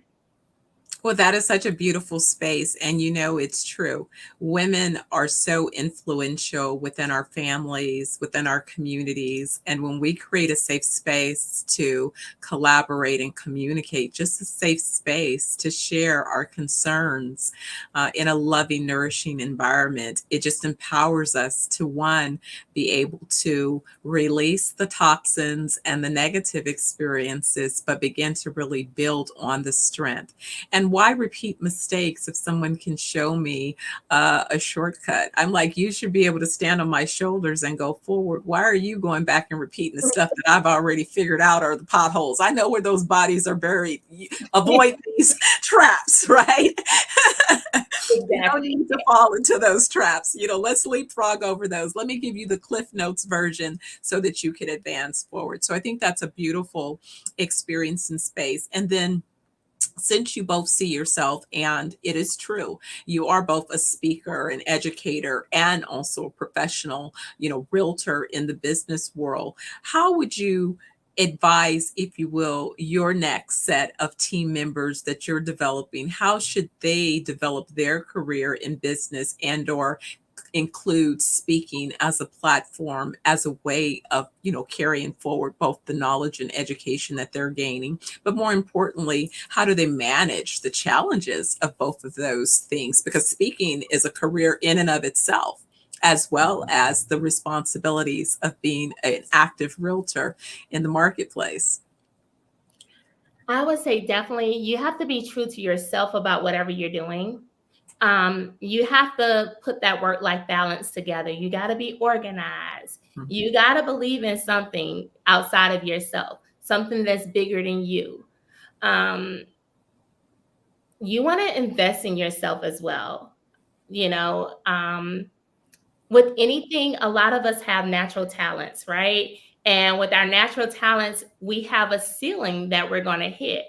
Well, that is such a beautiful space. And it's true. Women are so influential within our families, within our communities. And when we create a safe space to collaborate and communicate, just a safe space to share our concerns in a loving, nourishing environment, it just empowers us to, one, be able to release the toxins and the negative experiences, but begin to really build on the strength. And why repeat mistakes if someone can show me a shortcut? I'm like, you should be able to stand on my shoulders and go forward. Why are you going back and repeating the stuff that I've already figured out are the potholes? I know where those bodies are buried. Avoid these traps, right? You don't need to fall into those traps. Let's leapfrog over those. Let me give you the Cliff Notes version so that you can advance forward. So I think that's a beautiful experience in space. And then, since you both see yourself, and it is true, you are both a speaker, an educator, and also a professional, realtor in the business world, how would you advise, if you will, your next set of team members that you're developing? How should they develop their career in business and/or include speaking as a platform, as a way of, carrying forward both the knowledge and education that they're gaining? But more importantly, how do they manage the challenges of both of those things? Because speaking is a career in and of itself, as well as the responsibilities of being an active realtor in the marketplace. I would say definitely you have to be true to yourself about whatever you're doing. You have to put that work-life balance together. You got to be organized. Mm-hmm. You got to believe in something outside of yourself, something that's bigger than you. You want to invest in yourself as well. With anything, a lot of us have natural talents, right? And with our natural talents, we have a ceiling that we're going to hit.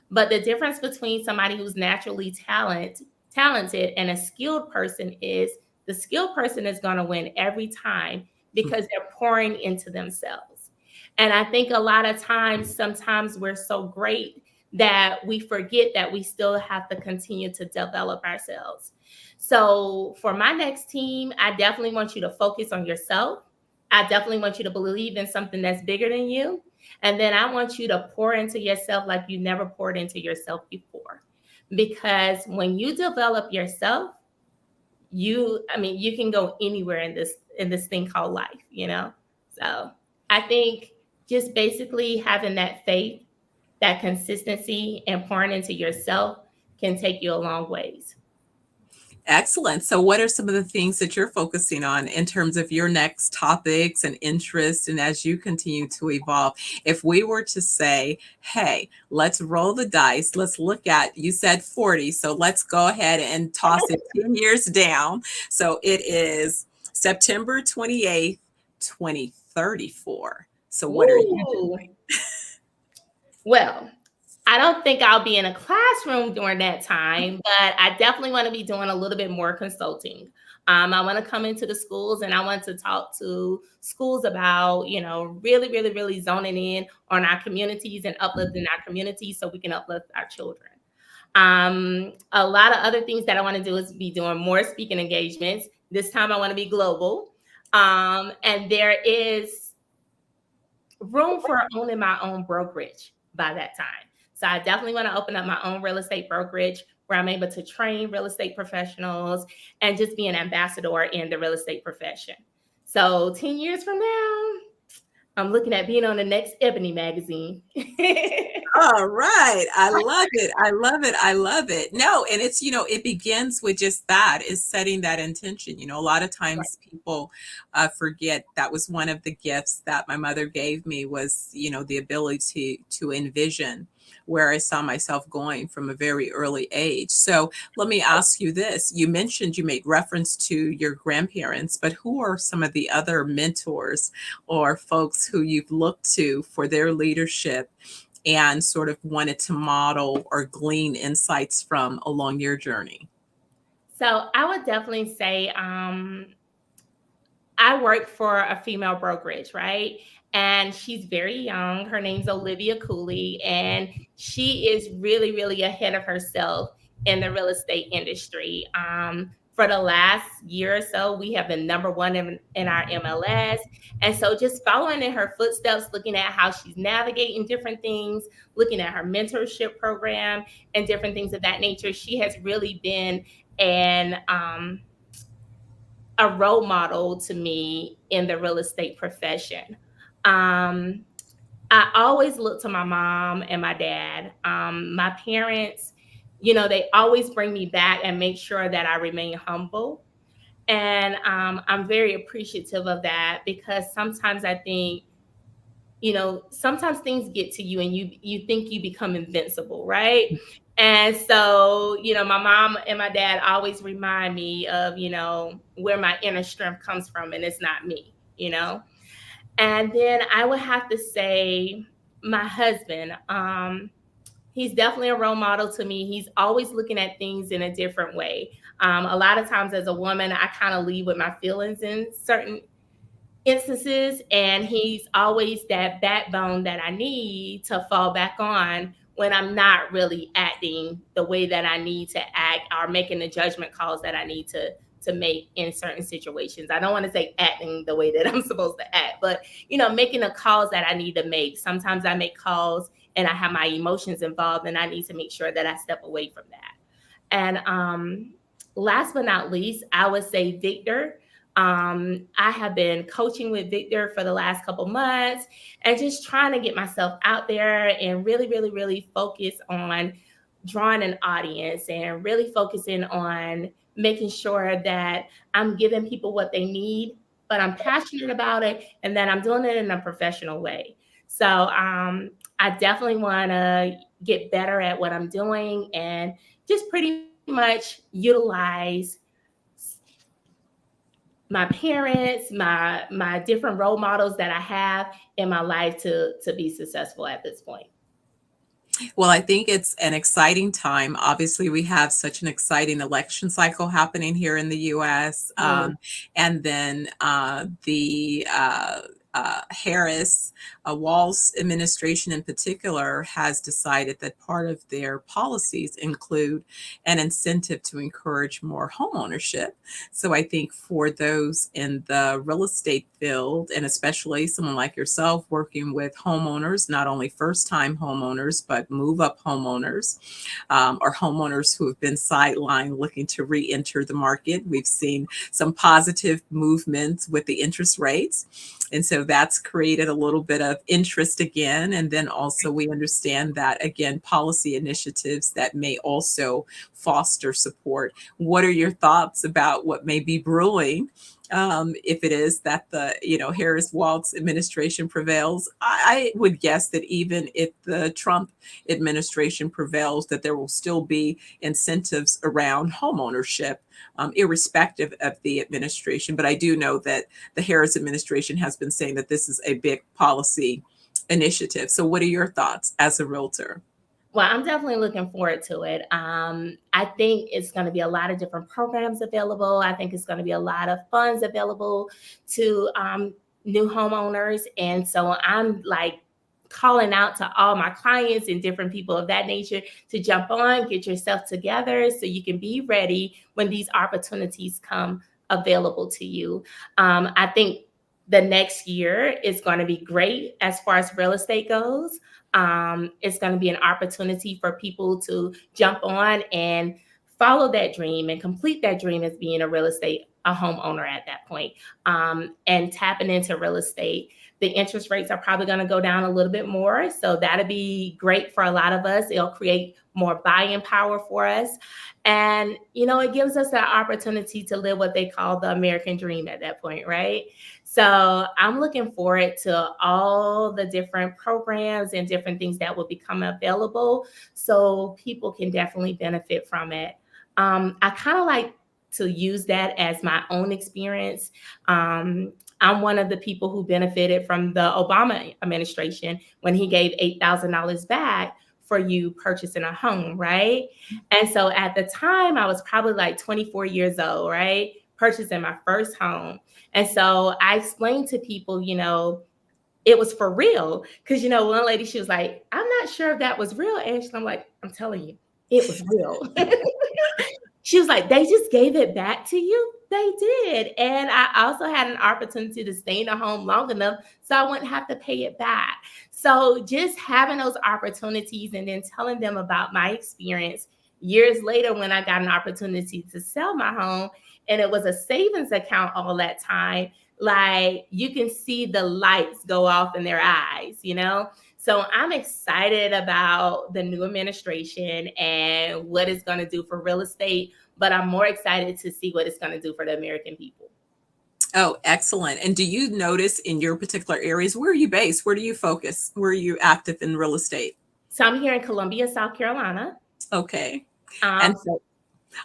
But the difference between somebody who's naturally talented and a skilled person is the skilled person is going to win every time because they're pouring into themselves. And I think a lot of times, sometimes we're so great that we forget that we still have to continue to develop ourselves. So for my next team, I definitely want you to focus on yourself. I definitely want you to believe in something that's bigger than you. And then I want you to pour into yourself like you never poured into yourself before. Because when you develop yourself, you can go anywhere in this thing called life, So I think just basically having that faith, that consistency, and pouring into yourself can take you a long ways. Excellent. So what are some of the things that you're focusing on in terms of your next topics and interests, and as you continue to evolve? If we were to say, hey, let's roll the dice, let's look at, you said 40, so let's go ahead and toss it 10 years down. So it is September 28th, 2034. So what are you doing? Well, I don't think I'll be in a classroom during that time, but I definitely want to be doing a little bit more consulting. I want to come into the schools and I want to talk to schools about, really, really, really zoning in on our communities and uplifting our communities so we can uplift our children. A lot of other things that I want to do is be doing more speaking engagements. This time I want to be global. And there is room for owning my own brokerage by that time. So I definitely want to open up my own real estate brokerage where I'm able to train real estate professionals and just be an ambassador in the real estate profession. So 10 years from now, I'm looking at being on the next Ebony magazine. All right. I love it. I love it. I love it. No, and it's, it begins with just that, is setting that intention. A lot of times people forget that was one of the gifts that my mother gave me was, the ability to envision where I saw myself going from a very early age. So let me ask you this. You mentioned you made reference to your grandparents, but who are some of the other mentors or folks who you've looked to for their leadership and sort of wanted to model or glean insights from along your journey? So I would definitely say I work for a female brokerage, right? And she's very young. Her name's Olivia Cooley, and she is really, really ahead of herself in the real estate industry. For the last year or so, we have been number one in our MLS. And so just following in her footsteps, looking at how she's navigating different things, looking at her mentorship program and different things of that nature, she has really been a role model to me in the real estate profession. I always look to my mom and my dad. My parents, they always bring me back and make sure that I remain humble. And I'm very appreciative of that because sometimes I think, sometimes things get to you and you think you become invincible, right? And so, my mom and my dad always remind me of, where my inner strength comes from, and it's not me, And then I would have to say my husband, he's definitely a role model to me. He's always looking at things in a different way. A lot of times as a woman, I kind of lead with my feelings in certain instances, and he's always that backbone that I need to fall back on when I'm not really acting the way that I need to act or making the judgment calls that I need to make in certain situations. I don't want to say acting the way that I'm supposed to act, but making the calls that I need to make. Sometimes I make calls and I have my emotions involved, and I need to make sure that I step away from that. And last but not least, I would say Victor. I have been coaching with Victor for the last couple months and just trying to get myself out there and really, really, really focus on drawing an audience and really focusing on making sure that I'm giving people what they need, but I'm passionate about it and that I'm doing it in a professional way. So I definitely want to get better at what I'm doing and just pretty much utilize my parents, my different role models that I have in my life to be successful at this point. Well, I think it's an exciting time. Obviously, we have such an exciting election cycle happening here in the U.S. And then the Harris Walz administration in particular has decided that part of their policies include an incentive to encourage more home ownership. So I think for those in the real estate field, and especially someone like yourself working with homeowners, not only first-time homeowners, but move-up homeowners, or homeowners who have been sidelined looking to re-enter the market. We've seen some positive movements with the interest rates. And so that's created a little bit of interest again. And then also we understand that, again, policy initiatives that may also foster support. What are your thoughts about what may be brewing if it is that the Harris-Walz administration prevails? I would guess that even if the Trump administration prevails, that there will still be incentives around homeownership, irrespective of the administration. But I do know that the Harris administration has been saying that this is a big policy initiative. So what are your thoughts as a realtor? Well, I'm definitely looking forward to it. I think it's going to be a lot of different programs available. I think it's going to be a lot of funds available to new homeowners. And so I'm like calling out to all my clients and different people of that nature to jump on, get yourself together so you can be ready when these opportunities come available to you. I think the next year is going to be great as far as real estate goes. It's going to be an opportunity for people to jump on and follow that dream and complete that dream as being a homeowner at that point, and tapping into real estate. The interest rates are probably going to go down a little bit more. So that'll be great for a lot of us. It'll create more buying power for us. And, it gives us that opportunity to live what they call the American dream at that point, right? So I'm looking forward to all the different programs and different things that will become available so people can definitely benefit from it. I kind of like to use that as my own experience. I'm one of the people who benefited from the Obama administration when he gave $8,000 back for you purchasing a home, right? And so at the time, I was probably like 24 years old, right? Purchasing my first home. And so I explained to people, it was for real. Because, one lady, she was like, I'm not sure if that was real, Ashley. I'm like, I'm telling you, it was real. She was like, they just gave it back to you? They did. And I also had an opportunity to stay in the home long enough so I wouldn't have to pay it back. So just having those opportunities and then telling them about my experience years later when I got an opportunity to sell my home, and it was a savings account all that time, like you can see the lights go off in their eyes, So I'm excited about the new administration and what it's going to do for real estate, but I'm more excited to see what it's going to do for the American people. Oh, excellent. And do you notice in your particular areas, where are you based? Where do you focus? Where are you active in real estate? So I'm here in Columbia, South Carolina. Okay. And so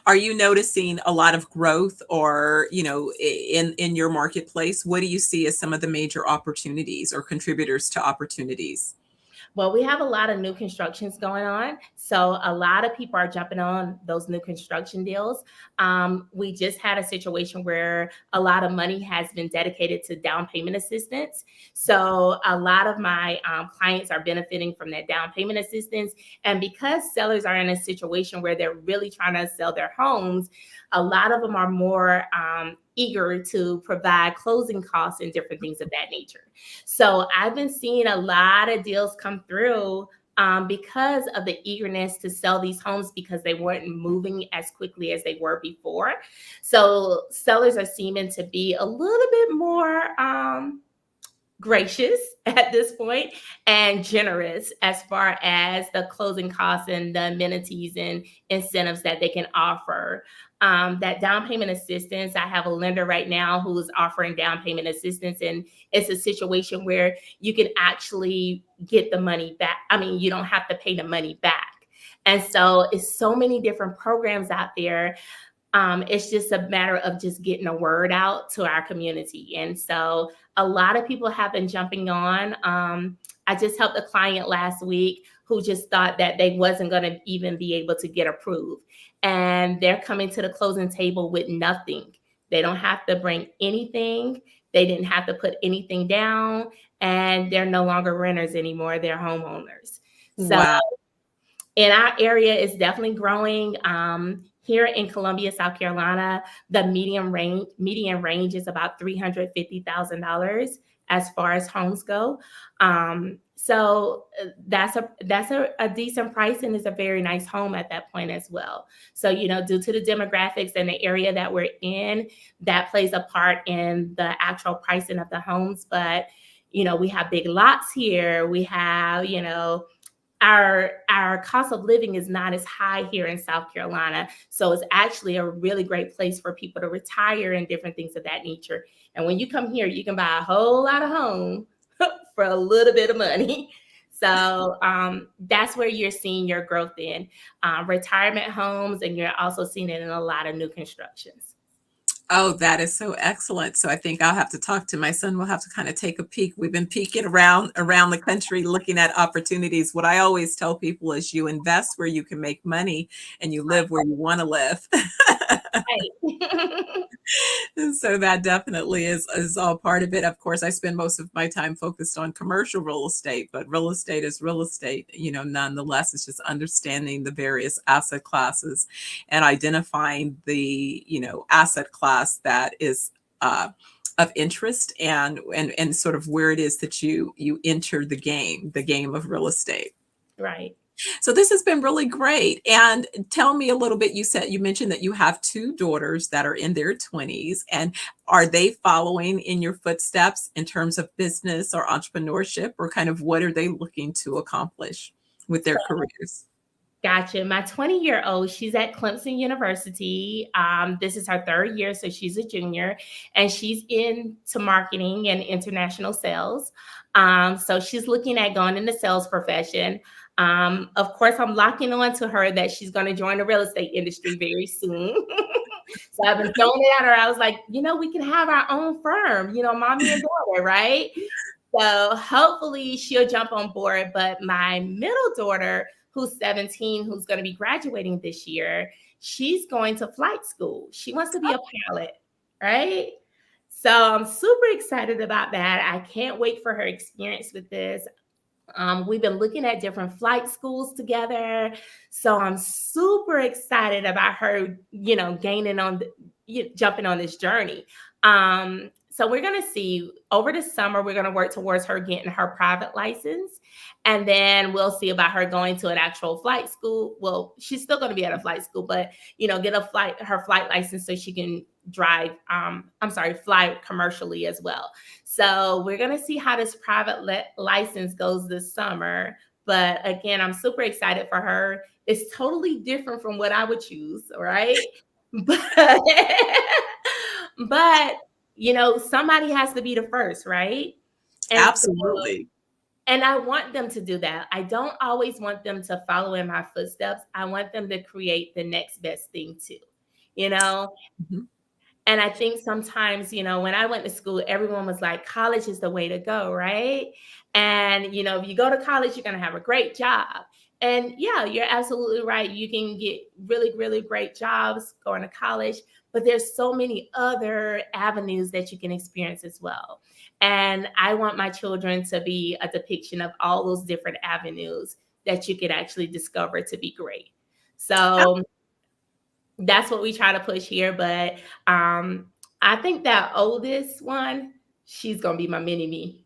are you noticing a lot of growth or, in your marketplace? What do you see as some of the major opportunities or contributors to opportunities? Well, we have a lot of new constructions going on. So a lot of people are jumping on those new construction deals. We just had a situation where a lot of money has been dedicated to down payment assistance. So a lot of my clients are benefiting from that down payment assistance. And because sellers are in a situation where they're really trying to sell their homes, a lot of them are more eager to provide closing costs and different things of that nature. So I've been seeing a lot of deals come through because of the eagerness to sell these homes because they weren't moving as quickly as they were before. So sellers are seeming to be a little bit more gracious at this point and generous as far as the closing costs and the amenities and incentives that they can offer. That down payment assistance, I have a lender right now who is offering down payment assistance, and it's a situation where you can actually get the money back. I mean, you don't have to pay the money back. And so it's so many different programs out there. It's just a matter of just getting a word out to our community. And so a lot of people have been jumping on. I just helped a client last week who just thought that they wasn't going to even be able to get approved. And they're coming to the closing table with nothing. They don't have to bring anything. They didn't have to put anything down, and they're no longer renters anymore. They're homeowners. So Wow. in our area, it's definitely growing. Here in Columbia, South Carolina, the median range is about $350,000 as far as homes go. So that's a decent price, and it's a very nice home at that point as well. So, you know, due to the demographics and the area that we're in, that plays a part in the actual pricing of the homes. But, you know, we have big lots here. We have, you know, our cost of living is not as high here in South Carolina. So it's actually a really great place for people to retire and different things of that nature. And when you come here, you can buy a whole lot of home for a little bit of money. So that's where you're seeing your growth in retirement homes, and you're also seeing it in a lot of new constructions. Oh, that is so excellent. So I think I'll have to talk to my son. We'll have to kind of take a peek. We've been peeking around the country looking at opportunities. What I always tell people is you invest where you can make money and you live where you want to live. So that definitely is all part of it. Of course, I spend most of my time focused on commercial real estate, but real estate is real estate, you know, nonetheless. It's just understanding the various asset classes and identifying the, you know, asset class that is of interest and sort of where it is that you enter the game of real estate. Right. So this has been really great. And tell me a little bit, you mentioned that you have two daughters that are in their 20s, and are they following in your footsteps in terms of business or entrepreneurship, or kind of what are they looking to accomplish with their careers? Gotcha. My 20-year-old, she's at Clemson University. This is her third year, so she's a junior, and she's into marketing and international sales. So she's looking at going in the sales profession. Of course, I'm locking on to her that she's going to join the real estate industry very soon. So I've been throwing it at her. I was like, you know, we can have our own firm, you know, mommy and daughter, right? So hopefully she'll jump on board. But my middle daughter, who's 17, who's going to be graduating this year, she's going to flight school. She wants to be a pilot, right? So I'm super excited about that. I can't wait for her experience with this. We've been looking at different flight schools together. So I'm super excited about her, you know, jumping on this journey. So we're going to see over the summer, we're going to work towards her getting her private license. And then we'll see about her going to an actual flight school. Well, she's still going to be at a flight school, but, you know, get her flight license so she can fly commercially as well. So we're going to see how this private license goes this summer. But again, I'm super excited for her. It's totally different from what I would choose, right? But you know, somebody has to be the first, right? And Absolutely. And I want them to do that. I don't always want them to follow in my footsteps. I want them to create the next best thing too, you know? Mm-hmm. And I think sometimes, you know, when I went to school, everyone was like, college is the way to go, right? And, you know, if you go to college, you're going to have a great job. And yeah, you're absolutely right. You can get really, really great jobs going to college, but there's so many other avenues that you can experience as well. And I want my children to be a depiction of all those different avenues that you could actually discover to be great. So that's what we try to push here. But I think that oldest one, she's going to be my mini-me.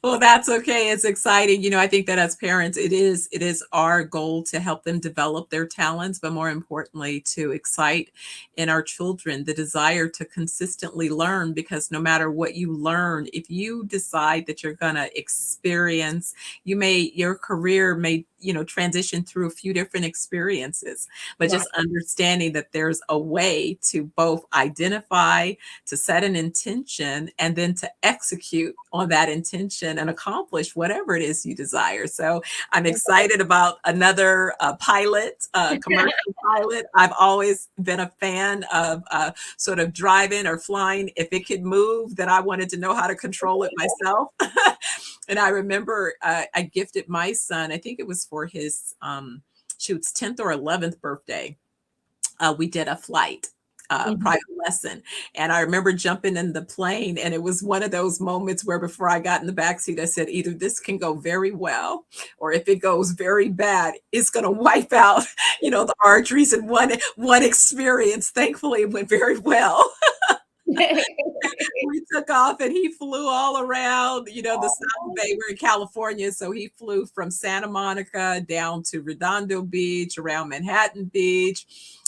Well, that's okay. It's exciting. You know, I think that as parents, it is our goal to help them develop their talents, but more importantly, to excite in our children the desire to consistently learn, because no matter what you learn, if you decide that you're going to experience, your career may, you know, transition through a few different experiences, but just understanding that there's a way to both identify, to set an intention, and then to execute on that intention and accomplish whatever it is you desire. So I'm excited about another commercial pilot. I've always been a fan of sort of driving or flying. If it could move, then I wanted to know how to control it myself. And I remember I gifted my son, I think it was for his 10th or 11th birthday. We did a flight private lesson. And I remember jumping in the plane, and it was one of those moments where before I got in the backseat, I said, either this can go very well, or if it goes very bad, it's going to wipe out, the Ardreys in one experience. Thankfully, it went very well. We took off and he flew all around, the South Bay. We're in California. So he flew from Santa Monica down to Redondo Beach, around Manhattan Beach,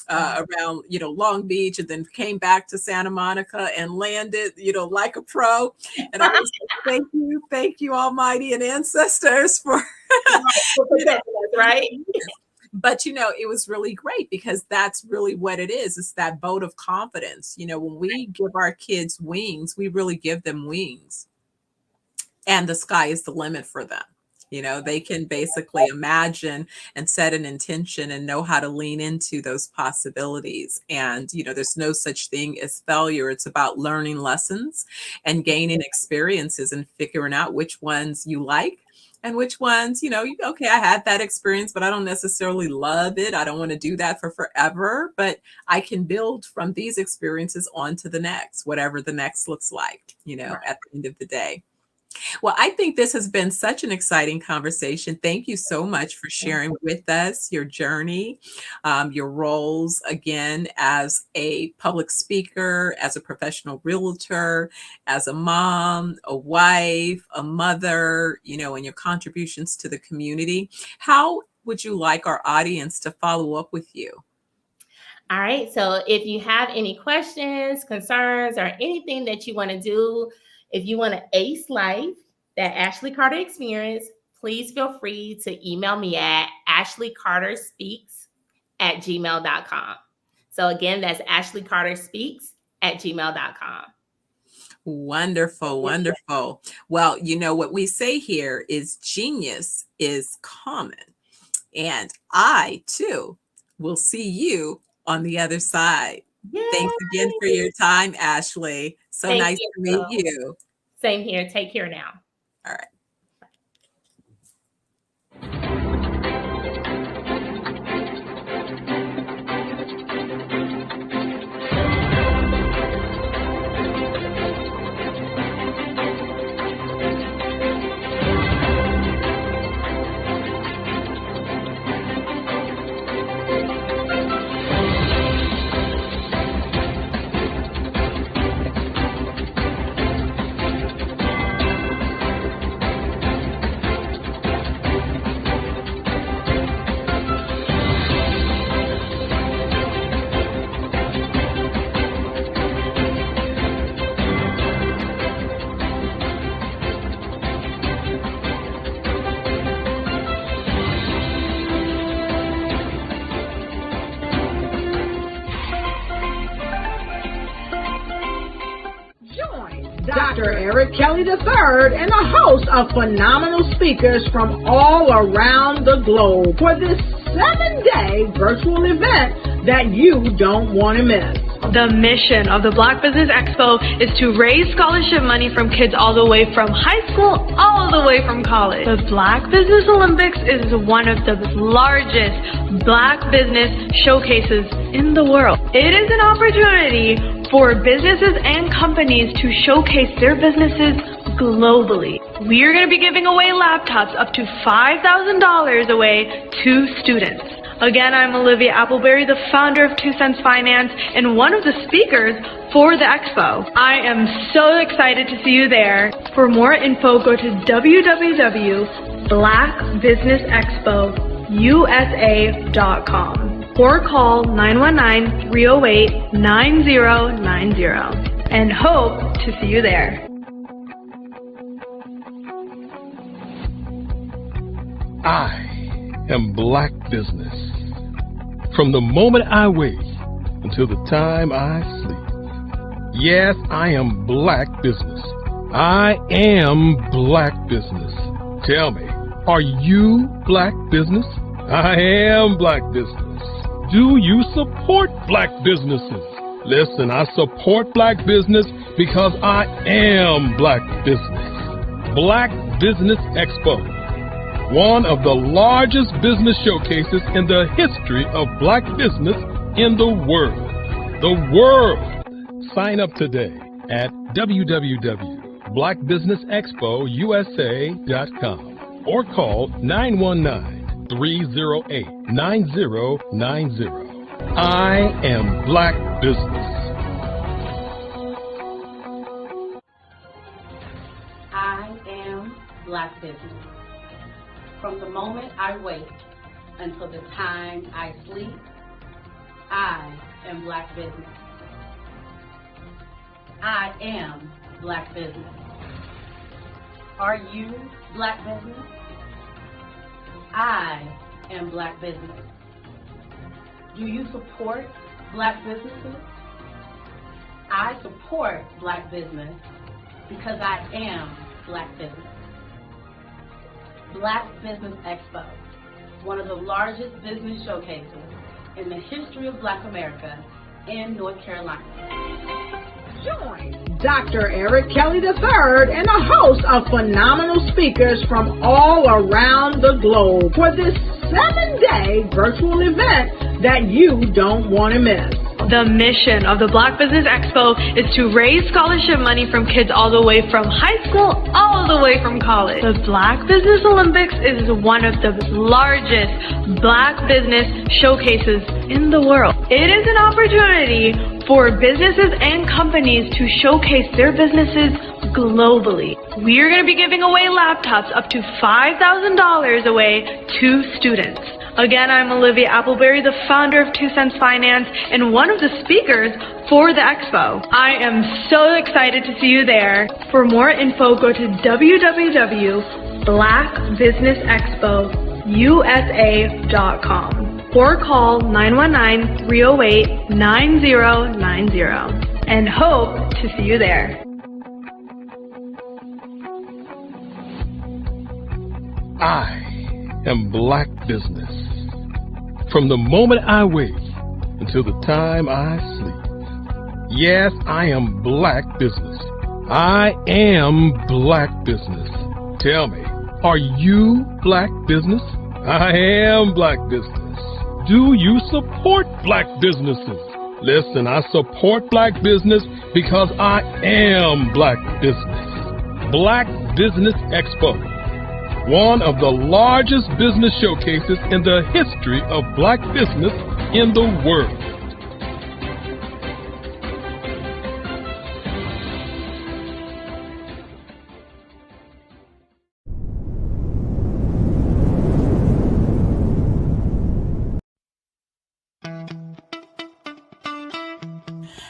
around, Long Beach, and then came back to Santa Monica and landed, like a pro. And I was like, thank you, Almighty and ancestors for right? But, it was really great because that's really what it is. It's that vote of confidence. When we give our kids wings, we really give them wings. And the sky is the limit for them. They can basically imagine and set an intention and know how to lean into those possibilities. And, there's no such thing as failure. It's about learning lessons and gaining experiences and figuring out which ones you like. And which ones, okay, I had that experience, but I don't necessarily love it. I don't want to do that for forever, but I can build from these experiences on to the next, whatever the next looks like, at the end of the day. Well, I think this has been such an exciting conversation. Thank you so much for sharing with us your journey, your roles, again, as a public speaker, as a professional realtor, as a mom, a wife, a mother, and your contributions to the community. How would you like our audience to follow up with you? All right. So if you have any questions, concerns, or anything that you want to do, if you want to ace life, that Ashley Carter experience, please feel free to email me at ashleycarterspeaks@gmail.com. So again, that's ashleycarterspeaks@gmail.com. Wonderful, wonderful. Well, what we say here is genius is common. And I, too, will see you on the other side. Yay! Thanks again for your time, Ashley. So nice to meet you. Same here. Take care now. All right. Dr. Eric Kelly III and a host of phenomenal speakers from all around the globe for this 7-day virtual event that you don't want to miss. The mission of the Black Business Expo is to raise scholarship money from kids all the way from high school all the way from college. The Black Business Olympics is one of the largest Black business showcases in the world. It is an opportunity for businesses and companies to showcase their businesses globally. We are going to be giving away laptops up to $5,000 away to students. Again, I'm Olivia Appleberry, the founder of 2 Cents Finance and one of the speakers for the expo. I am so excited to see you there. For more info, go to www.blackbusinessexpousa.com or call 919-308-9090 and hope to see you there. I am Black Business. From the moment I wake until the time I sleep. Yes, I am Black Business. I am Black Business. Tell me, are you Black Business? I am Black Business. Do you support Black businesses? Listen, I support Black business because I am Black Business. Black Business Expo, one of the largest business showcases in the history of Black business in the world. the world. Sign up today at www.blackbusinessexpousa.com or call 919-308-9090. I am Black Business. I am Black Business. From the moment I wake until the time I sleep, I am Black Business. I am Black Business. Are you Black Business? I am Black Business. Do you support Black businesses? I support Black business because I am Black Business. Black Business Expo, one of the largest business showcases in the history of Black America in North Carolina. Join Dr. Eric Kelly III and a host of phenomenal speakers from all around the globe for this 7-day virtual event that you don't want to miss. The mission of the Black Business Expo is to raise scholarship money from kids all the way from high school all the way from college. The Black Business Olympics is one of the largest Black business showcases in the world. It is an opportunity for businesses and companies to showcase their businesses globally. We are going to be giving away laptops up to $5,000 away to students. Again, I'm Olivia Appleberry, the founder of 2 Cents Finance and one of the speakers for the expo. I am so excited to see you there. For more info, go to www.blackbusinessexpousa.com or call 919-308-9090 and hope to see you there. I am Black Business. From the moment I wake until the time I sleep. Yes, I am Black Business. I am Black Business. Tell me, are you Black Business? I am Black Business. Do you support Black businesses? Listen, I support Black business because I am Black Business. Black Business Expo, one of the largest business showcases in the history of Black business in the world.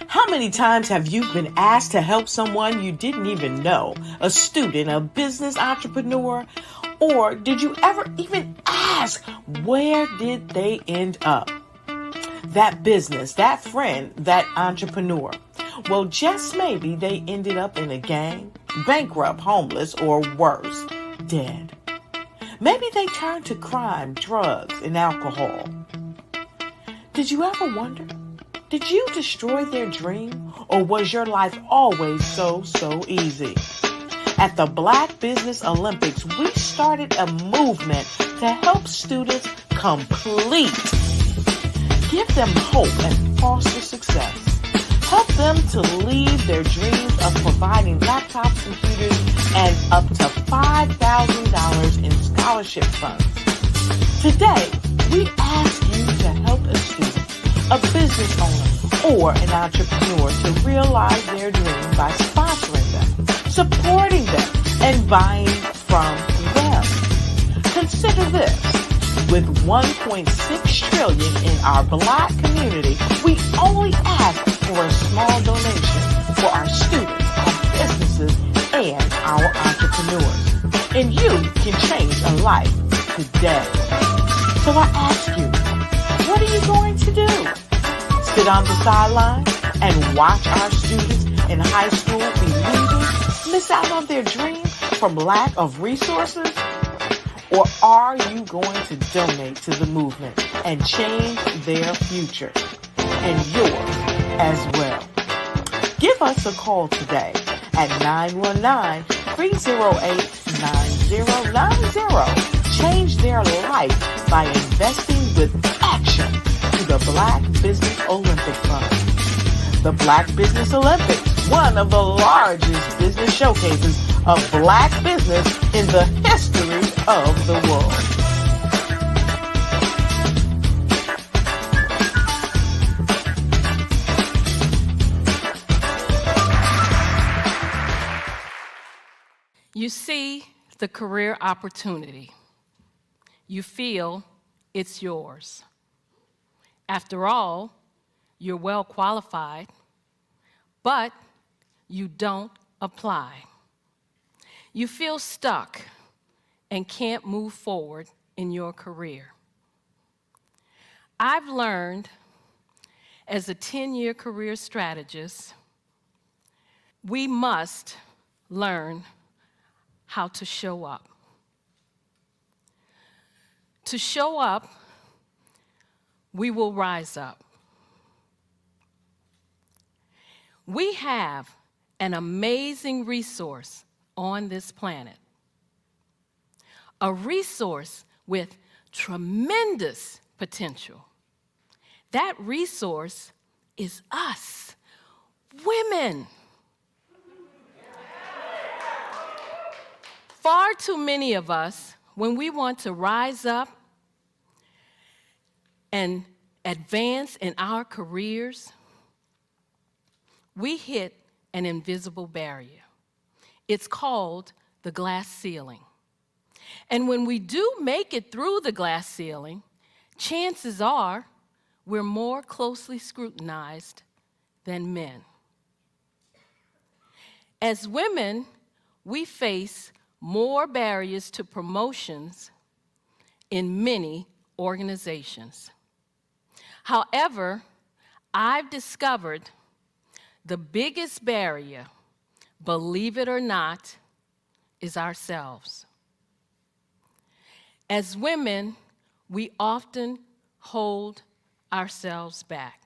How many times have you been asked to help someone you didn't even know, a student, a business entrepreneur? Or did you ever even ask, where did they end up? That business, that friend, that entrepreneur. Well, just maybe they ended up in a gang, bankrupt, homeless, or worse, dead. Maybe they turned to crime, drugs, and alcohol. Did you ever wonder? Did you destroy their dream, or was your life always so easy? At the Black Business Olympics, we started a movement to help students complete. Give them hope and foster success. Help them to leave their dreams of providing laptops, computers, and up to $5,000 in scholarship funds. Today, we ask you to help a student, a business owner, or an entrepreneur to realize their dream by sponsoring them, supporting them, and buying from them. Consider this. With $1.6 trillion in our Black community, we only ask for a small donation for our students, our businesses, and our entrepreneurs. And you can change a life today. So I ask you, what are you going to do? Sit on the sideline and watch our students in high school be losers, miss out on their dream from lack of resources? Or are you going to donate to the movement and change their future and yours as well? Give us a call today at 919-308-9090. Change their life by investing with action to the Black Business Olympic Fund. the Black Business Olympics, one of the largest business showcases of Black business in the history of the world. You see the career opportunity. You feel it's yours. After all, you're well qualified, but you don't apply. You feel stuck and can't move forward in your career. I've learned as a 10-year career strategist, we must learn how to show up. To show up, we will rise up. We have an amazing resource on this planet, a resource with tremendous potential. That resource is us, women. Far too many of us, when we want to rise up and advance in our careers, we hit an invisible barrier. It's called the glass ceiling. And when we do make it through the glass ceiling, chances are we're more closely scrutinized than men. As women, we face more barriers to promotions in many organizations. However, I've discovered the biggest barrier, believe it or not, is ourselves. As women, we often hold ourselves back.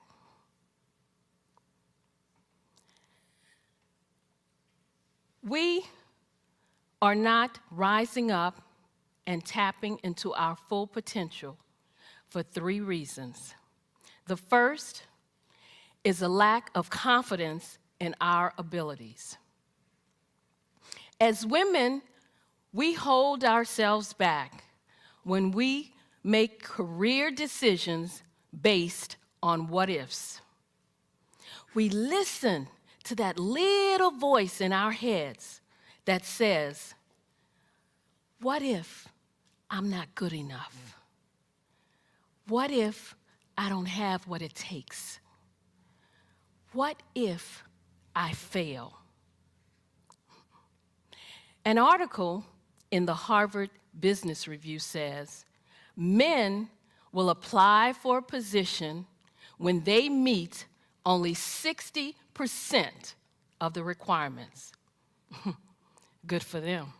We are not rising up and tapping into our full potential for 3 reasons. The first is a lack of confidence in our abilities. As women, we hold ourselves back when we make career decisions based on what-ifs. We listen to that little voice in our heads that says, what if I'm not good enough? What if I don't have what it takes? What if I fail? An article in the Harvard Business Review says, men will apply for a position when they meet only 60% of the requirements. Good for them.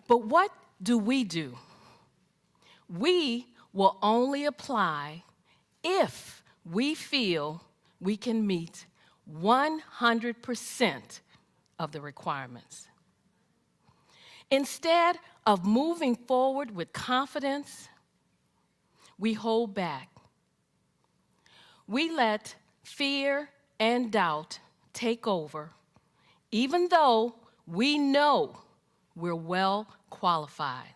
But what do? We will only apply if we feel we can meet 100% of the requirements. Instead of moving forward with confidence, we hold back. We let fear and doubt take over, even though we know we're well qualified.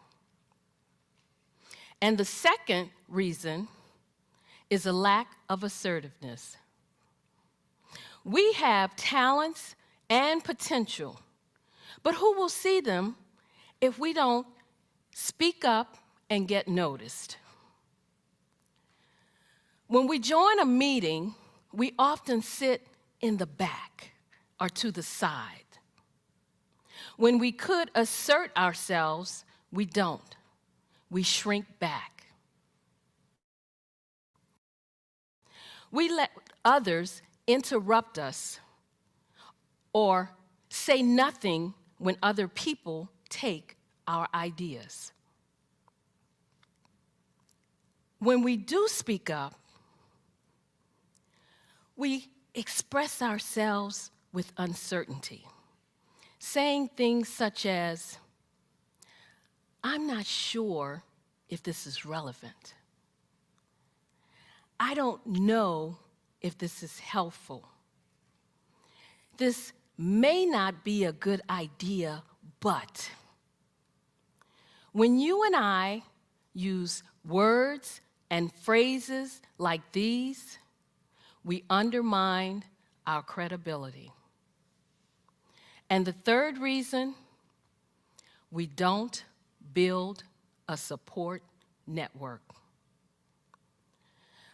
And the second reason is a lack of assertiveness. We have talents and potential, but who will see them if we don't speak up and get noticed? When we join a meeting, we often sit in the back or to the side. When we could assert ourselves, we don't. We shrink back. We let others interrupt us or say nothing when other people take our ideas. When we do speak up, we express ourselves with uncertainty, saying things such as, I'm not sure if this is relevant. I don't know if this is helpful. This may not be a good idea, but when you and I use words and phrases like these, we undermine our credibility. And the third reason, we don't build a support network.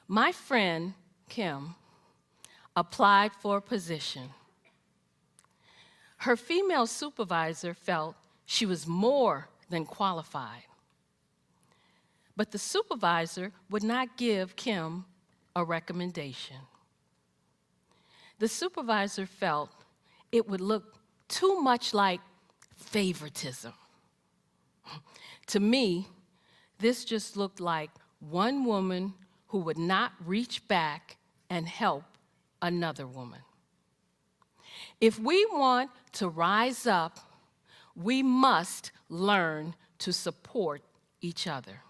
My friend, Kim, applied for a position. Her female supervisor felt she was more than qualified. But the supervisor would not give Kim a recommendation. The supervisor felt it would look too much like favoritism. To me, this just looked like one woman who would not reach back and help another woman. If we want to rise up, we must learn to support each other.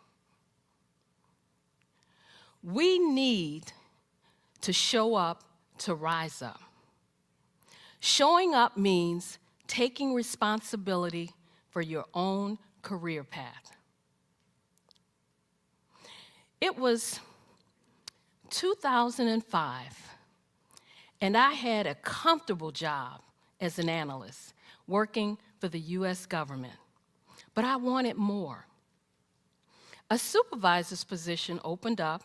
We need to show up to rise up. Showing up means taking responsibility for your own career path. It was 2005, and I had a comfortable job as an analyst working for the US government, but I wanted more. A supervisor's position opened up,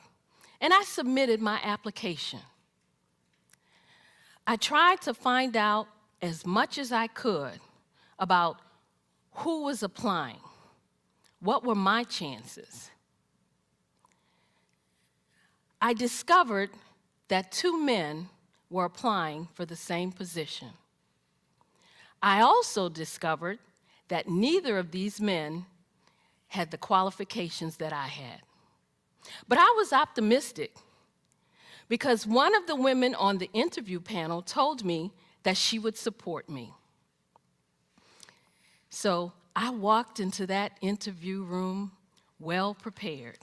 and I submitted my application. I tried to find out as much as I could about who was applying, what were my chances. I discovered that 2 men were applying for the same position. I also discovered that neither of these men had the qualifications that I had. But I was optimistic because one of the women on the interview panel told me that she would support me. So I walked into that interview room well prepared.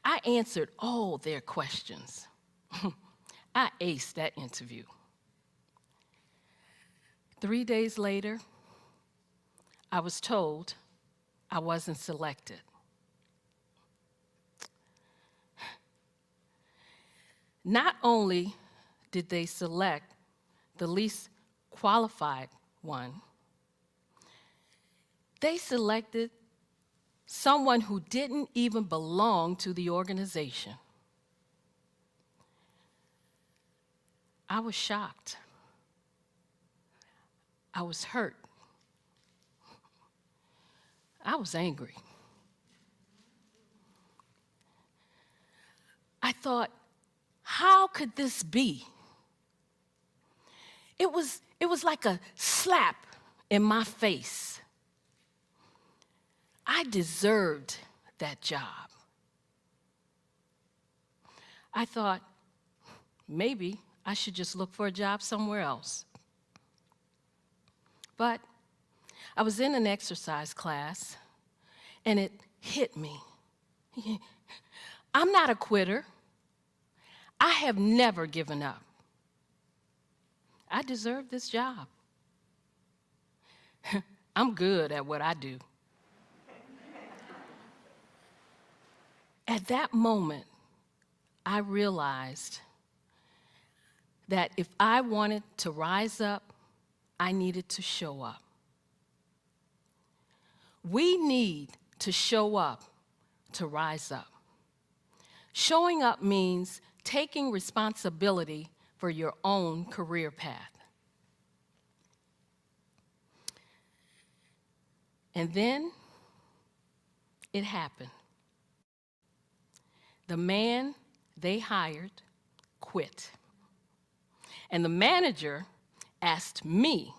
I answered all their questions. I aced that interview. 3 days later, I was told I wasn't selected. Not only did they select the least qualified one, they selected someone who didn't even belong to the organization. I was shocked. I was hurt. I was angry. I thought, how could this be? It was like a slap in my face. I deserved that job. I thought, maybe I should just look for a job somewhere else. But I was in an exercise class, and it hit me. I'm not a quitter. I have never given up. I deserve this job. I'm good at what I do. At that moment, I realized that if I wanted to rise up, I needed to show up. We need to show up to rise up. Showing up means taking responsibility for your own career path. And then it happened. The man they hired quit. And the manager asked me,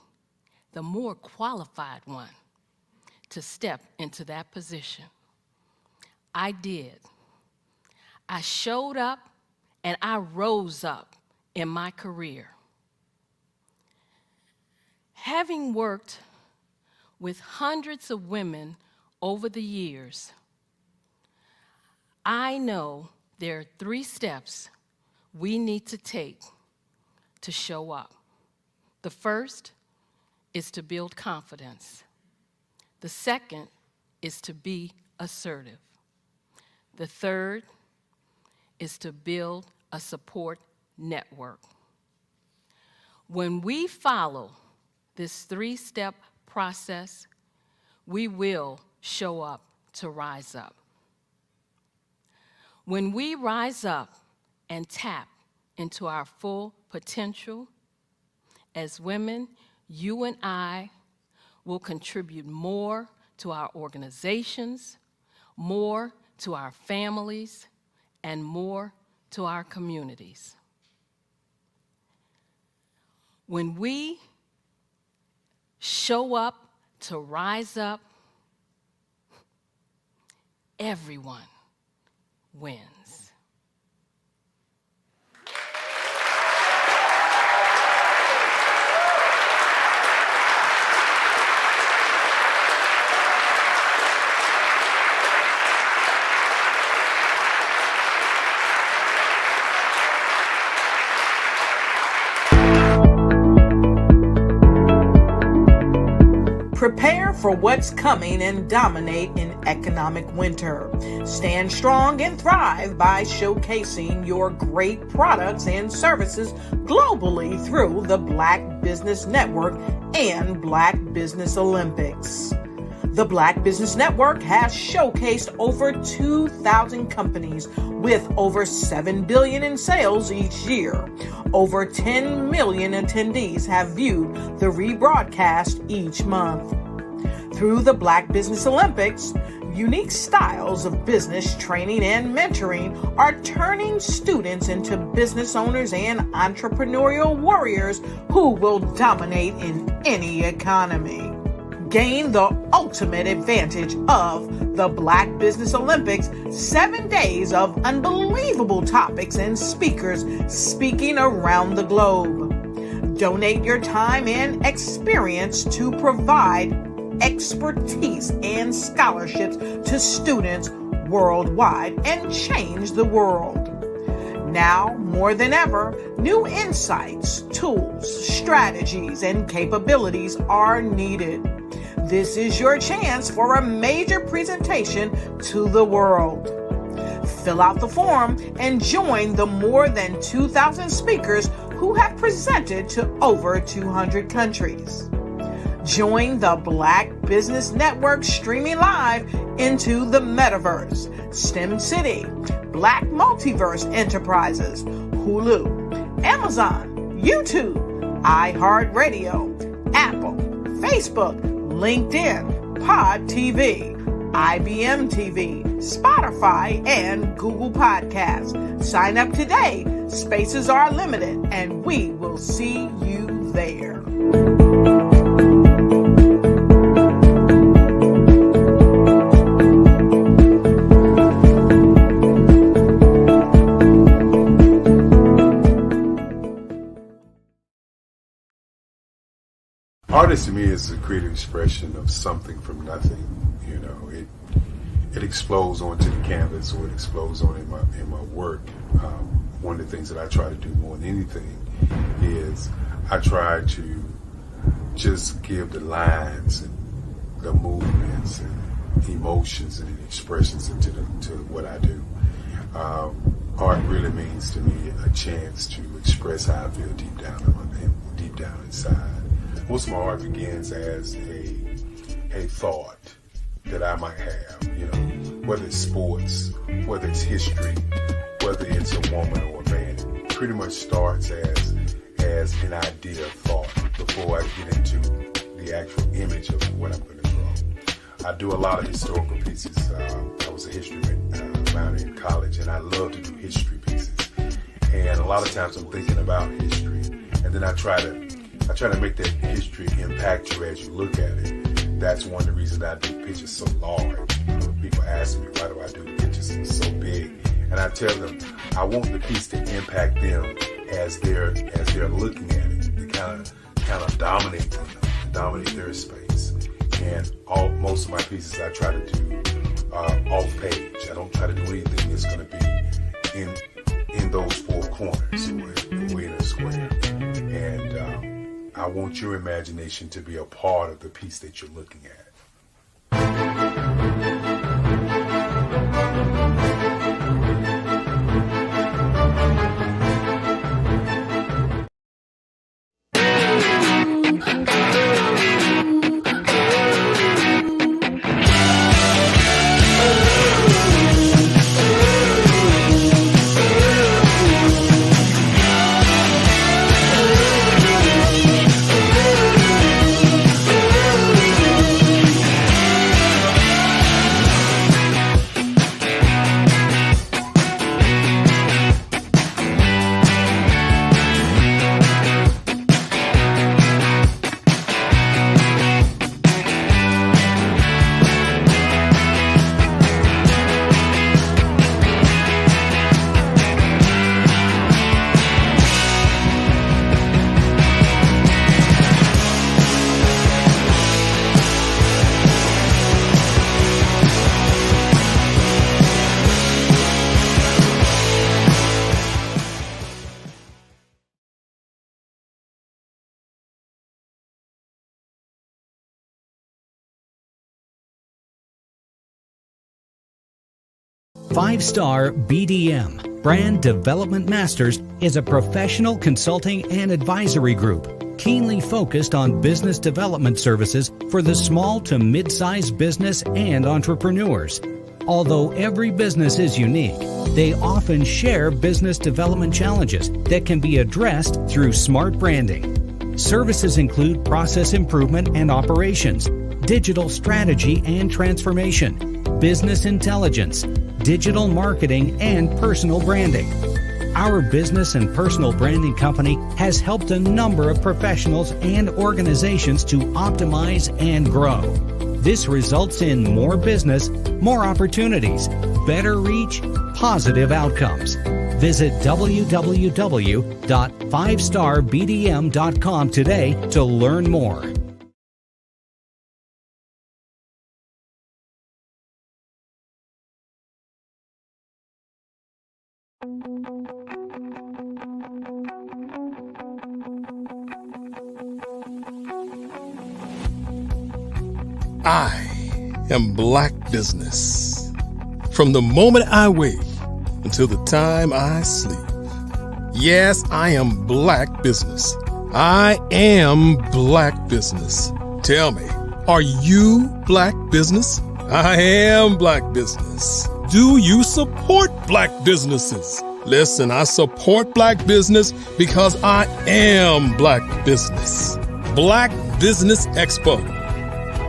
the more qualified one, to step into that position. I did. I showed up and I rose up in my career. Having worked with hundreds of women over the years, I know there are 3 steps we need to take to show up. The first is to build confidence. The second is to be assertive. The third is to build a support network. When we follow this 3-step process, we will show up to rise up. When we rise up and tap into our full potential, as women, you and I will contribute more to our organizations, more to our families, and more to our communities. When we show up to rise up, everyone wins. Prepare for what's coming and dominate in economic winter. Stand strong and thrive by showcasing your great products and services globally through the Black Business Network and Black Business Olympics. The Black Business Network has showcased over 2,000 companies with over $7 billion in sales each year. Over 10 million attendees have viewed the rebroadcast each month. Through the Black Business Olympics, unique styles of business training and mentoring are turning students into business owners and entrepreneurial warriors who will dominate in any economy. Gain the ultimate advantage of the Black Business Olympics, 7 days of unbelievable topics and speakers speaking around the globe. Donate your time and experience to provide expertise and scholarships to students worldwide and change the world. Now, more than ever, new insights, tools, strategies, and capabilities are needed. This is your chance for a major presentation to the world. Fill out the form and join the more than 2,000 speakers who have presented to over 200 countries. Join the Black Business Network streaming live into the Metaverse, STEM City, Black Multiverse Enterprises, Hulu, Amazon, YouTube, iHeartRadio, Apple, Facebook, LinkedIn, Pod TV, IBM TV, Spotify, and Google Podcasts. Sign up today. Spaces are limited, and we will see you there. Artist to me is a creative expression of something from nothing. You know, it explodes onto the canvas, or it explodes on in my work. One of the things that I try to do more than anything is I try to just give the lines and the movements and emotions and expressions into what I do. Art really means to me a chance to express how I feel deep down inside. Most of my art begins as a thought that I might have, you know, whether it's sports, whether it's history, whether it's a woman or a man. It pretty much starts as an idea of thought before I get into the actual image of what I'm going to draw. I do a lot of historical pieces. I was a history minor in college, and I love to do history pieces. And a lot of times I'm thinking about history, and then I try to make that history impact you as you look at it. That's one of the reasons I do pictures so large. People ask me, why do I do the pictures so big? And I tell them, I want the piece to impact them as they're looking at it, to kind of dominate them, dominate their space. And most of my pieces I try to do off page. I don't try to do anything that's going to be in those four corners. We're in a square. And I want your imagination to be a part of the piece that you're looking at. Five-Star BDM, Brand Development Masters, is a professional consulting and advisory group keenly focused on business development services for the small to mid-sized business and entrepreneurs. Although every business is unique, they often share business development challenges that can be addressed through smart branding. Services include process improvement and operations, digital strategy and transformation, business intelligence, digital marketing, and personal branding. Our business and personal branding company has helped a number of professionals and organizations to optimize and grow. This results in more business, more opportunities, better reach, positive outcomes. Visit www.fivestarbdm.com today to learn more. I am Black business. From the moment I wake until the time I sleep. Yes, I am Black business. I am Black business. Tell me, are you Black business? I am Black business. Do you support Black businesses? Listen, I support Black business because I am Black business. Black Business Expo,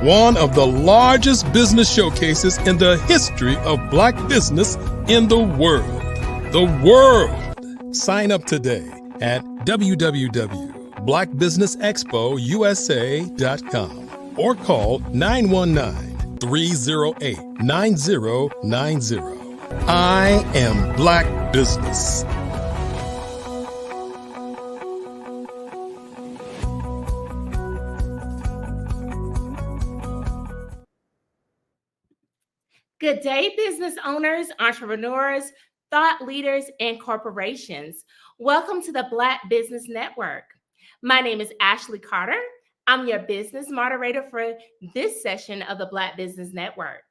one of the largest business showcases in the history of Black business in the world. The world! Sign up today at www.blackbusinessexpousa.com or call 919-308-9090. I am Black business. Good day, business owners, entrepreneurs, thought leaders, and corporations. Welcome to the Black Business Network. My name is Ashley Carter. I'm your business moderator for this session of the Black Business Network.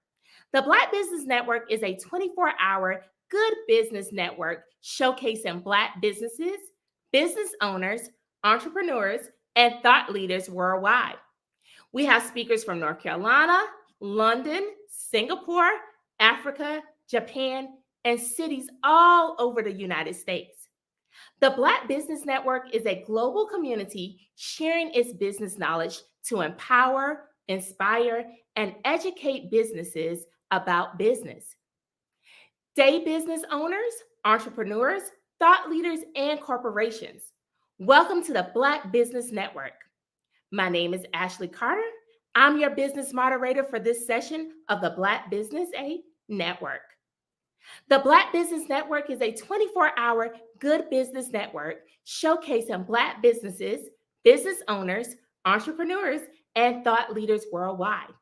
The Black Business Network is a 24-hour good business network showcasing Black businesses, business owners, entrepreneurs, and thought leaders worldwide. We have speakers from North Carolina, London, Singapore, Africa, Japan, and cities all over the United States. The Black Business Network is a global community sharing its business knowledge to empower, inspire, and educate businesses about business. Day business owners, entrepreneurs, thought leaders, and corporations, welcome to the Black Business Network. My name is Ashley Carter. I'm your business moderator for this session of the Black Business Network. The Black Business Network is a 24-hour good business network showcasing Black businesses, business owners, entrepreneurs, and thought leaders worldwide.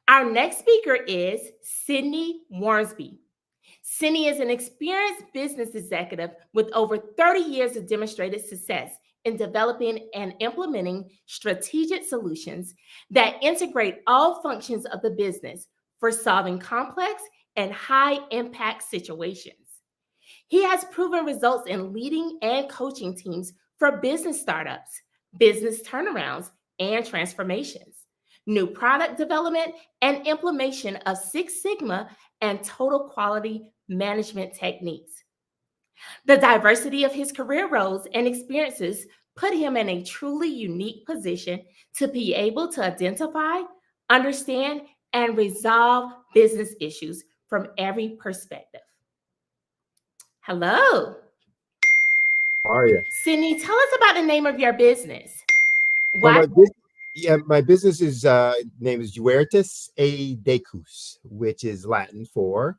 Our next speaker is Sydney Warnsby. Cindy is an experienced business executive with over 30 years of demonstrated success in developing and implementing strategic solutions that integrate all functions of the business for solving complex and high impact situations. He has proven results in leading and coaching teams for business startups, business turnarounds, and transformations, new product development, and implementation of Six Sigma and total quality management techniques. The diversity of his career roles and experiences put him in a truly unique position to be able to identify, understand, and resolve business issues from every perspective. Hello. How are you? Sydney, tell us about the name of your business. Well, Why? my business is name is Juertis a Decus, which is Latin for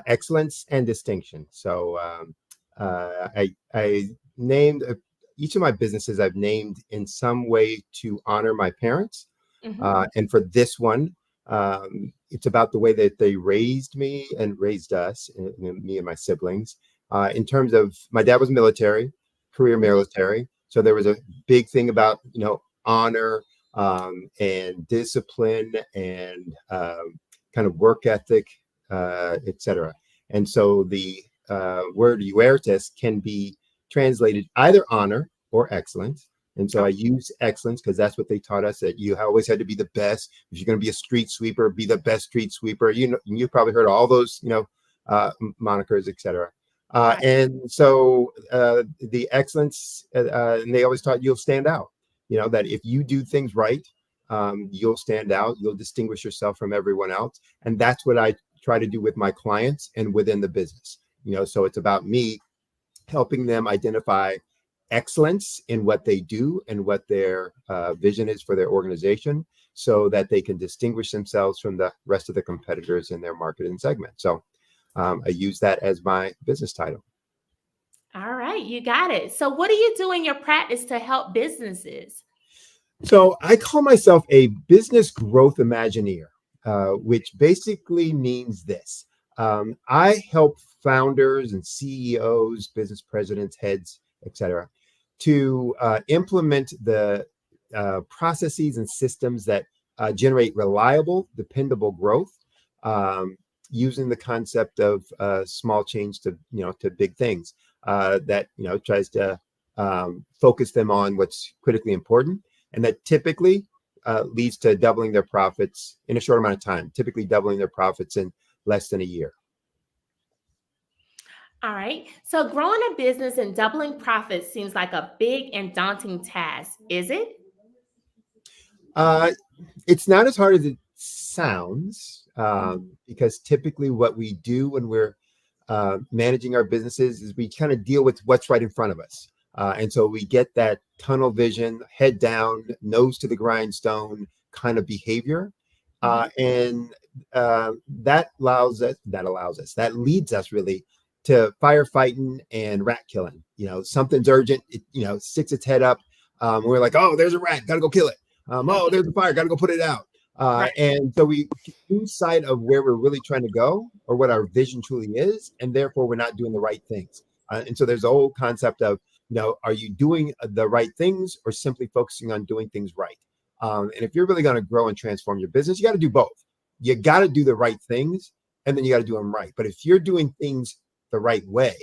excellence and distinction. So I named each of my businesses I've named in some way to honor my parents. And for this one, it's about the way that they raised me and raised us, me and my siblings. In terms of my dad was military, career military. So there was a big thing about, honor and discipline and kind of work ethic, etc. And so the word Juertis can be translated either honor or excellence. And so I use excellence because that's what they taught us, that you always had to be the best. If you're going to be a street sweeper, be the best street sweeper. You probably heard all those, monikers, etc. And so the excellence, and they always taught you'll stand out. That if you do things right, you'll stand out. You'll distinguish yourself from everyone else. And that's what I try to do with my clients and within the business. So it's about me helping them identify excellence in what they do and what their vision is for their organization so that they can distinguish themselves from the rest of the competitors in their market and segment. So I use that as my business title. All right, you got it. So what do you do in your practice to help businesses? So I call myself a business growth imagineer, which basically means this. I help founders and CEOs, business presidents, heads, etc., to implement the processes and systems that generate reliable, dependable growth, using the concept of small change to big things. That tries to focus them on what's critically important, and that typically leads to doubling their profits in a short amount of time. Typically, doubling their profits in less than a year. All right. So growing a business and doubling profits seems like a big and daunting task, is it? It's not as hard as it sounds, because typically what we do when we're managing our businesses is we kind of deal with what's right in front of us. And so we get that tunnel vision, head down, nose to the grindstone kind of behavior. And that leads us really to firefighting and rat killing. Something's urgent, it sticks its head up. We're like, oh, there's a rat, gotta go kill it. Oh, there's a fire, gotta go put it out. And so we lose sight of where we're really trying to go or what our vision truly is, and therefore we're not doing the right things. And so there's a whole concept of, are you doing the right things or simply focusing on doing things right? And if you're really going to grow and transform your business, you got to do both. You got to do the right things, and then you got to do them right. But if you're doing things the right way,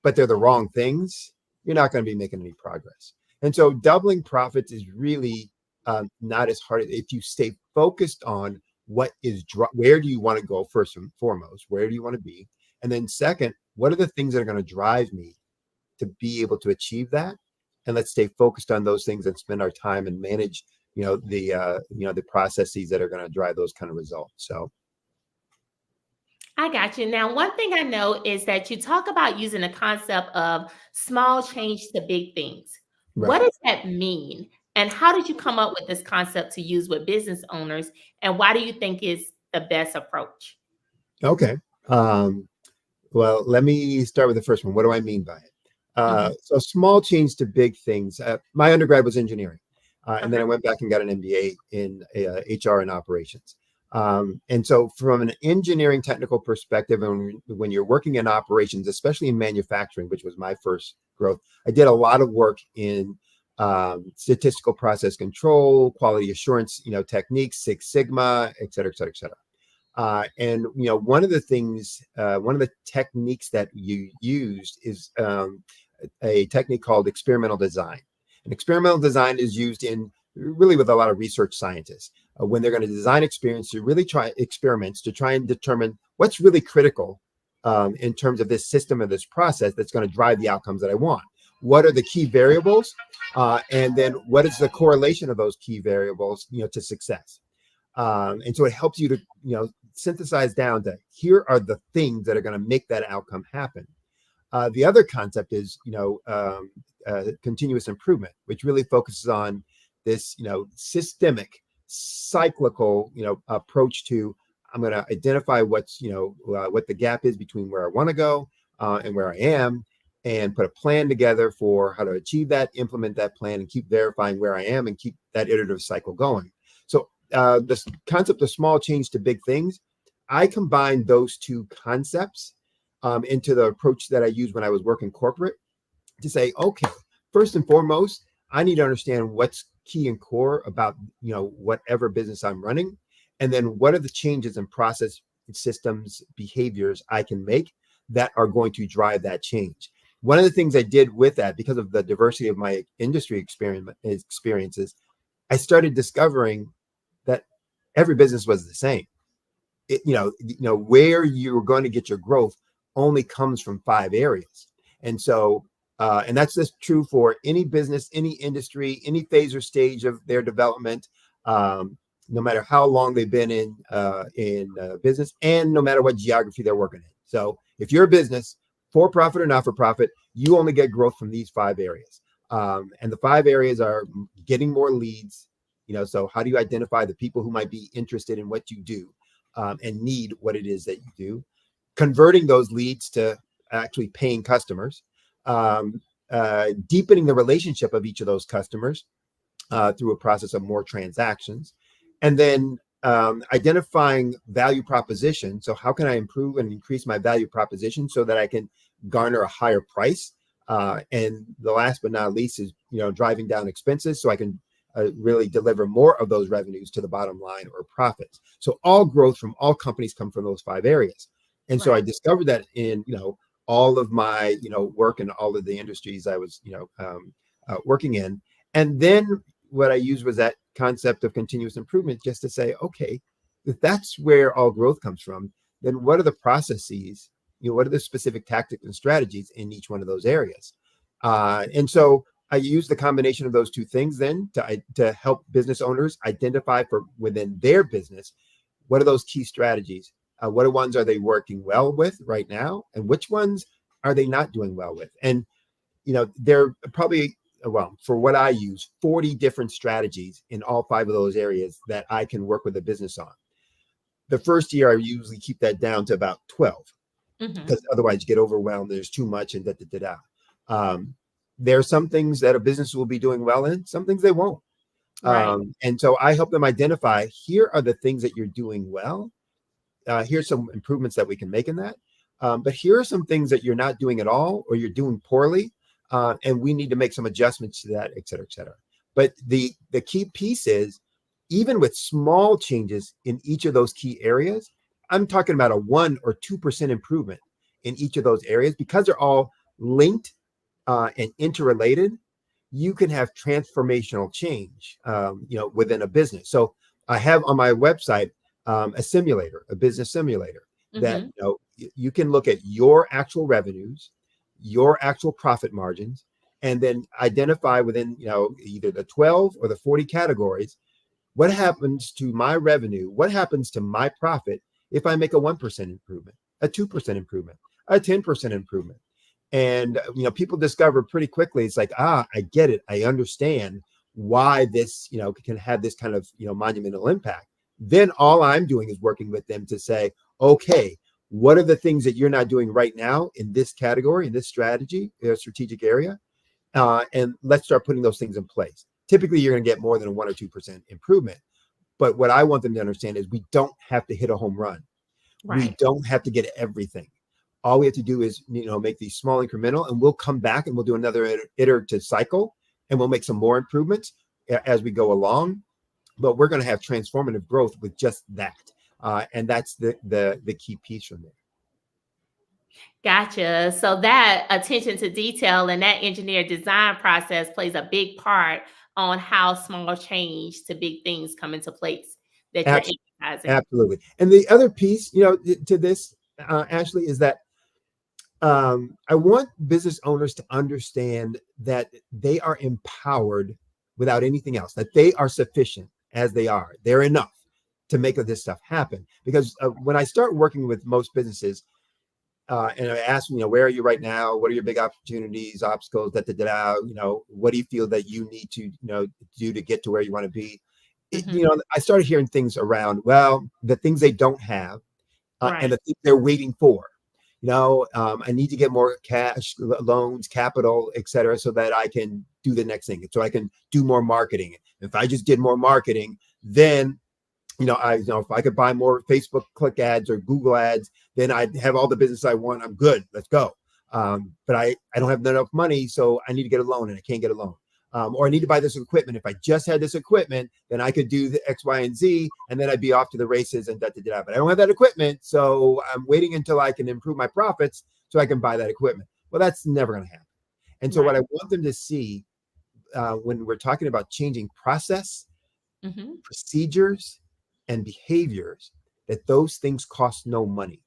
but they're the wrong things, you're not going to be making any progress. And so doubling profits is really not as hard if you stay focused on where do you want to go first and foremost, where do you want to be? And then second, what are the things that are going to drive me to be able to achieve that? And let's stay focused on those things and spend our time and manage, the processes that are going to drive those kind of results. So. I got you. Now, one thing I know is that you talk about using the concept of small change to big things. Right. What does that mean? And how did you come up with this concept to use with business owners? And why do you think is the best approach? Okay. Well, let me start with the first one. What do I mean by it? So small change to big things. My undergrad was engineering. And then I went back and got an MBA in HR and operations. And so from an engineering technical perspective, and when you're working in operations, especially in manufacturing, which was my first growth, I did a lot of work in statistical process control, quality assurance, techniques, Six Sigma, et cetera, et cetera, et cetera. And one of the things, one of the techniques that you used is a technique called experimental design. And experimental design is used in really with a lot of research scientists when they're going to design experiments to try and determine what's really critical in terms of this system or this process that's going to drive the outcomes that I want. What are the key variables, and then what is the correlation of those key variables, to success? And so it helps you to synthesize down to here are the things that are going to make that outcome happen. The other concept is continuous improvement, which really focuses on this systemic, cyclical approach to I'm going to identify what's what the gap is between where I want to go and where I am, and put a plan together for how to achieve that, implement that plan, and keep verifying where I am and keep that iterative cycle going. So this concept of small change to big things, I combined those two concepts into the approach that I used when I was working corporate to say, okay, first and foremost, I need to understand what's key and core about whatever business I'm running, and then what are the changes in process, systems, behaviors I can make that are going to drive that change. One of the things I did with that, because of the diversity of my industry experiences, I started discovering that every business was the same. Where you're going to get your growth only comes from 5 areas. And so, and that's just true for any business, any industry, any phase or stage of their development, no matter how long they've been in business, and no matter what geography they're working in. So if you're a business, for profit or not for profit, you only get growth from these 5 areas. And the 5 areas are getting more leads. So how do you identify the people who might be interested in what you do and need what it is that you do? Converting those leads to actually paying customers, deepening the relationship of each of those customers through a process of more transactions, and then identifying value proposition. So how can I improve and increase my value proposition so that I can garner a higher price? And the last but not least is, driving down expenses so I can really deliver more of those revenues to the bottom line or profits. So all growth from all companies come from those 5 areas. And so I discovered that in, all of my, work in all of the industries I was, working in. And then what I used was that concept of continuous improvement, just to say, okay, if that's where all growth comes from, then what are the processes, what are the specific tactics and strategies in each one of those areas? And so I use the combination of those two things then to help business owners identify for within their business, what are those key strategies? What ones are they working well with right now? And which ones are they not doing well with? And, they're probably, for what I use, 40 different strategies in all 5 of those areas that I can work with a business on. The first year, I usually keep that down to about 12, because otherwise you get overwhelmed. There's too much and there are some things that a business will be doing well in, some things they won't. Right. And so I help them identify, here are the things that you're doing well. Here's some improvements that we can make in that. But here are some things that you're not doing at all, or you're doing poorly. And we need to make some adjustments to that, et cetera, et cetera. But the key piece is, even with small changes in each of those key areas, I'm talking about a 1 or 2% improvement in each of those areas, because they're all linked and interrelated. You can have transformational change, within a business. So I have on my website a simulator, a business simulator, that you can look at your actual revenues, your actual profit margins, and then identify within either the 12 or the 40 categories, what happens to my revenue, what happens to my profit if I make a 1% improvement, a 2% improvement, a 10% improvement. And people discover pretty quickly, it's like, I get it, I understand why this can have this kind of monumental impact. Then all I'm doing is working with them to say, okay, what are the things that you're not doing right now in this category, in this strategy, strategic area? And let's start putting those things in place. Typically, you're going to get more than a 1 or 2% improvement. But what I want them to understand is we don't have to hit a home run. We Right. don't have to get everything. All we have to do is, make these small incremental, and we'll come back and we'll do another iterative cycle, and we'll make some more improvements as we go along. But we're going to have transformative growth with just that. And that's the key piece from there. Gotcha. So that attention to detail and that engineer design process plays a big part on how small change to big things come into place that you're Abs- emphasizing. Absolutely. And the other piece, to this, Ashley, is that I want business owners to understand that they are empowered without anything else, that they are sufficient as they are. They're enough to make this stuff happen. Because when I start working with most businesses, and I ask them, where are you right now? What are your big opportunities, obstacles, what do you feel that you need to, do to get to where you want to be? I started hearing things around, the things they don't have and the things they're waiting for. I need to get more cash, loans, capital, et cetera, so that I can do the next thing. So I can do more marketing. If I just did more marketing, then, if I could buy more Facebook click ads or Google ads, then I'd have all the business I want. I'm good. Let's go. But I don't have enough money, so I need to get a loan and I can't get a loan. Or I need to buy this equipment. If I just had this equipment, then I could do the X, Y, and Z, and then I'd be off to the races and da-da-da. But I don't have that equipment, so I'm waiting until I can improve my profits so I can buy that equipment. Well, that's never going to happen. And so what I want them to see when we're talking about changing process, procedures, and behaviors, that those things cost no money.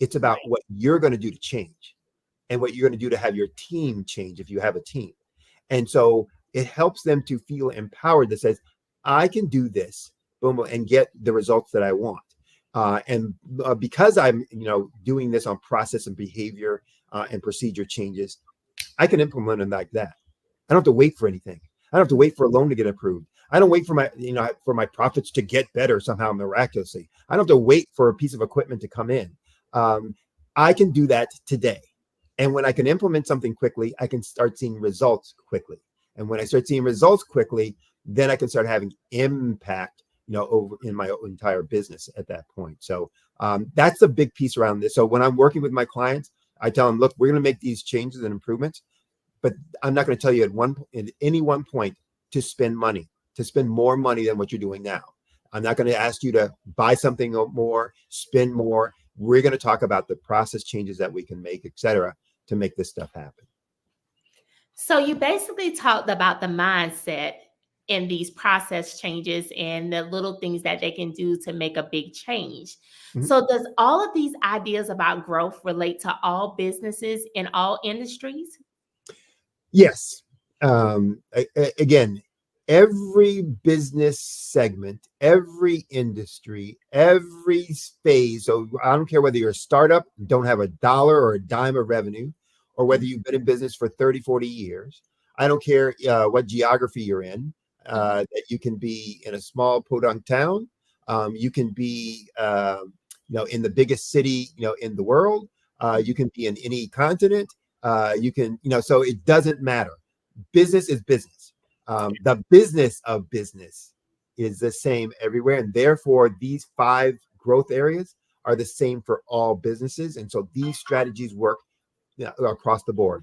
It's about what you're going to do to change and what you're going to do to have your team change if you have a team. And so it helps them to feel empowered that says, I can do this, boom, and get the results that I want. Because I'm, doing this on process and behavior and procedure changes, I can implement them like that. I don't have to wait for anything. I don't have to wait for a loan to get approved. I don't wait for my profits to get better somehow miraculously. I don't have to wait for a piece of equipment to come in. I can do that today. And when I can implement something quickly, I can start seeing results quickly. And when I start seeing results quickly, then I can start having impact, over in my entire business at that point. So that's a big piece around this. So when I'm working with my clients, I tell them, look, we're going to make these changes and improvements, but I'm not going to tell you at any one point to spend more money than what you're doing now. I'm not going to ask you to buy something more, spend more. We're going to talk about the process changes that we can make, et cetera, to make this stuff happen. So you basically talked about the mindset in these process changes and the little things that they can do to make a big change. So does all of these ideas about growth relate to all businesses in all industries? Yes. Again, every business segment, every industry, every phase. So I don't care whether you're a startup, don't have a dollar or a dime of revenue, or whether you've been in business for 30, 40 years. I don't care what geography you're in, that you can be in a small podunk town. You can be, in the biggest city, in the world. You can be in any continent. You can, so it doesn't matter. Business is business. The business of business is the same everywhere. And therefore, these 5 growth areas are the same for all businesses. And so these strategies work across the board.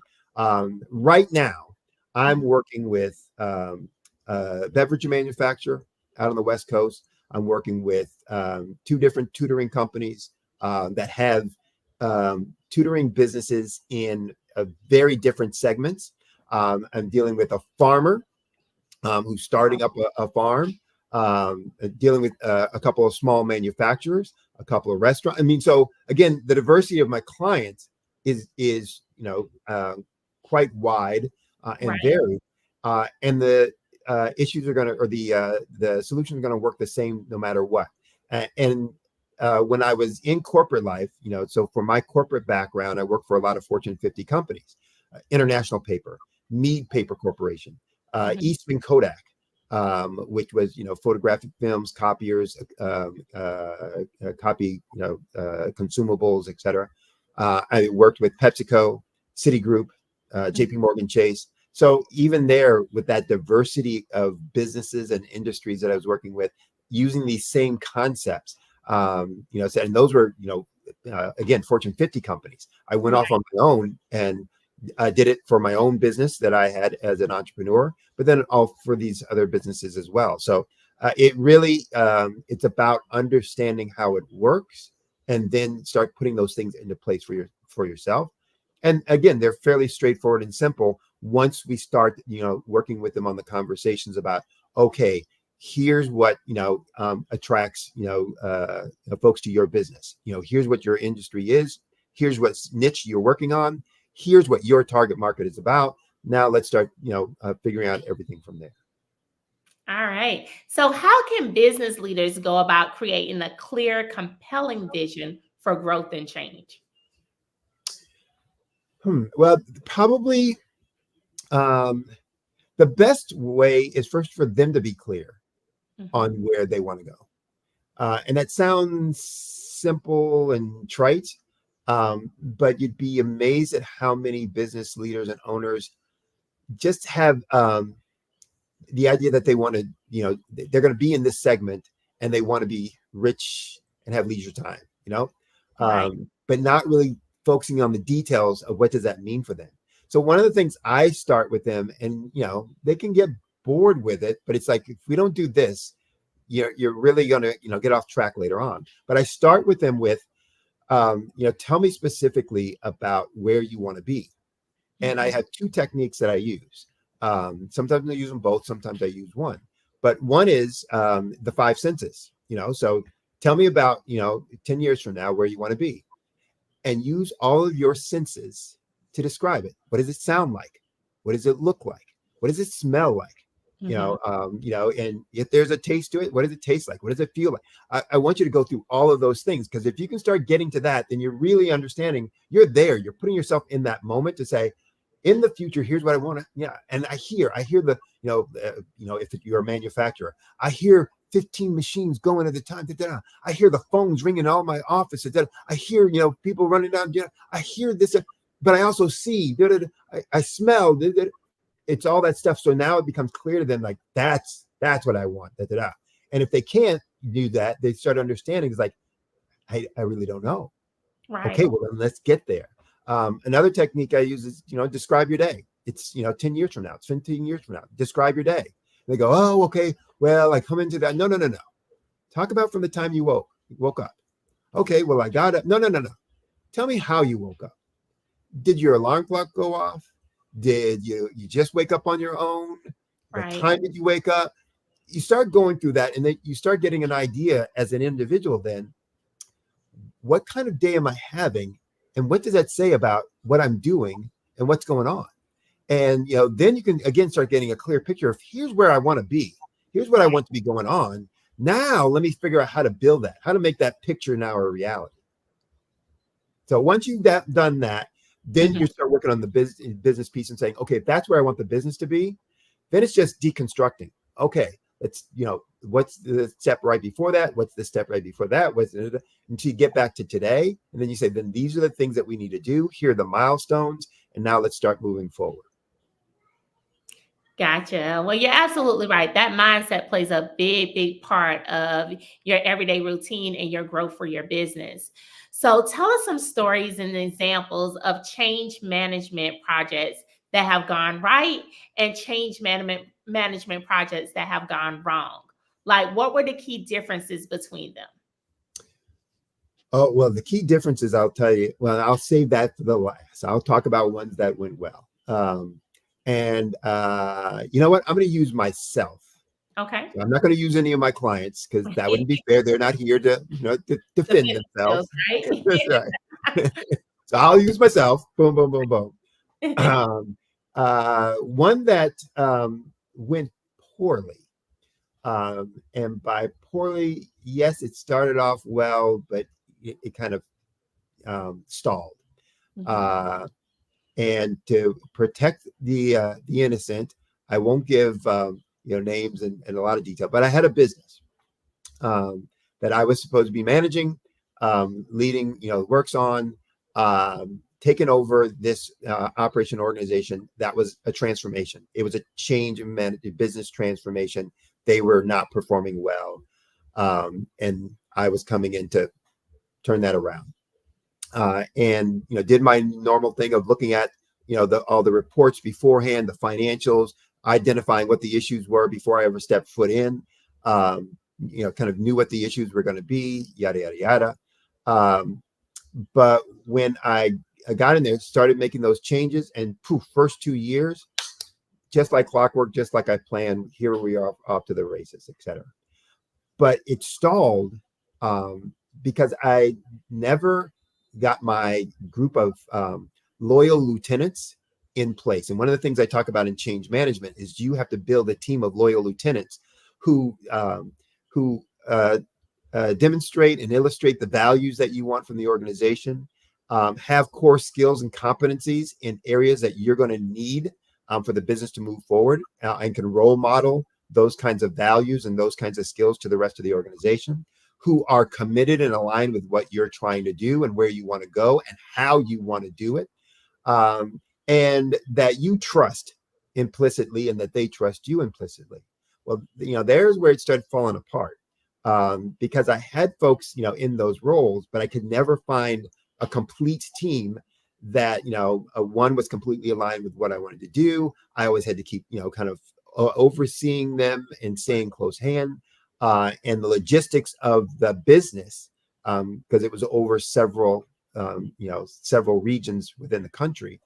Right now, I'm working with a beverage manufacturer out on the West Coast. I'm working with 2 different tutoring companies that have tutoring businesses in very different segments. I'm dealing with a farmer who's starting up a farm, dealing with a couple of small manufacturers, a couple of restaurants. I mean, so again, the diversity of my clients is quite wide and varied, and the issues are going to, or the solutions are going to work the same no matter what. And when I was in corporate life, so for my corporate background, I worked for a lot of Fortune 50 companies, International Paper, Mead Paper Corporation, Eastman Kodak, which was, photographic films, copiers, copy, consumables, et cetera. I worked with PepsiCo, Citigroup, JP Morgan Chase. So even there, with that diversity of businesses and industries that I was working with, using these same concepts. And those were, again, Fortune 50 companies. I went off on my own and did it for my own business that I had as an entrepreneur, but then all for these other businesses as well. So it really, it's about understanding how it works and then start putting those things into place for yourself. And again, they're fairly straightforward and simple once we start, working with them on the conversations about, okay, here's what, attracts, folks to your business. Here's what your industry is. Here's what niche you're working on. Here's what your target market is about. Now let's start, figuring out everything from there. All right. So how can business leaders go about creating a clear, compelling vision for growth and change? Well, probably the best way is first for them to be clear on where they want to go. And that sounds simple and trite, but you'd be amazed at how many business leaders and owners just have the idea that they want to, they're going to be in this segment and they want to be rich and have leisure time, but not really focusing on the details of what does that mean for them. So one of the things I start with them, and they can get bored with it, but it's like, if we don't do this, you're really going to get off track later on. But I start with them with tell me specifically about where you want to be. And I have two techniques that I use. Sometimes I use them both, sometimes I use one, but one is the five senses. So tell me about 10 years from now where you want to be, and use all of your senses to describe it. What does it sound like? What does it look like? What does it smell like? And if there's a taste to it, what does it taste like? What does it feel like? I want you to go through all of those things, because if you can start getting to that, then you're really understanding, you're there, you're putting yourself in that moment to say, in the future, here's what I want to, and I hear the, if you're a manufacturer, I hear 15 machines going at the time. I hear the phones ringing in all my office. I hear, people running down. I hear this, but I also see, I smell, it's all that stuff. So now it becomes clear to them, like, that's what I want. And if they can't do that, they start understanding. It's like, I really don't know. Right. Okay, well, then let's get there. Another technique I use is, describe your day. It's, 10 years from now, it's 15 years from now. Describe your day. And they go, oh, okay, well, I come into that. No. Talk about from the time you woke up. Okay, well, I got up. No. Tell me how you woke up. Did your alarm clock go off? Did you just wake up on your own? Right. What time did you wake up? You start going through that, and then you start getting an idea as an individual then, what kind of day am I having? And what does that say about what I'm doing and what's going on? And, then you can, again, start getting a clear picture of, here's where I want to be. Here's what I want to be going on. Now, let me figure out how to build that, how to make that picture now a reality. So once you've done that, then you start working on the business piece and saying, okay, if that's where I want the business to be, then it's just deconstructing. Okay, let's, what's the step right before that? What's the step right before that? Until you get back to today. And then you say, then these are the things that we need to do. Here are the milestones. And now let's start moving forward. Gotcha. Well, you're absolutely right. That mindset plays a big part of your everyday routine and your growth for your business. So tell us some stories and examples of change management projects that have gone right and change management projects that have gone wrong. Like, what were the key differences between them? Oh, well, the key differences, I'll tell you, well, I'll save that for the last. I'll talk about ones that went well. And you know what? I'm going to use myself. Okay. So I'm not going to use any of my clients, because that wouldn't be fair. They're not here to, to defend themselves. Right? That's right. So I'll use myself. Boom, boom, boom, boom. One that went poorly. And by poorly, yes, it started off well, but it kind of stalled. And to protect the innocent, I won't give names and a lot of detail, but I had a business that I was supposed to be managing, leading, works on, taking over this operation organization. That was a transformation. It was a change in business transformation. They were not performing well. And I was coming in to turn that around. And did my normal thing of looking at all the reports beforehand, the financials, identifying what the issues were before I ever stepped foot in. Kind of knew what the issues were going to be, yada yada yada. But when I got in there, started making those changes, and poof, first 2 years, just like clockwork, just like I planned, here we are off to the races, etc. But it stalled because I never got my group of loyal lieutenants in place. And one of the things I talk about in change management is you have to build a team of loyal lieutenants who demonstrate and illustrate the values that you want from the organization, have core skills and competencies in areas that you're going to need for the business to move forward, and can role model those kinds of values and those kinds of skills to the rest of the organization, who are committed and aligned with what you're trying to do and where you want to go and how you want to do it, and that you trust implicitly and that they trust you implicitly. Well, there's where it started falling apart, because I had folks, in those roles, but I could never find a complete team that, one was completely aligned with what I wanted to do. I always had to keep, kind of overseeing them and staying close hand, and the logistics of the business, because it was over several regions within the country,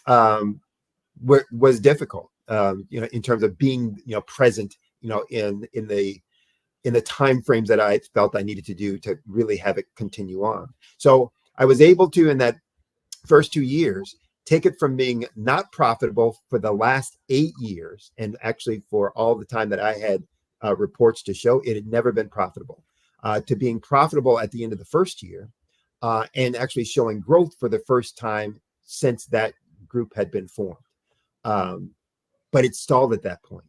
was difficult, in terms of being, present, in the time frames that I felt I needed to do to really have it continue on. So I was able to, in that first 2 years, take it from being not profitable for the last 8 years, and actually for all the time that I had reports to show, it had never been profitable, to being profitable at the end of the first year, and actually showing growth for the first time since that group had been formed. But it stalled at that point.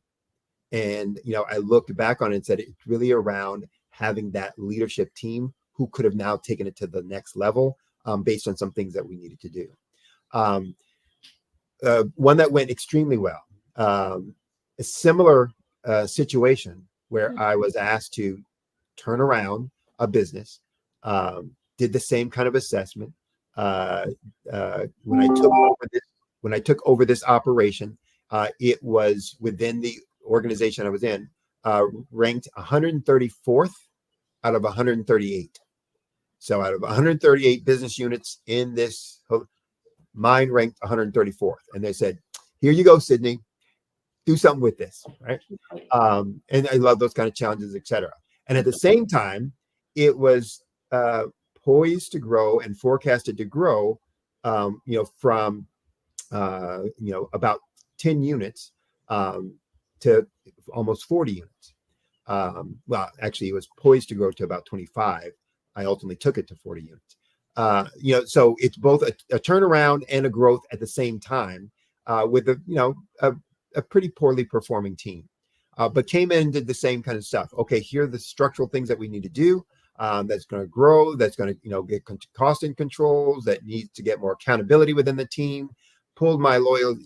And, I looked back on it and said, it's really around having that leadership team who could have now taken it to the next level, based on some things that we needed to do. One that went extremely well, a similar situation where I was asked to turn around a business, did the same kind of assessment. When I took over this operation, it was within the organization I was in, ranked 134th out of 138. So out of 138 business units in this, mine ranked 134th. And they said, here you go, Sydney, do something with this, right? And I love those kind of challenges, etc. And at the same time, it was poised to grow and forecasted to grow, from about 10 units to almost 40 units. Well, actually, it was poised to grow to about 25. I ultimately took it to 40 units. So it's both a turnaround and a growth at the same time, with a pretty poorly performing team, but came in and did the same kind of stuff. Okay, here are the structural things that we need to do. That's going to grow. That's going to get cost and controls. That needs to get more accountability within the team. Pulled my loyal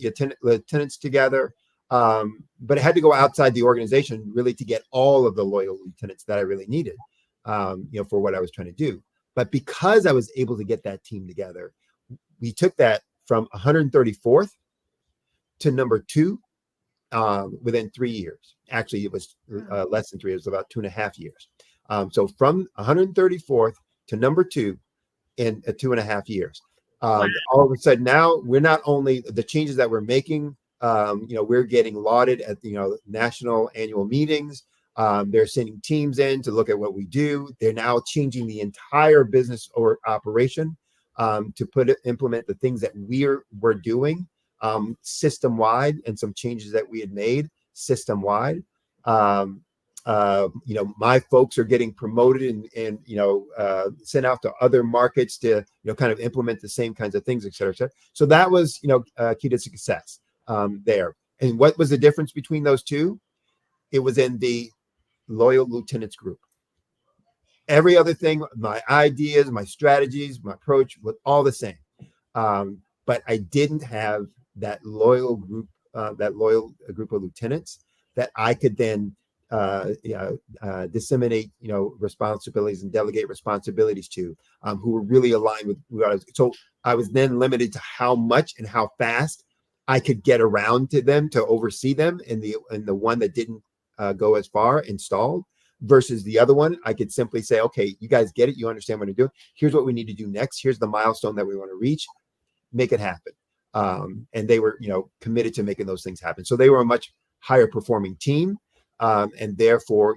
lieutenants together. But it had to go outside the organization really to get all of the loyal lieutenants that I really needed, for what I was trying to do. But because I was able to get that team together, we took that from 134th to number 2 within 3 years. Actually, it was less than 3. It was about 2.5 years. So from 134th to number 2 in 2.5 years. All of a sudden now we're not only the changes that we're making, we're getting lauded at national annual meetings. They're sending teams in to look at what we do. They're now changing the entire business or operation, to implement the things that we're doing system wide, and some changes that we had made system wide. My folks are getting promoted and sent out to other markets to kind of implement the same kinds of things, et cetera, et cetera. So that was key to success there. And what was the difference between those two? It was in the loyal lieutenants group. Every other thing, my ideas, my strategies, my approach was all the same, but I didn't have that loyal group of lieutenants that I could then disseminate, responsibilities and delegate responsibilities to, who were really aligned with what I was. So I was then limited to how much and how fast I could get around to them to oversee them. And the one that didn't go as far installed versus the other one, I could simply say, okay, you guys get it. You understand what to do. Here's what we need to do next. Here's the milestone that we want to reach. Make it happen. And they were, committed to making those things happen. So they were a much higher performing team. And therefore,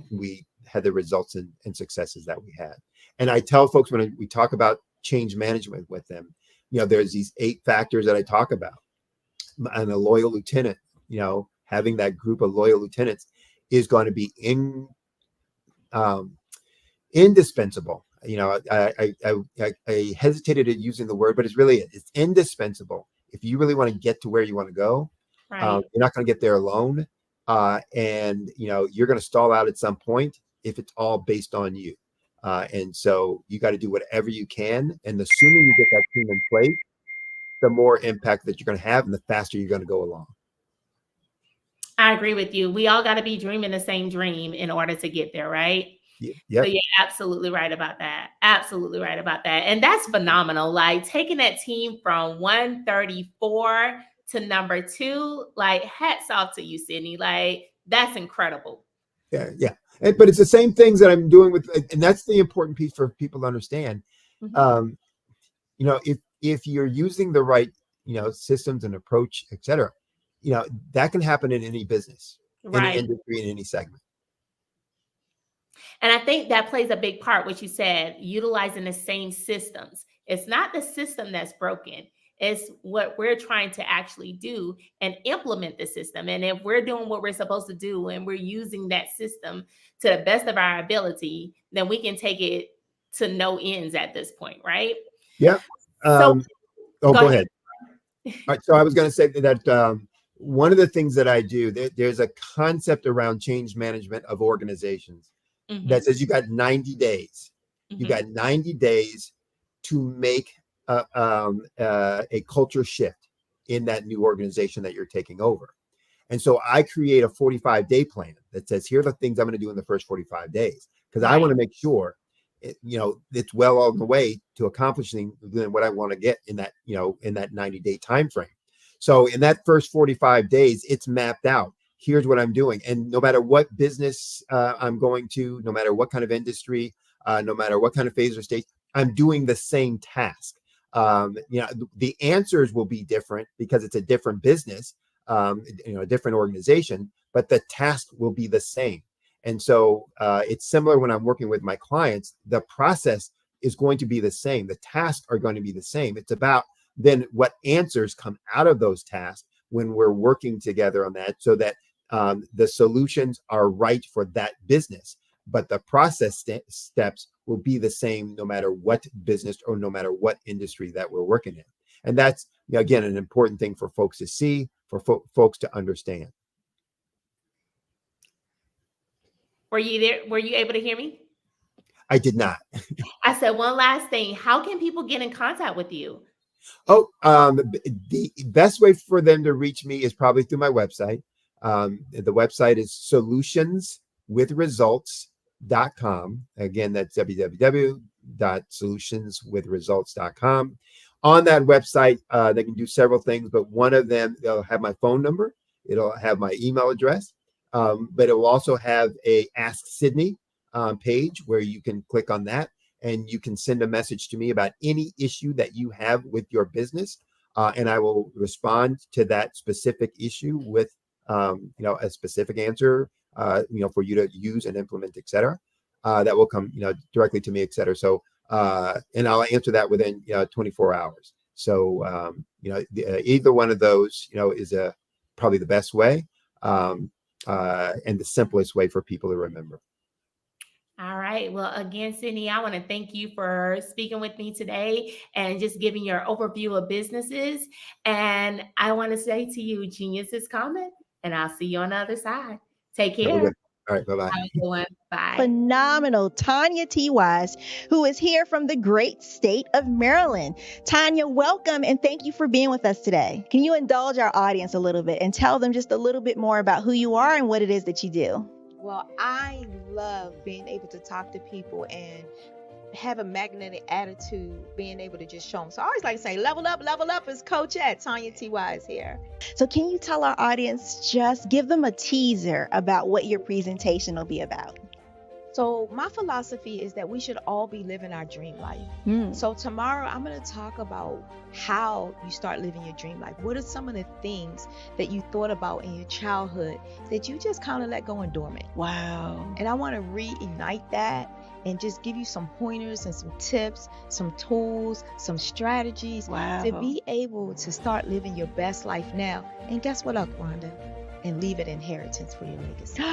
we had the results and successes that we had. And I tell folks when we talk about change management with them, there's these 8 factors that I talk about. And a loyal lieutenant, having that group of loyal lieutenants is going to be indispensable. I hesitated at using the word, but it's indispensable. If you really want to get to where you want to go, you're not going to get there alone. And you're going to stall out at some point if it's all based on you. And so you got to do whatever you can. And the sooner you get that team in place, the more impact that you're going to have and the faster you're going to go along. I agree with you. We all got to be dreaming the same dream in order to get there, right? Yeah. So you're absolutely right about that. Absolutely right about that. And that's phenomenal. Like taking that team from 134 to number 2, like hats off to you, Sydney. Like that's incredible. Yeah. But it's the same things that I'm doing with, and that's the important piece for people to understand. Mm-hmm. If you're using the right, systems and approach, et cetera, that can happen in any business, any industry, in any segment. And I think that plays a big part, what you said, utilizing the same systems. It's not the system that's broken. It's what we're trying to actually do and implement the system. And if we're doing what we're supposed to do and we're using that system to the best of our ability, then we can take it to no ends at this point, right? Yeah. So, go ahead. All right. So I was going to say that one of the things that I do, there's a concept around change management of organizations that says you got 90 days. You got 90 days to make a culture shift in that new organization that you're taking over. And so I create a 45-day plan that says, here are the things I'm going to do in the first 45 days. Because I want to make sure, it's well on the way to accomplishing what I want to get in that, in that 90-day time frame. So in that first 45 days, it's mapped out. Here's what I'm doing. And no matter what business I'm going to, no matter what kind of industry, no matter what kind of phase or stage, I'm doing the same task. The answers will be different because it's a different business, a different organization, but the task will be the same. And so it's similar when I'm working with my clients. The process is going to be the same. The tasks are going to be the same. It's about then what answers come out of those tasks when we're working together on that, so that the solutions are right for that business. But the process steps will be the same no matter what business or no matter what industry that we're working in. And that's, again, an important thing for folks to see, for folks to understand. Were you there? Were you able to hear me? I did not. I said one last thing. How can people get in contact with you? Oh, the best way for them to reach me is probably through my website. The website is solutionswithresults.com. Again, that's www.solutionswithresults.com. On that website, they can do several things, but one of them, they'll have my phone number. It'll have my email address, but it will also have a Ask Sydney page where you can click on that and you can send a message to me about any issue that you have with your business. And I will respond to that specific issue with a specific answer, for you to use and implement, et cetera, that will come, directly to me, et cetera. So, and I'll answer that within 24 hours. So, either one of those, is probably the best way, and the simplest way for people to remember. All right. Well, again, Sydney, I want to thank you for speaking with me today and just giving your overview of businesses. And I want to say to you, genius is coming, and I'll see you on the other side. Take care. All right, bye-bye. Have a good one. Bye. Phenomenal Tanya T. Wise, who is here from the great state of Maryland. Tanya, welcome and thank you for being with us today. Can you indulge our audience a little bit and tell them just a little bit more about who you are and what it is that you do? Well, I love being able to talk to people and have a magnetic attitude, being able to just show them. So I always like to say, level up is Coach at Tanya T.Y. is here. So can you tell our audience, just give them a teaser about what your presentation will be about? So my philosophy is that we should all be living our dream life. So tomorrow I'm going to talk about how you start living your dream life. What are some of the things that you thought about in your childhood that you just kind of let go and dormant? Wow. And I want to reignite that and just give you some pointers and some tips, some tools, some strategies to be able to start living your best life now. And guess what, Wanda? And leave an inheritance for your legacy.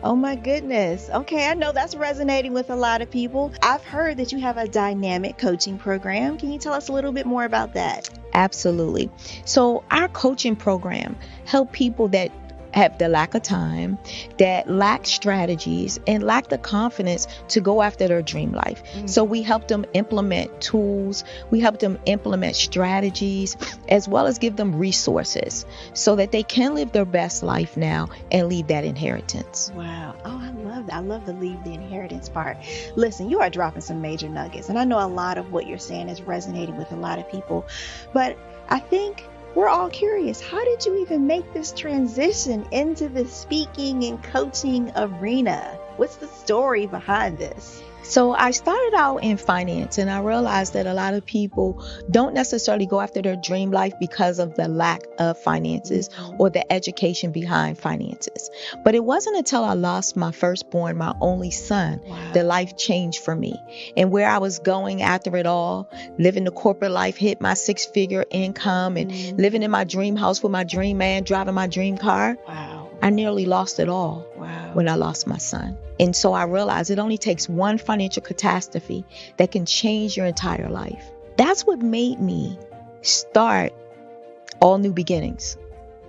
Oh my goodness. Okay, I know that's resonating with a lot of people. I've heard that you have a dynamic coaching program. Can you tell us a little bit more about that? Absolutely. So our coaching program help people that have the lack of time, that lack strategies, and lack the confidence to go after their dream life. So we help them implement tools, we help them implement strategies, as well as give them resources so that they can live their best life now and leave that inheritance. Wow. Oh, I love that. I love the leave the inheritance part. Listen, you are dropping some major nuggets, and I know a lot of what you're saying is resonating with a lot of people, but I think we're all curious. How did you even make this transition into the speaking and coaching arena? What's the story behind this? So I started out in finance, and I realized that a lot of people don't necessarily go after their dream life because of the lack of finances or the education behind finances. But it wasn't until I lost my firstborn, my only son, that life changed for me. And where I was going after it all, living the corporate life, hit my 6-figure income and living in my dream house with my dream man, driving my dream car. I nearly lost it all when I lost my son. And so I realized it only takes one financial catastrophe that can change your entire life. That's what made me start All New Beginnings.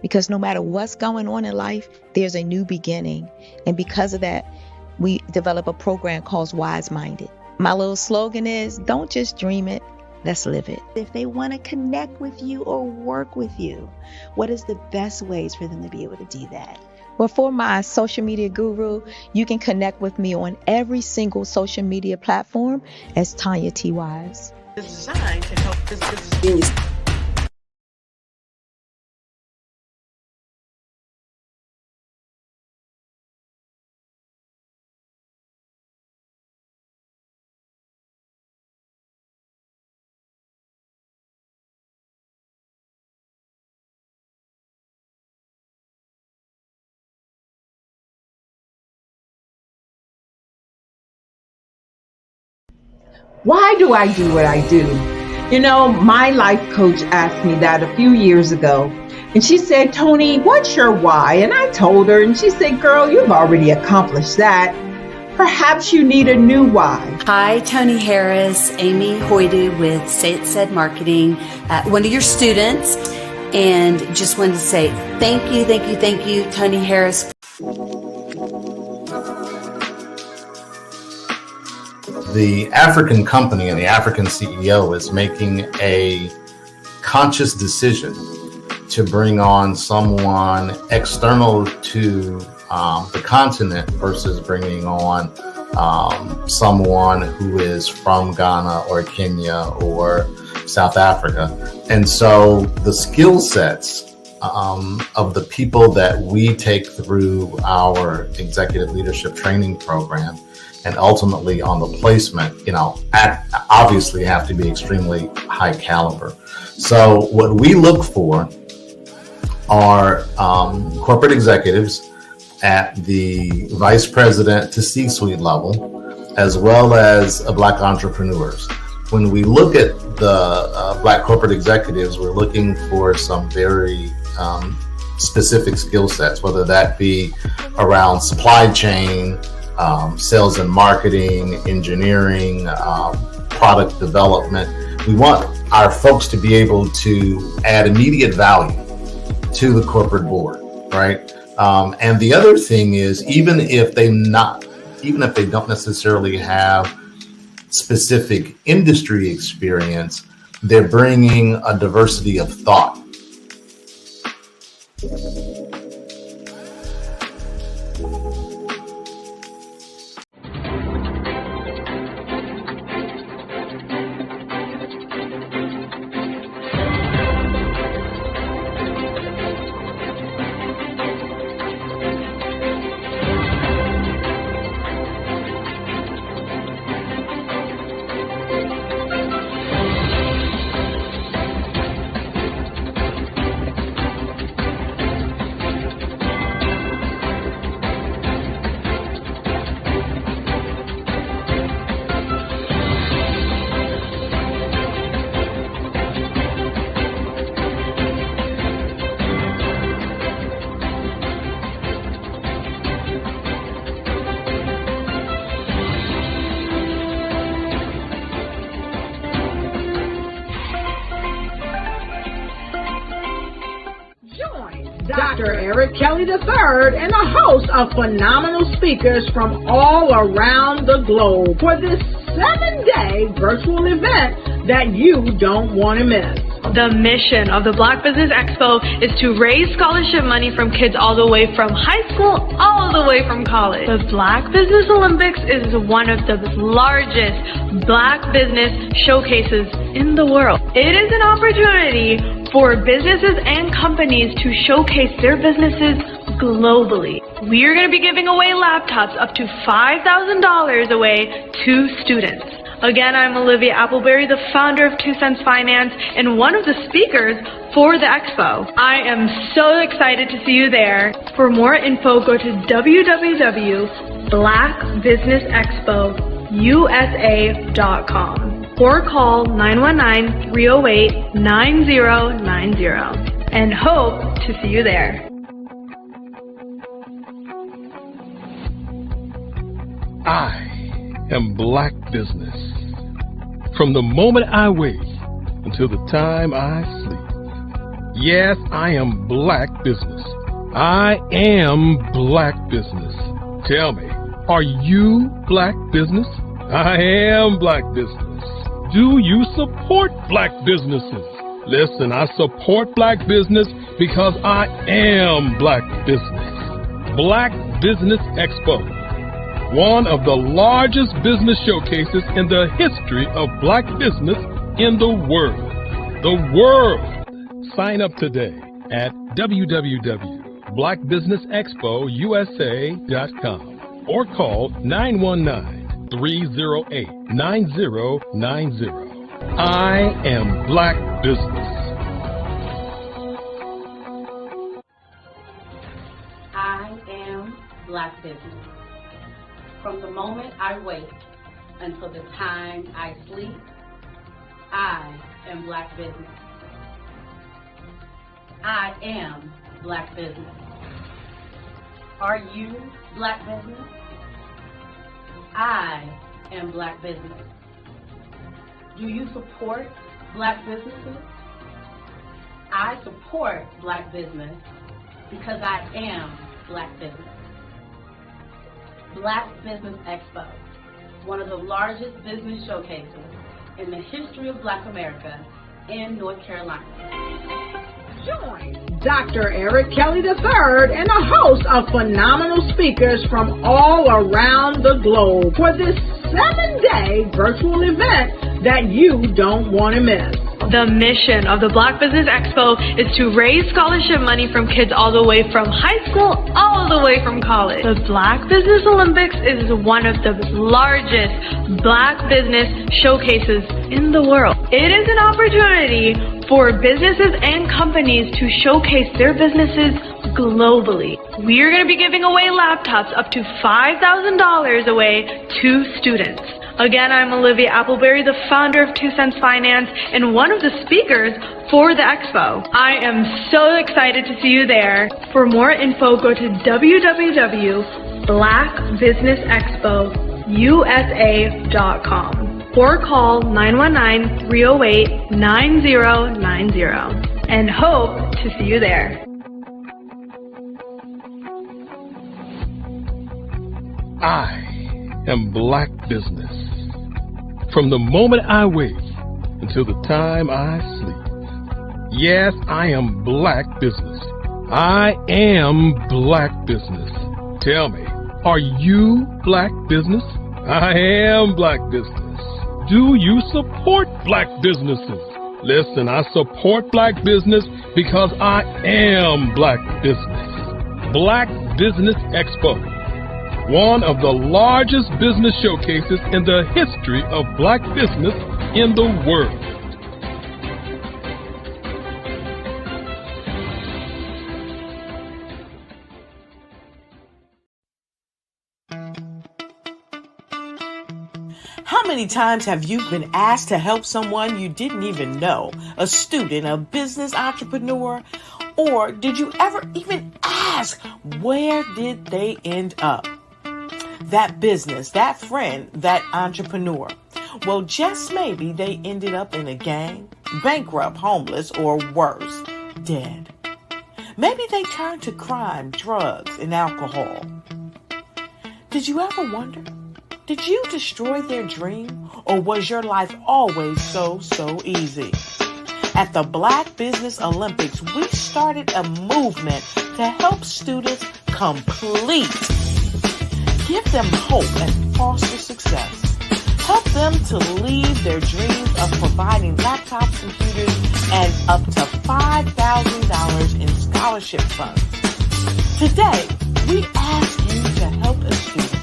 Because no matter what's going on in life, there's a new beginning. And because of that, we develop a program called Wise Minded. My little slogan is, don't just dream it, let's live it. If they want to connect with you or work with you, what is the best ways for them to be able to do that? Well, for my social media guru, you can connect with me on every single social media platform as Tanya T. Wise. It's designed to help businesses. Why do I do what I do? You know, my life coach asked me that a few years ago. And she said, Tony, what's your why? And I told her, and she said, girl, you've already accomplished that. Perhaps you need a new why. Hi, Tony Harris, Amy Hoydu with Say It Said Marketing, one of your students. And just wanted to say thank you, Tony Harris. The African company and the African CEO is making a conscious decision to bring on someone external to the continent versus bringing on someone who is from Ghana or Kenya or South Africa. And so the skill sets of the people that we take through our executive leadership training program and ultimately on the placement, obviously have to be extremely high caliber. So what we look for are corporate executives at the vice president to C-suite level, as well as Black entrepreneurs. When we look at the Black corporate executives, we're looking for some very specific skill sets, whether that be around supply chain, sales and marketing, engineering, product development. We want our folks to be able to add immediate value to the corporate board, right? And the other thing is, even if they don't necessarily have specific industry experience, they're bringing a diversity of thought. Dr. Eric Kelly III and a host of phenomenal speakers from all around the globe for this 7-day virtual event that you don't want to miss. The mission of the Black Business Expo is to raise scholarship money from kids all the way from high school all the way from college. The Black Business Olympics is one of the largest Black business showcases in the world. It is an opportunity for businesses and companies to showcase their businesses globally. We are going to be giving away laptops up to $5,000 away to students. Again, I'm Olivia Appleberry, the founder of 2 Cents Finance and one of the speakers for the expo. I am so excited to see you there. For more info, go to www.blackbusinessexpousa.com or call 919-308-9090 and hope to see you there. I am Black business. From the moment I wake until the time I sleep. Yes, I am Black business. I am Black business. Tell me, are you Black business? I am Black business. Do you support Black businesses? Listen, I support Black business because I am Black business. Black Business Expo, one of the largest business showcases in the history of Black business in the world. The world! Sign up today at www.blackbusinessexpousa.com or call 919-308-9090. I am Black business. I am Black business. From the moment I wake until the time I sleep, I am Black business. I am Black business. Are you Black business? I am Black business. Do you support Black businesses? I support Black business because I am Black business. Black Business Expo, one of the largest business showcases in the history of Black America in North Carolina. Join Dr. Eric Kelly III and a host of phenomenal speakers from all around the globe for this 7-day virtual event that you don't want to miss. The mission of the Black Business Expo is to raise scholarship money from kids all the way from high school all the way from college. The Black Business Olympics is one of the largest Black business showcases in the world. It is an opportunity for businesses and companies to showcase their businesses globally. We are going to be giving away laptops up to $5,000 away to students. Again, I'm Olivia Appleberry, the founder of 2 Cents Finance and one of the speakers for the expo. I am so excited to see you there. For more info, go to www.blackbusinessexpousa.com or call 919-308-9090 and hope to see you there. I am black business. From the moment I wake until the time I sleep. Yes, I am black business. I am black business. Tell me, are you black business? I am black business. Do you support black businesses? Listen, I support black business because I am black business. Black Business Expo, one of the largest business showcases in the history of black business in the world. How many times have you been asked to help someone you didn't even know, a student, a business entrepreneur? Or did you ever even ask, where did they end up? That business, that friend, that entrepreneur. Well, just maybe they ended up in a gang, bankrupt, homeless, or worse, dead. Maybe they turned to crime, drugs, and alcohol. Did you ever wonder? Did you destroy their dream, or was your life always so easy? At the Black Business Olympics, we started a movement to help students complete. Give them hope and foster success. Help them to leave their dreams of providing laptops, computers, and up to $5,000 in scholarship funds. Today, we ask you to help a student,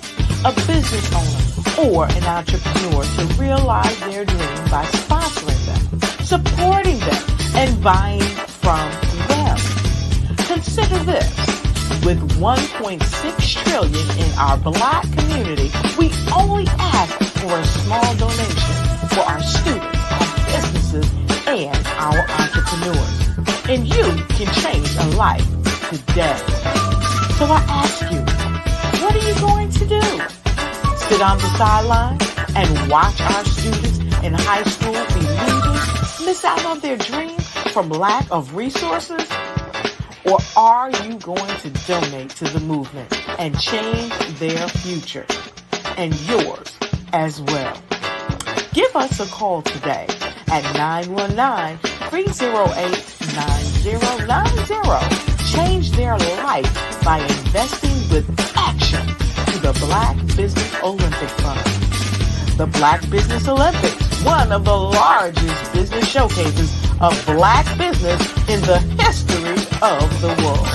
a business owner, or an entrepreneur to realize their dream by sponsoring them, supporting them, and buying from them. Consider this. With $1.6 trillion in our black community, we only ask for a small donation for our students, our businesses, and our entrepreneurs. And you can change a life today. So I ask you, what are you going to do? Sit on the sideline and watch our students in high school be leaders, miss out on their dreams from lack of resources? Or are you going to donate to the movement and change their future and yours as well? Give us a call today at 919-308-9090. Change their life by investing with action to the Black Business Olympic Fund. The Black Business Olympics, one of the largest business showcases of black business in the history of the world.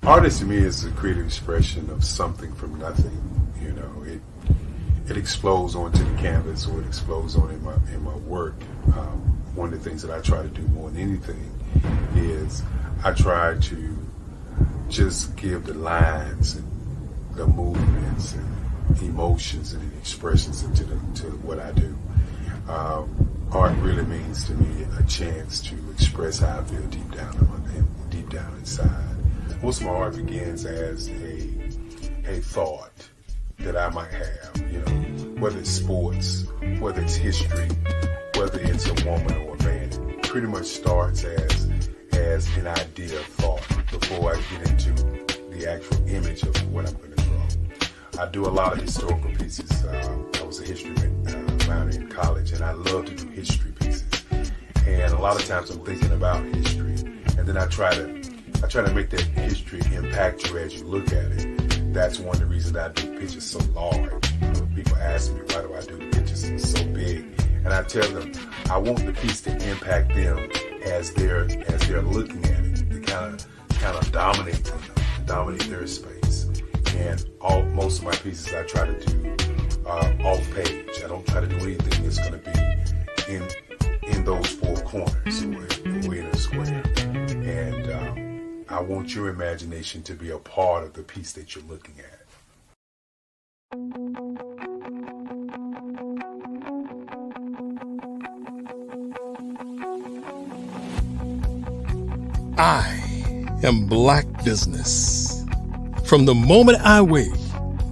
Art to me is a creative expression of something from nothing. You know, it explodes onto the canvas, or it explodes on in my work. One of the things that I try to do more than anything is I try to just give the lines and the movements and emotions and expressions into to what I do. Art really means to me a chance to express how I feel deep down inside. Most of my art begins as a thought that I might have, you know, whether it's sports, whether it's history, whether it's a woman or a man. It pretty much starts as an idea of thought before I get into the actual image of what I'm going to draw. I do a lot of historical pieces. I was a history minor in college, and I love to do history pieces. And a lot of times I'm thinking about history, and then I try to make that history impact you as you look at it. That's one of the reasons I do pictures so large. People ask me, why do I do the pictures so big? And I tell them, I want the piece to impact them as they're looking at it, to kind of dominate them, dominate their space. And most of my pieces I try to do off page. I don't try to do anything that's going to be in those four corners or in a square. And I want your imagination to be a part of the piece that you're looking at. I am black business. From the moment I wake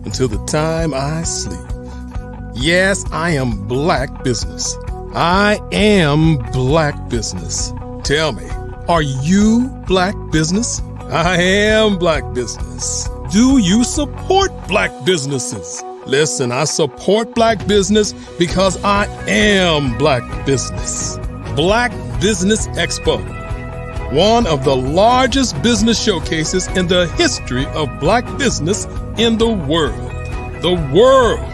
until the time I sleep. Yes, I am black business. I am black business. Tell me, are you black business? I am Black business. Do you support Black businesses? Listen, I support Black business because I am Black business. Black Business Expo, one of the largest business showcases in the history of Black business in the world. The world!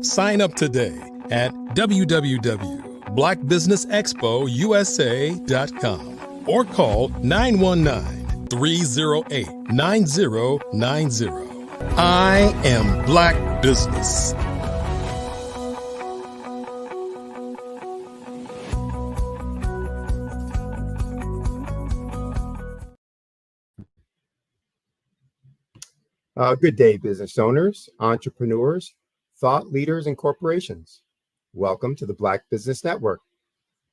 Sign up today at www.blackbusinessexpousa.com or call 919-308-9090. I am Black business. Good day, business owners, entrepreneurs, thought leaders, and corporations. Welcome to the Black Business Network.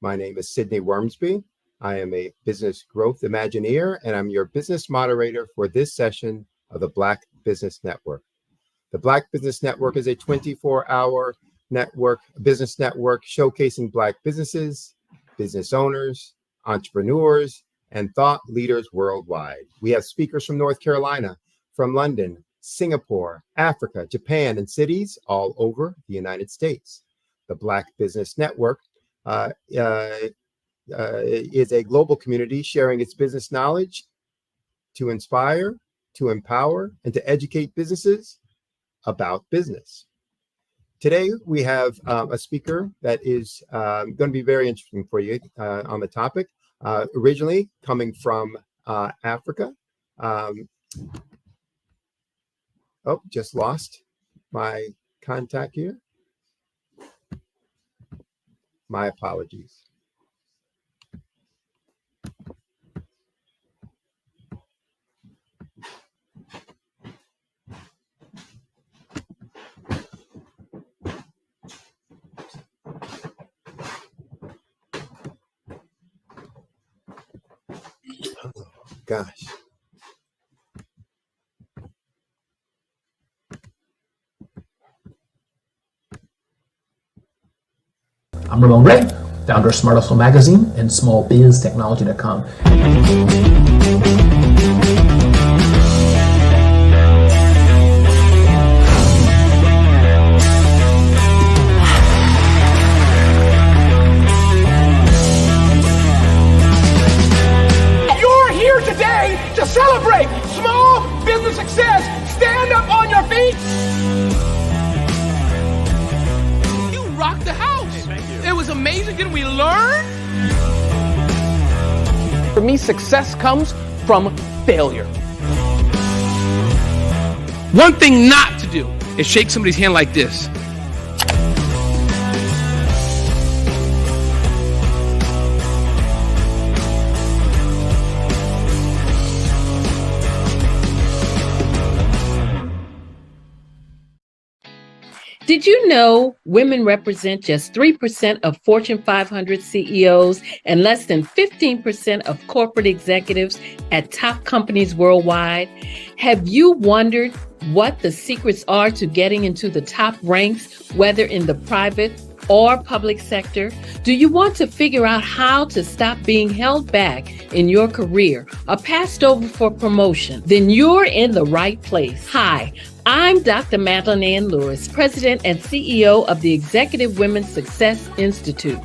My name is Sidney Wormsby. I am a business growth Imagineer, and I'm your business moderator for this session of the Black Business Network. The Black Business Network is a 24-hour business network showcasing Black businesses, business owners, entrepreneurs, and thought leaders worldwide. We have speakers from North Carolina, from London, Singapore, Africa, Japan, and cities all over the United States. The Black Business Network is a global community sharing its business knowledge to inspire, to empower, and to educate businesses about business. Today, we have a speaker that is going to be very interesting for you on the topic. Originally coming from Africa. Just lost my contact here. My apologies. Oh, gosh. I'm Ramon Ray, founder of Smart Hustle Magazine and smallbiztechnology.com. You're here today to celebrate small business success. Stand up on your feet. You rocked the house. It was amazing. Didn't we learn? For me, success comes from failure. One thing not to do is shake somebody's hand like this. Did you know women represent just 3% of Fortune 500 CEOs and less than 15% of corporate executives at top companies worldwide? Have you wondered what the secrets are to getting into the top ranks, whether in the private or public sector? Do you want to figure out how to stop being held back in your career or passed over for promotion? Then you're in the right place. Hi, I'm Dr. Madeline Ann Lewis, President and CEO of the Executive Women's Success Institute.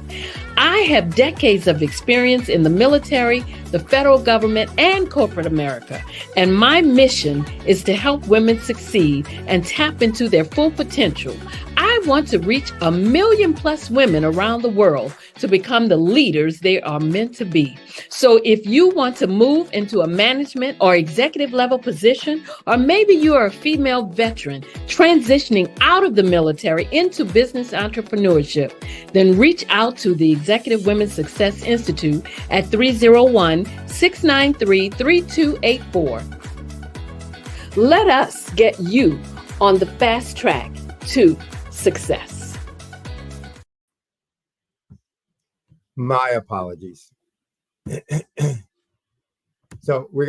I have decades of experience in the military, the federal government, and corporate America, and my mission is to help women succeed and tap into their full potential. I want to reach 1 million plus women around the world to become the leaders they are meant to be. So if you want to move into a management or executive level position, or maybe you are a female veteran transitioning out of the military into business entrepreneurship, then reach out to the Executive Women's Success Institute at 301-693-3284. Let us get you on the fast track to success. My apologies. So we're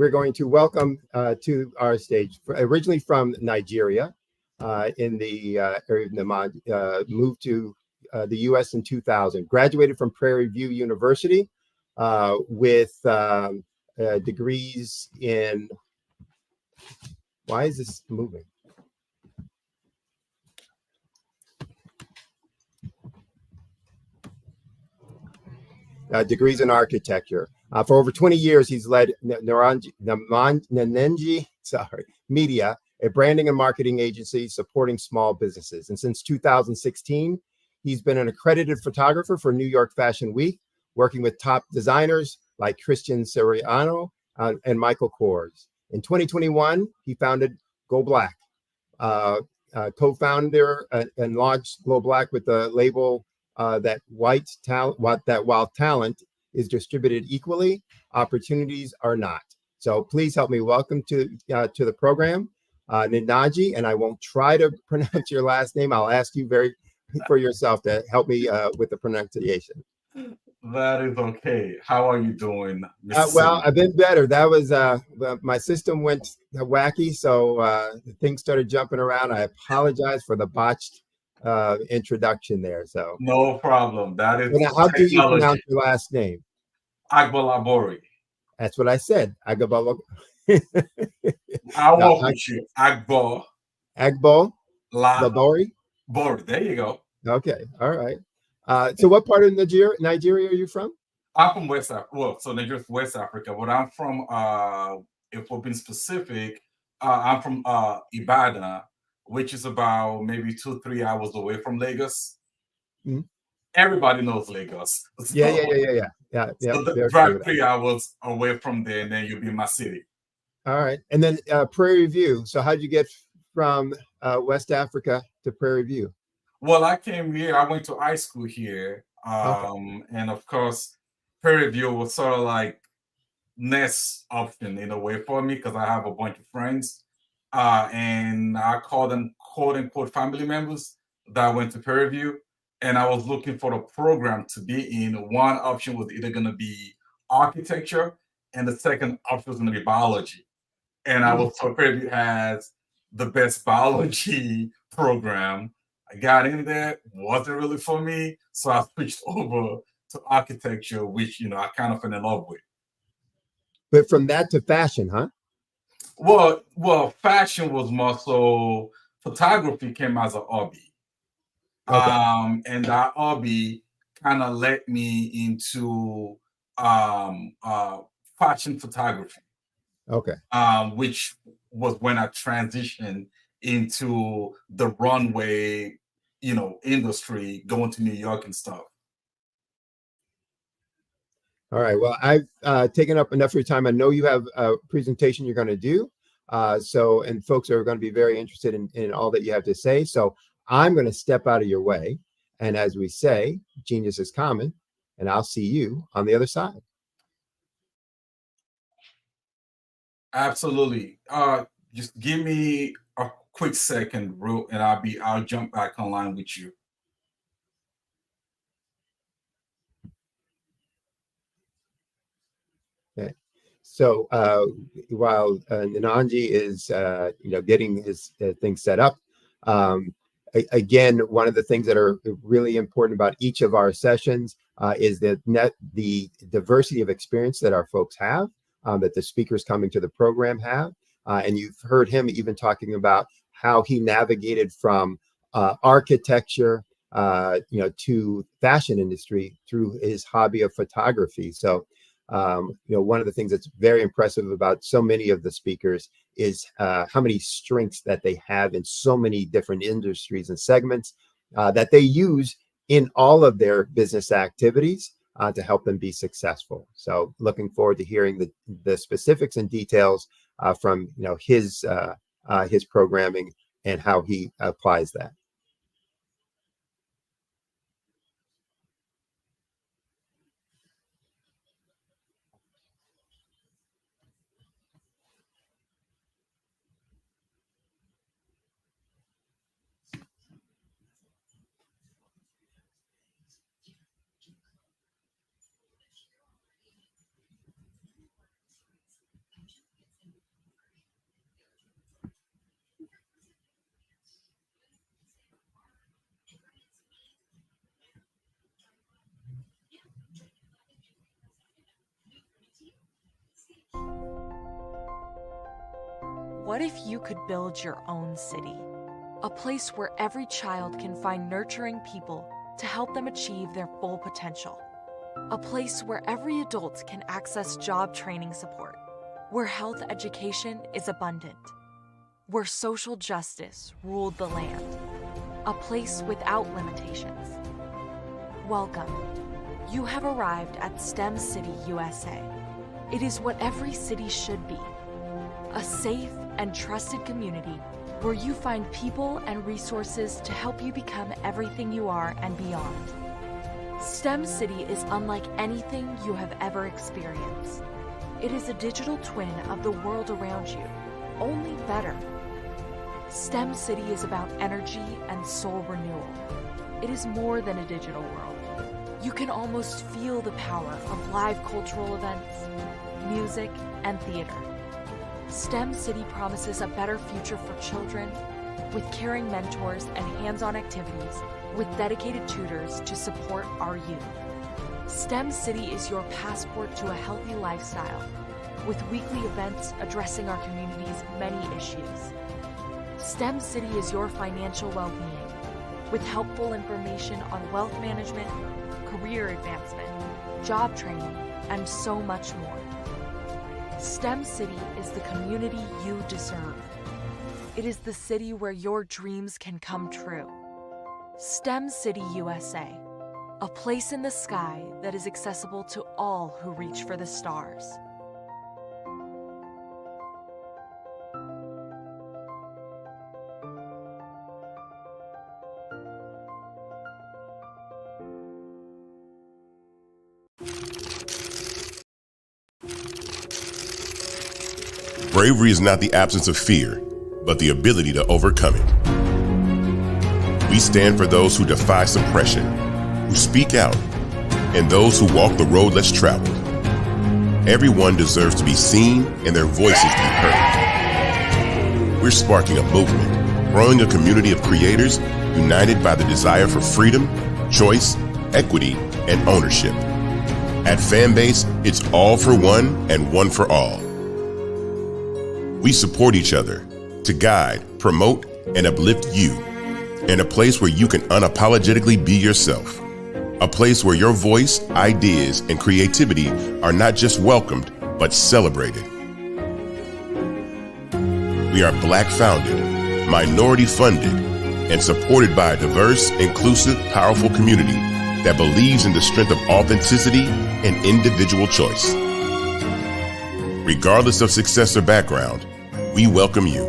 going to welcome to our stage, originally from Nigeria, in the area of Namad, moved to the U.S. in 2000, graduated from Prairie View University with degrees in, why is this moving? Degrees in architecture. For over 20 years, he's led Nanenji Media, a branding and marketing agency supporting small businesses. And since 2016, he's been an accredited photographer for New York Fashion Week, working with top designers like Christian Siriano and Michael Kors. In 2021, he founded Go Black, co-founder and launched Go Black with the label that while talent is distributed equally, opportunities are not. So please help me welcome to the program, Ninaji, and I won't try to pronounce your last name. I'll ask you for yourself to help me with the pronunciation. That is okay. How are you doing, Mr. Well, I've been better. That was my system went wacky, so things started jumping around. I apologize for the botched introduction there. So no problem. That is now, how do you pronounce your last name? Agbolabori. That's what I said. Agbolabori. I'll walk with you. Agbo Labori. There you go. Okay. All right. So what part of Nigeria are you from? I'm from West Africa. Well, so Nigeria's West Africa, but I'm from, if we're being specific, I'm from Ibadan, which is about maybe 2-3 hours away from Lagos. Mm-hmm. Everybody knows Lagos. So, Yeah. So drive 3 hours away from there, and then you'll be in my city. All right. And then Prairie View. So how'd you get from West Africa to Prairie View? Well, I came here. I went to high school here. And of course, Prairie View was sort of like next option in a way for me because I have a bunch of friends. And I call them quote unquote family members that went to Prairie View. And I was looking for the program to be in. One option was either going to be architecture, and the second option was going to be biology. And I was told Prairie View has the best biology program. I got in there, wasn't really for me, so I switched over to architecture, which I kind of fell in love with. But from that to fashion, huh? Well, fashion was more so. Photography came as a hobby. Okay. And that hobby kind of led me into fashion photography. Okay. Which was when I transitioned into the runway, industry, going to New York and stuff. All right. Well, I've taken up enough of your time. I know you have a presentation you're going to do. And folks are going to be very interested in all that you have to say. So I'm going to step out of your way. And as we say, genius is common, and I'll see you on the other side. Absolutely. Just give me a quick second, and I'll jump back online with you. Okay. So while Nananji is getting his thing set up, again, one of the things that are really important about each of our sessions is the diversity of experience that our folks have, that the speakers coming to the program have. And you've heard him even talking about how he navigated from architecture, to fashion industry through his hobby of photography. So, one of the things that's very impressive about so many of the speakers is how many strengths that they have in so many different industries and segments that they use in all of their business activities to help them be successful. So looking forward to hearing the specifics and details from his programming and how he applies that. What if you could build your own city? A place where every child can find nurturing people to help them achieve their full potential. A place where every adult can access job training support, where health education is abundant, where social justice ruled the land. A place without limitations. Welcome. You have arrived at STEM City, USA. It is what every city should be. A safe and trusted community where you find people and resources to help you become everything you are and beyond. STEM City is unlike anything you have ever experienced. It is a digital twin of the world around you, only better. STEM City is about energy and soul renewal. It is more than a digital world. You can almost feel the power of live cultural events, music, and theater. STEM City promises a better future for children with caring mentors and hands-on activities with dedicated tutors to support our youth. STEM City is your passport to a healthy lifestyle with weekly events addressing our community's many issues. STEM City is your financial well-being with helpful information on wealth management, career advancement, job training, and so much more. STEM City is the community you deserve. It is the city where your dreams can come true. STEM City USA, a place in the sky that is accessible to all who reach for the stars. Bravery is not the absence of fear, but the ability to overcome it. We stand for those who defy suppression, who speak out, and those who walk the road less traveled. Everyone deserves to be seen and their voices to be heard. We're sparking a movement, growing a community of creators united by the desire for freedom, choice, equity, and ownership. At Fanbase, it's all for one and one for all. We support each other to guide, promote, and uplift you in a place where you can unapologetically be yourself. A place where your voice, ideas, and creativity are not just welcomed, but celebrated. We are Black founded, minority funded, and supported by a diverse, inclusive, powerful community that believes in the strength of authenticity and individual choice. Regardless of success or background, we welcome you.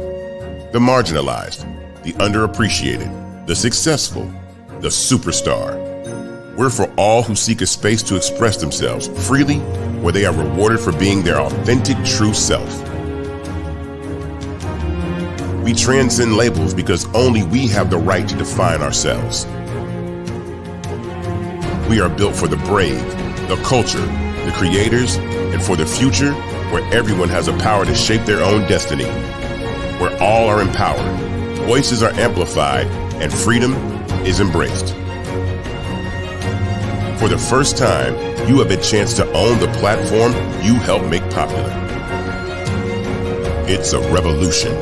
The marginalized, the underappreciated, the successful, the superstar. We're for all who seek a space to express themselves freely, where they are rewarded for being their authentic, true self. We transcend labels because only we have the right to define ourselves. We are built for the brave, the culture, the creators, and for the future where everyone has a power to shape their own destiny, where all are empowered, voices are amplified, and freedom is embraced. For the first time, you have a chance to own the platform you helped make popular. It's a revolution,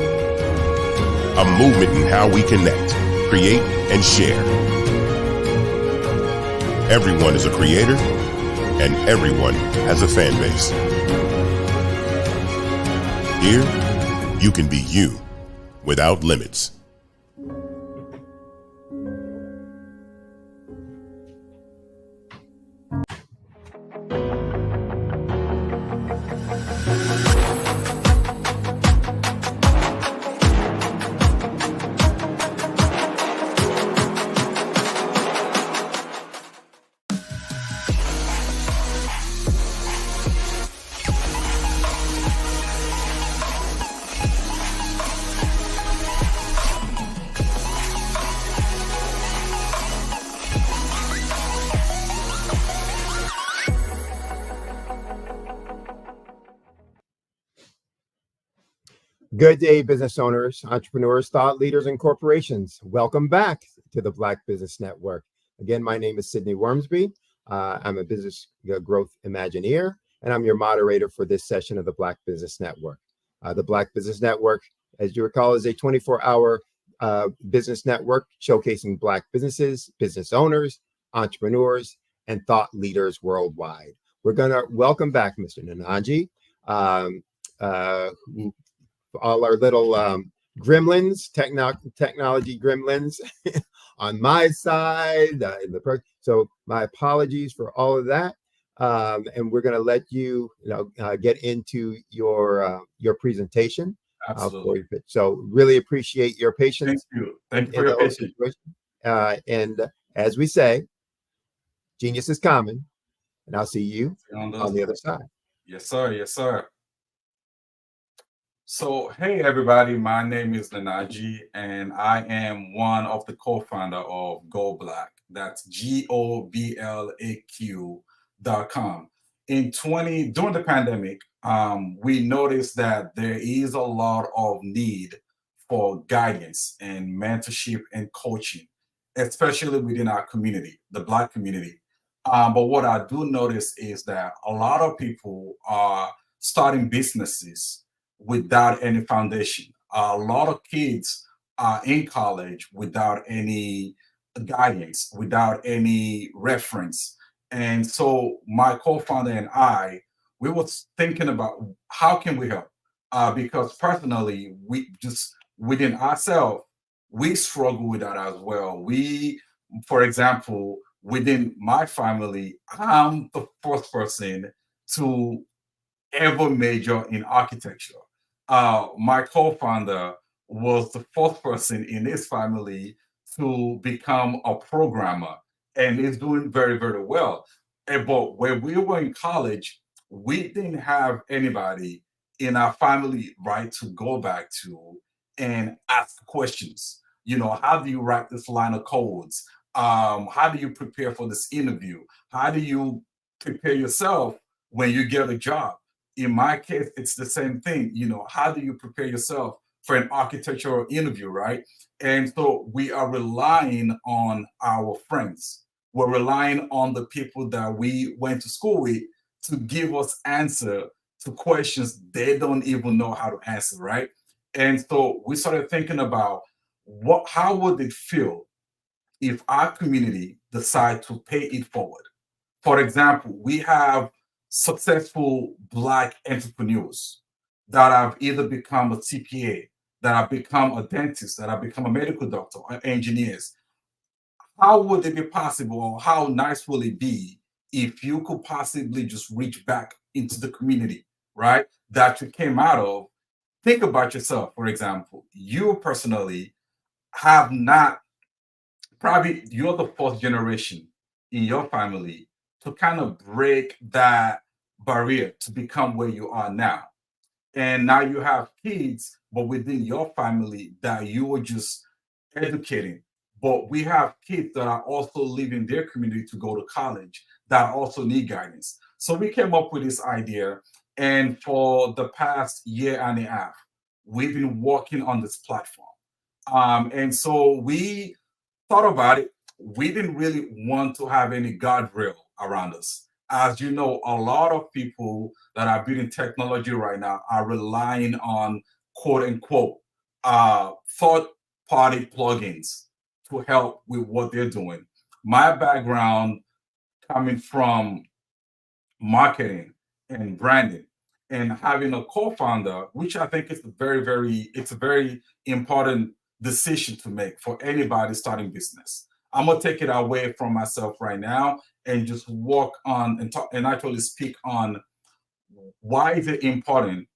a movement in how we connect, create, and share. Everyone is a creator, and everyone has a fan base. Here, you can be you without limits. Good day, business owners, entrepreneurs, thought leaders, and corporations. Welcome back to the Black Business Network. Again, my name is Sidney Wormsby. I'm a business growth Imagineer, and I'm your moderator for this session of the Black Business Network. The Black Business Network as you recall, is a 24-hour business network showcasing Black businesses, business owners, entrepreneurs, and thought leaders worldwide. We're going to welcome back Mr. Nanaji, all our little gremlins, technology gremlins on my side. So my apologies for all of that. And we're going to let you, get into your presentation. Absolutely. So really appreciate your patience. Thank you. Thank you for your patience. And as we say, genius is common, and I'll see you on the other side. Yes, sir. Yes, sir. So, hey, everybody, my name is Nanaji, and I am one of the co-founder of Go Black. That's GOBLAQ.com. During the pandemic, we noticed that there is a lot of need for guidance and mentorship and coaching, especially within our community, the Black community. But what I do notice is that a lot of people are starting businesses without any foundation. A lot of kids are in college without any guidance, without any reference. And so my co-founder and I, we were thinking about how can we help? Because personally, we just within ourselves, we struggle with that as well. For example, within my family, I'm the first person to ever major in architecture. My co-founder was the first person in his family to become a programmer, and is doing very, very well. But when we were in college, we didn't have anybody in our family, right, to go back to and ask questions. How do you write this line of codes? How do you prepare for this interview? How do you prepare yourself when you get a job? In my case, it's the same thing. How do you prepare yourself for an architectural interview, right? And so we are relying on our friends. We're relying on the people that we went to school with to give us answer to questions they don't even know how to answer, right? And so we started thinking about how would it feel if our community decide to pay it forward. For example, we have successful Black entrepreneurs that have either become a CPA, that have become a dentist, that have become a medical doctor, or engineers. How would it be possible, or how nice will it be if you could possibly just reach back into the community, right, that you came out of? Think about yourself, for example. You personally have not, probably you're the fourth generation in your family to kind of break that barrier to become where you are now. And now you have kids, but within your family that you were just educating. But we have kids that are also leaving their community to go to college that also need guidance. So we came up with this idea. And for the past year and a half, we've been working on this platform. And so we thought about it. We didn't really want to have any guardrail around us. As you know, a lot of people that are building technology right now are relying on quote unquote third party plugins to help with what they're doing. My background coming from marketing and branding, and having a co-founder, which I think is it's a very important decision to make for anybody starting business. I'm gonna take it away from myself right now and just walk on and talk and actually speak on why is it important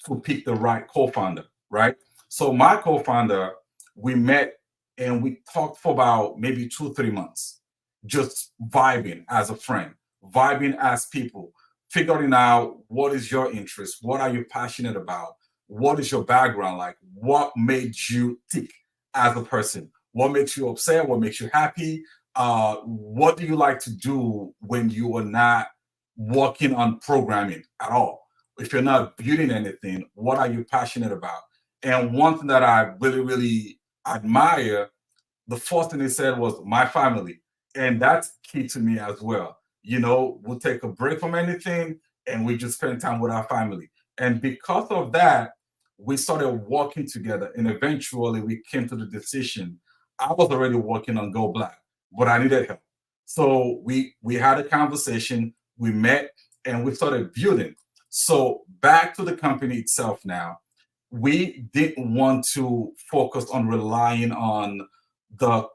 to pick the right co-founder, right? So my co-founder, we met and we talked for about maybe 2-3 months, just vibing as a friend, vibing as people, figuring out what is your interest, what are you passionate about, what is your background like, what made you tick as a person, what makes you upset, what makes you happy, what do you like to do when you are not working on programming at all? If you're not building anything, what are you passionate about? And one thing that I really, really admire, the first thing they said was my family. And that's key to me as well. We'll take a break from anything and we just spend time with our family. And because of that, we started working together, and eventually we came to the decision. I was already working on Go Black, but I needed help. So we had a conversation, we met, and we started building. So back to the company itself now, we didn't want to focus on relying on the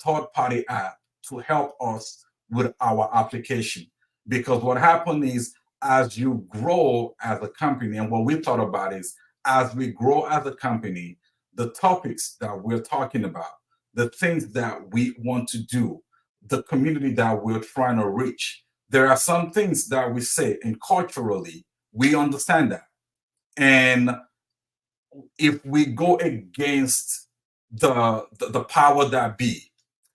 third party app to help us with our application. Because what happened is, as you grow as a company, and what we thought about is, as we grow as a company, the topics that we're talking about, the things that we want to do, the community that we're trying to reach, there are some things that we say, and culturally, we understand that. And if we go against the power that be,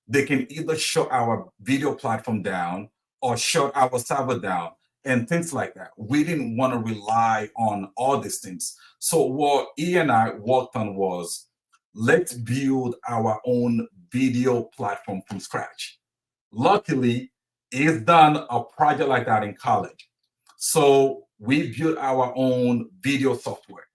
they can either shut our video platform down or shut our server down and things like that. We didn't want to rely on all these things. So what E and I worked on was, let's build our own video platform from scratch. Luckily, he's done a project like that in college. So we built our own video software.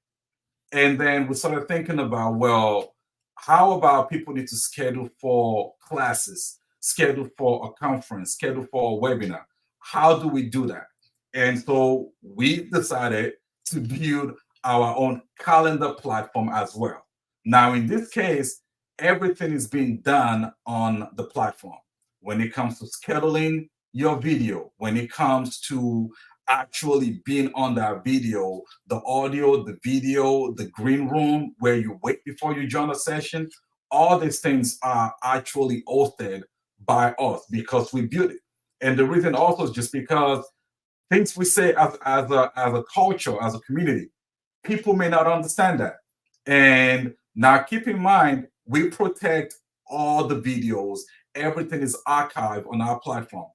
And then we started thinking about, well, how about people need to schedule for classes, schedule for a conference, schedule for a webinar? How do we do that? And so we decided to build our own calendar platform as well. Now, in this case, everything is being done on the platform. When it comes to scheduling your video, when it comes to actually being on that video, the audio, the video, the green room where you wait before you join a session, all these things are actually hosted by us because we built it. And the reason also is just because things we say as a culture, as a community, people may not understand that. And now keep in mind, we protect all the videos, everything is archived on our platform.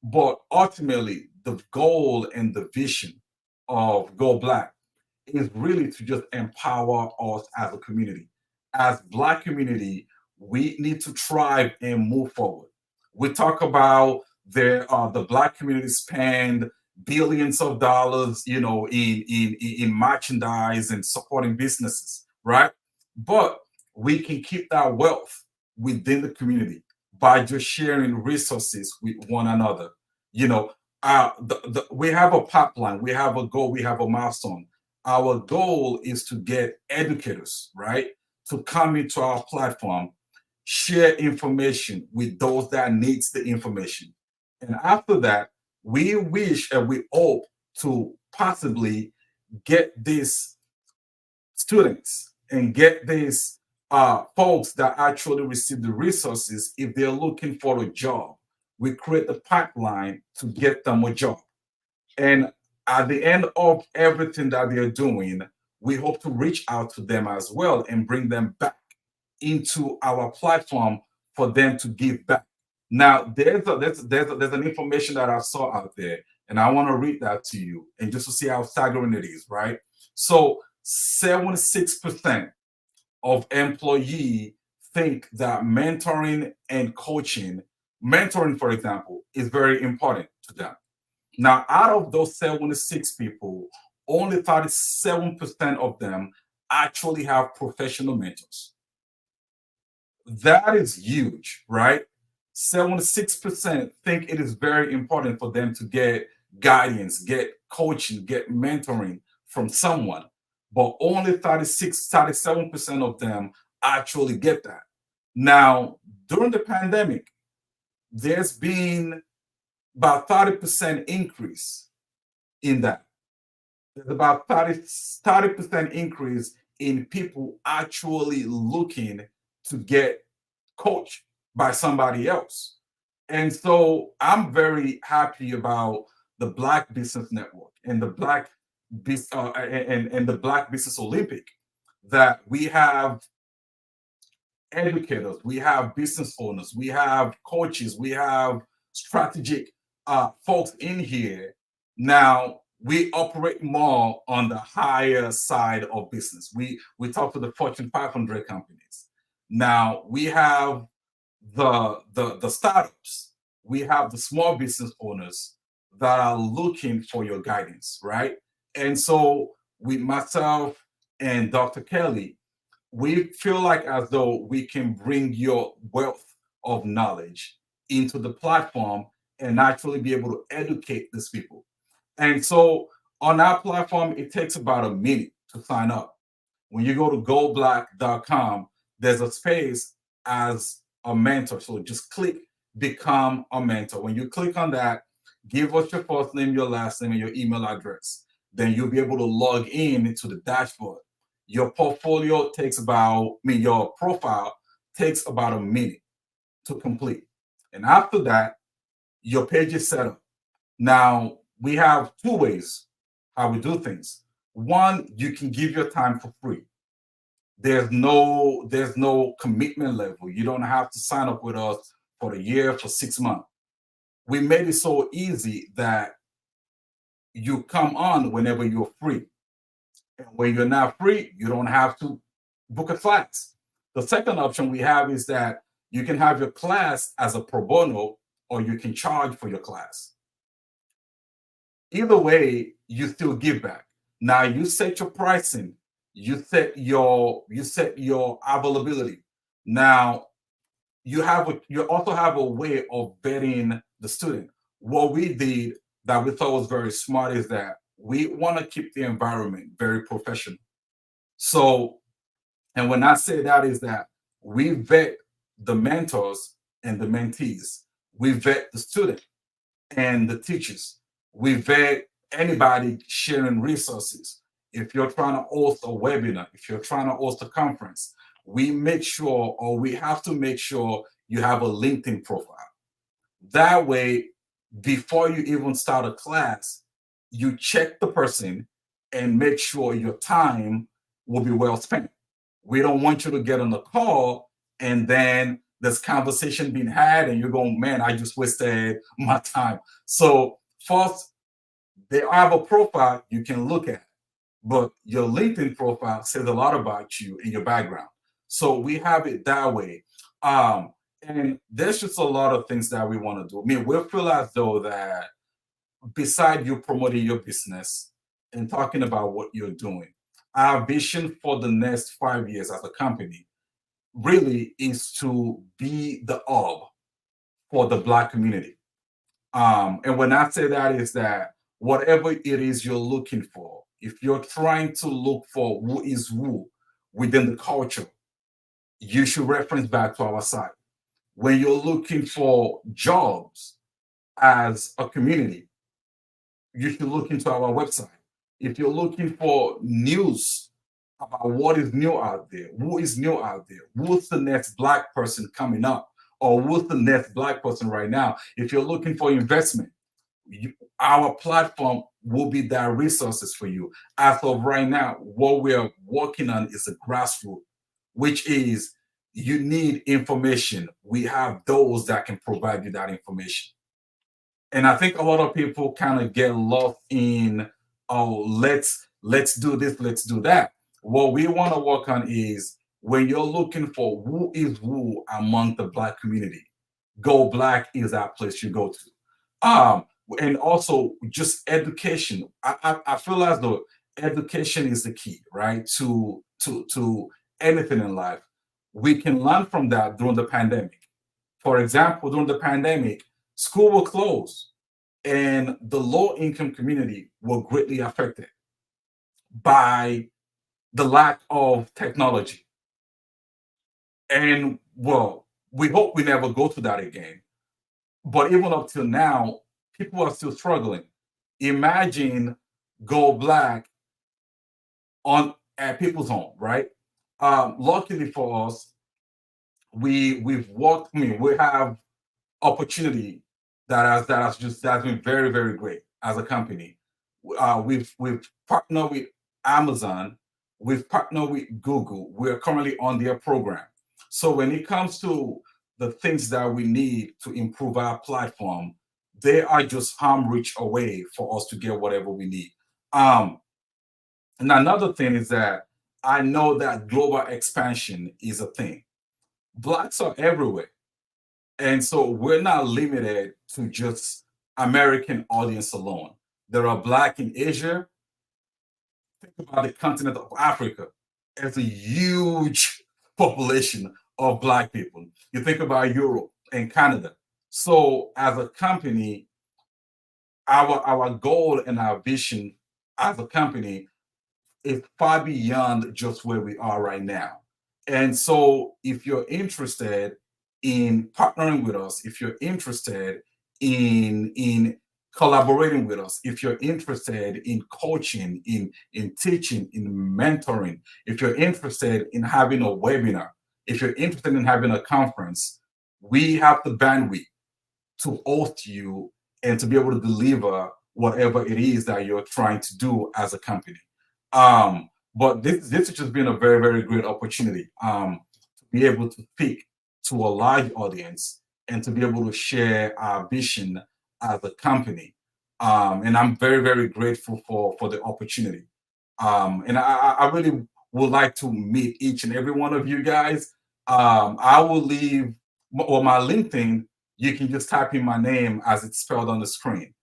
But ultimately, the goal and the vision of Go Black is really to just empower us as a community. As Black community, we need to thrive and move forward. We talk about the Black community spend billions of dollars, in merchandise and supporting businesses, right? But we can keep that wealth within the community by just sharing resources with one another. We have a pipeline, we have a goal, we have a milestone. Our goal is to get educators, right, to come into our platform, share information with those that needs the information. And after that, we wish and we hope to possibly get these students and get these folks that actually receive the resources. If they're looking for a job, we create the pipeline to get them a job. And at the end of everything that they're doing, we hope to reach out to them as well and bring them back into our platform for them to give back. Now, there's an information that I saw out there, and I want to read that to you, and just to see how staggering it is, right? So 76% of employees think that mentoring and coaching, mentoring, for example, is very important to them. Now, out of those 76 people, only 37% of them actually have professional mentors. That is huge, right? 76% think it is very important for them to get guidance, get coaching, get mentoring from someone, but only 37% of them actually get that. Now, during the pandemic, there's been about 30% increase in that. There's about 30% increase in people actually looking to get coached by somebody else. And so I'm very happy about the Black Business Network and the Black and the Black Business Olympic, that we have educators, we have business owners, we have coaches, we have strategic folks in here. Now we operate more on the higher side of business. We talk to the Fortune 500 companies. Now we have the startups, we have the small business owners that are looking for your guidance, right? And so with myself and Dr. Kelly, we feel like as though we can bring your wealth of knowledge into the platform and actually be able to educate these people. And so on our platform, it takes about a minute to sign up. When you go to goblack.com, there's a space as a mentor. So just click become a mentor. When you click on that, give us your first name, your last name, and your email address. Then you'll be able to log in into the dashboard. Your portfolio takes about, your profile takes about a minute to complete. And after that, your page is set up. Now, we have two ways how we do things. One, you can give your time for free. There's no commitment level. You don't have to sign up with us for a year, for 6 months. We made it so easy that you come on whenever you're free. And when you're not free, you don't have to book a class. The second option we have is that you can have your class as a pro bono, or you can charge for your class. Either way, you still give back. Now you set your pricing, you set your availability. Now you also have a way of vetting the student. What we did that we thought was very smart is that we want to keep the environment very professional. So, and when I say that is that we vet the mentors and the mentees, we vet the student and the teachers, we vet anybody sharing resources. If you're trying to host a webinar, if you're trying to host a conference, we make sure, or we have to make sure, you have a LinkedIn profile. That way, before you even start a class, you check the person and make sure your time will be well spent. We don't want you to get on the call and then there's conversation being had and you're going, man, I just wasted my time. So first, they have a profile you can look at, but your LinkedIn profile says a lot about you and your background. So we have it that way. And there's just a lot of things that we want to do. I mean, we feel as though that beside you promoting your business and talking about what you're doing, our vision for the next 5 years as a company really is to be the hub for the Black community. And when I say that is that whatever it is you're looking for, if you're trying to look for who is who within the culture, you should reference back to our site. When you're looking for jobs as a community, you should look into our website. If you're looking for news about what is new out there, who is new out there, who's the next Black person coming up, or who's the next Black person right now, if you're looking for investment, our platform will be that resources for you. As of right now, what we're working on is a grassroots, which is you need information. We have those that can provide you that information. And I think a lot of people kind of get lost in, oh, let's do this, let's do that. What we want to work on is when you're looking for who is who among the Black community, Go Black is that place you go to. And also just education. I feel as though education is the key, right? To anything in life. We can learn from that during the pandemic. For example, during the pandemic, school will close and the low-income community were greatly affected by the lack of technology. And well, we hope we never go to that again. But even up till now, people are still struggling. Imagine Go Black at people's home, right? Luckily for us, we've worked. I mean, we have opportunity that's been very, very great as a company. We've partnered with Amazon, we've partnered with Google. We're currently on their program. So when it comes to the things that we need to improve our platform, they are just arm reach away for us to get whatever we need. And another thing is that I know that global expansion is a thing. Blacks are everywhere. And so we're not limited to just American audience alone. There are Black in Asia, think about the continent of Africa, there's a huge population of Black people. You think about Europe and Canada. So as a company, our goal and our vision as a company is far beyond just where we are right now. And so if you're interested in partnering with us, if you're interested in collaborating with us, if you're interested in coaching, in teaching, in mentoring, if you're interested in having a webinar, if you're interested in having a conference, we have the bandwidth to host you and to be able to deliver whatever it is that you're trying to do as a company. But this has just been a very, very great opportunity to be able to speak to a large audience and to be able to share our vision as a company. And I'm very, very grateful for the opportunity. And I really would like to meet each and every one of you guys. I will leave, or my LinkedIn, you can just type in my name as it's spelled on the screen.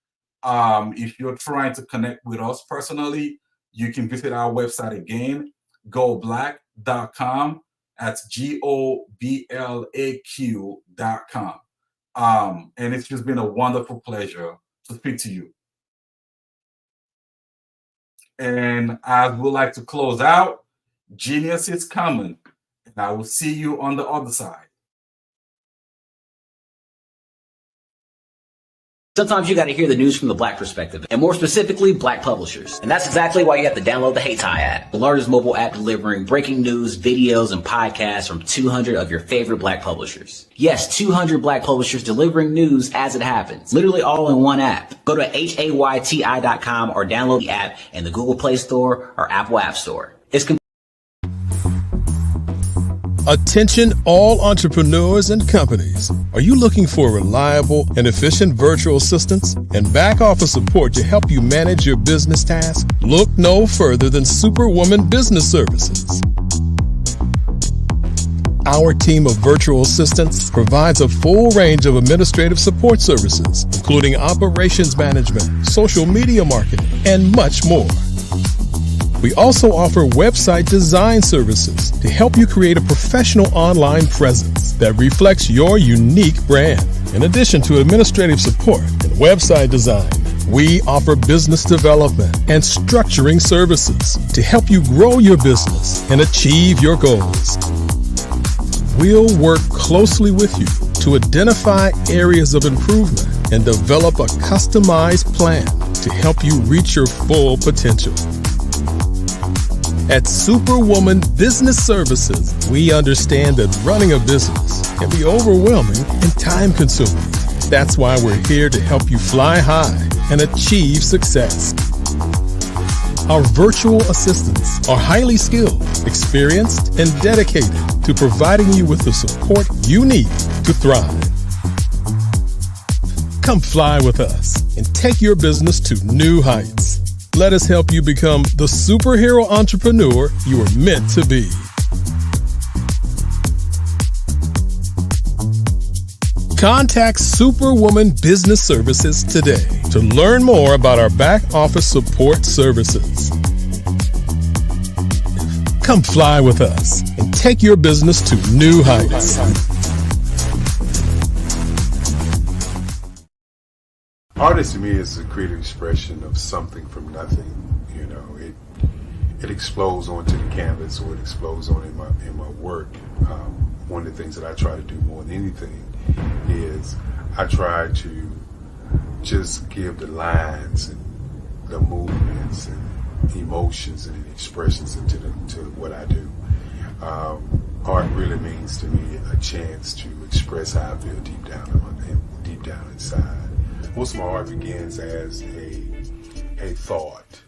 If you're trying to connect with us personally, you can visit our website again, goblack.com. That's GOBLAQ.com. And it's just been a wonderful pleasure to speak to you. And I would like to close out. Genius is coming, and I will see you on the other side. Sometimes you got to hear the news from the Black perspective, and more specifically, Black publishers. And that's exactly why you have to download the Heytie app, the largest mobile app delivering breaking news, videos, and podcasts from 200 of your favorite Black publishers. Yes, 200 Black publishers delivering news as it happens, literally all in one app. Go to HAYTI.com or download the app in the Google Play Store or Apple App Store. Attention all entrepreneurs and companies. Are you looking for reliable and efficient virtual assistants and back office support to help you manage your business tasks? Look no further than Superwoman Business Services. Our team of virtual assistants provides a full range of administrative support services, including operations management, social media marketing, and much more. We also offer website design services to help you create a professional online presence that reflects your unique brand. In addition to administrative support and website design, we offer business development and structuring services to help you grow your business and achieve your goals. We'll work closely with you to identify areas of improvement and develop a customized plan to help you reach your full potential. At Superwoman Business Services, we understand that running a business can be overwhelming and time-consuming. That's why we're here to help you fly high and achieve success. Our virtual assistants are highly skilled, experienced, and dedicated to providing you with the support you need to thrive. Come fly with us and take your business to new heights. Let us help you become the superhero entrepreneur you are meant to be. Contact Superwoman Business Services today to learn more about our back office support services. Come fly with us and take your business to new heights. Artist to me is a creative expression of something from nothing. You know, it explodes onto the canvas, or it explodes on in my work. One of the things that I try to do more than anything is I try to just give the lines and the movements and emotions and expressions into what I do. Art really means to me a chance to express how I feel deep down inside. Most of my art begins as a thought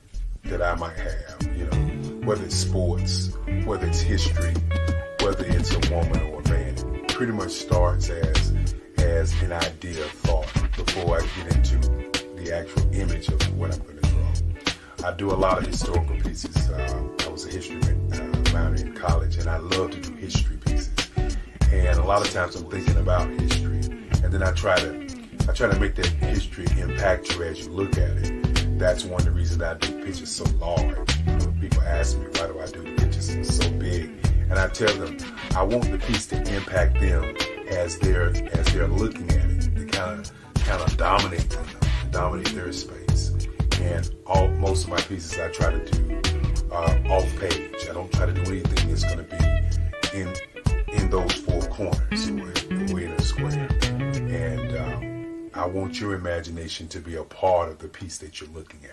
that I might have, you know, whether it's sports, whether it's history, whether it's a woman or a man. It pretty much starts as an idea of thought before I get into the actual image of what I'm going to draw. I do a lot of historical pieces. I was a history minor in college, and I love to do history pieces. And a lot of times I'm thinking about history, and then I try to make that history impact you as you look at it. That's one of the reasons I do pictures so large, people ask me, what do I do to get just so big? And I tell them, I want the piece to impact them as they're looking at it, to kind of dominate them, dominate their space. And most of my pieces I try to do off page. I don't try to do anything that's going to be in those four corners or in a square. And I want your imagination to be a part of the piece that you're looking at.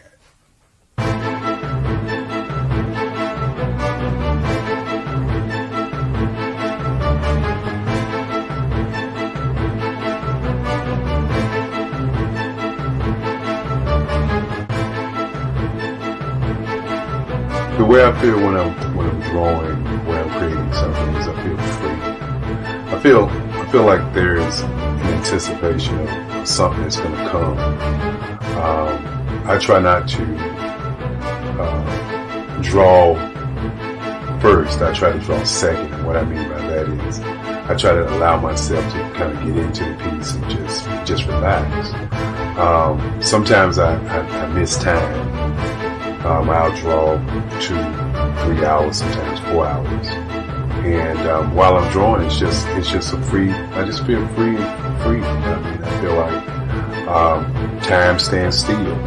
The way I feel when I'm drawing, when I'm creating something, is I feel free. I feel like there is an anticipation of something that's going to come. I try not to draw first. I try to draw second. And what I mean by that is I try to allow myself to kind of get into the piece and just relax. Sometimes I miss time. I'll draw 2-3 hours, sometimes 4 hours. And while I'm drawing, it's just a free. I just feel free. I mean, I feel like time stands still.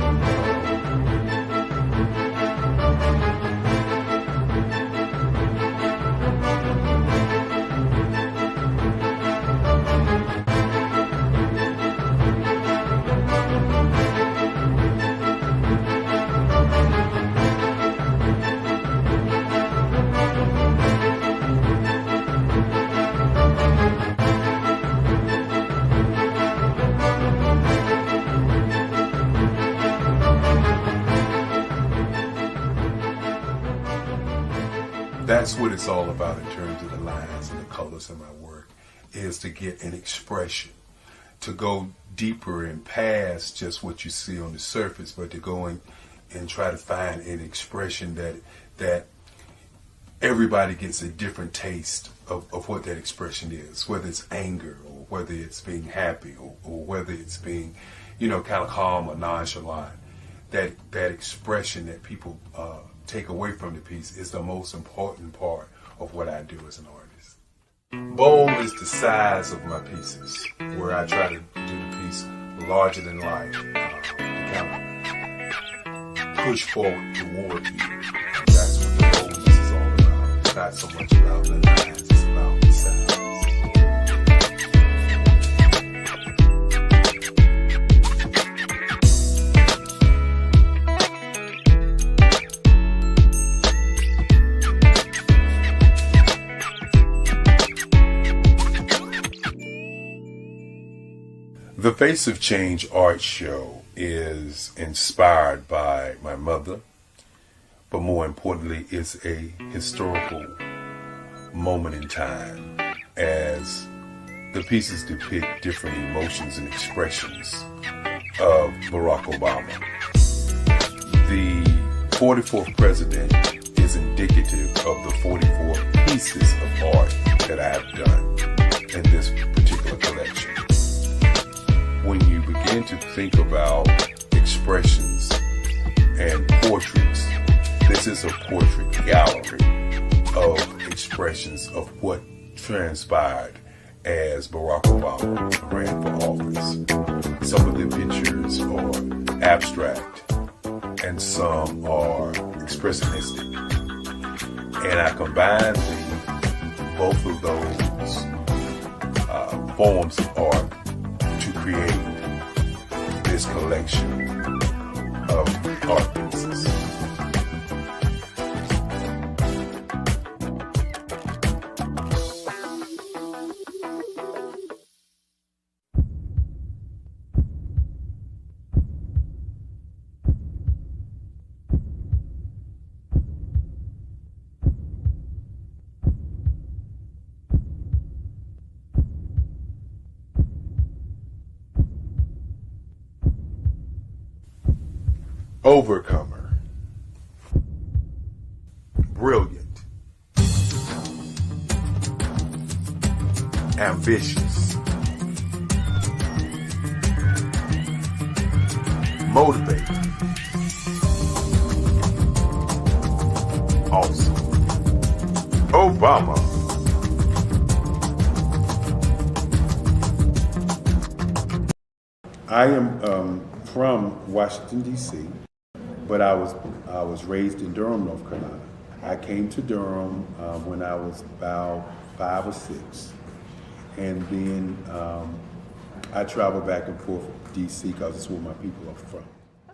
That's what it's all about in terms of the lines and the colors of my work, is to get an expression, to go deeper and past just what you see on the surface, but to go in and try to find an expression that everybody gets a different taste of what that expression is, whether it's anger or whether it's being happy or whether it's being, kind of calm or nonchalant. That expression that people take away from the piece is the most important part of what I do as an artist. Bold is the size of my pieces, where I try to do the piece larger than life, to kind of push forward toward you. That's what the boldness is all about. It's not so much about the lines, it's about the size. The Face of Change art show is inspired by my mother, but more importantly, it's a historical moment in time as the pieces depict different emotions and expressions of Barack Obama. The 44th president is indicative of the 44 pieces of art that I have done in this particular collection. When you begin to think about expressions and portraits, this is a portrait gallery of expressions of what transpired as Barack Obama ran for office. Some of the pictures are abstract and some are expressionistic. And I combined both of those forms of art to create this collection of art pieces. Overcomer, brilliant, ambitious, motivated, I am from Washington, D.C., but I was raised in Durham, North Carolina. I came to Durham when I was about 5 or 6, and then I traveled back and forth to D.C. because it's where my people are from.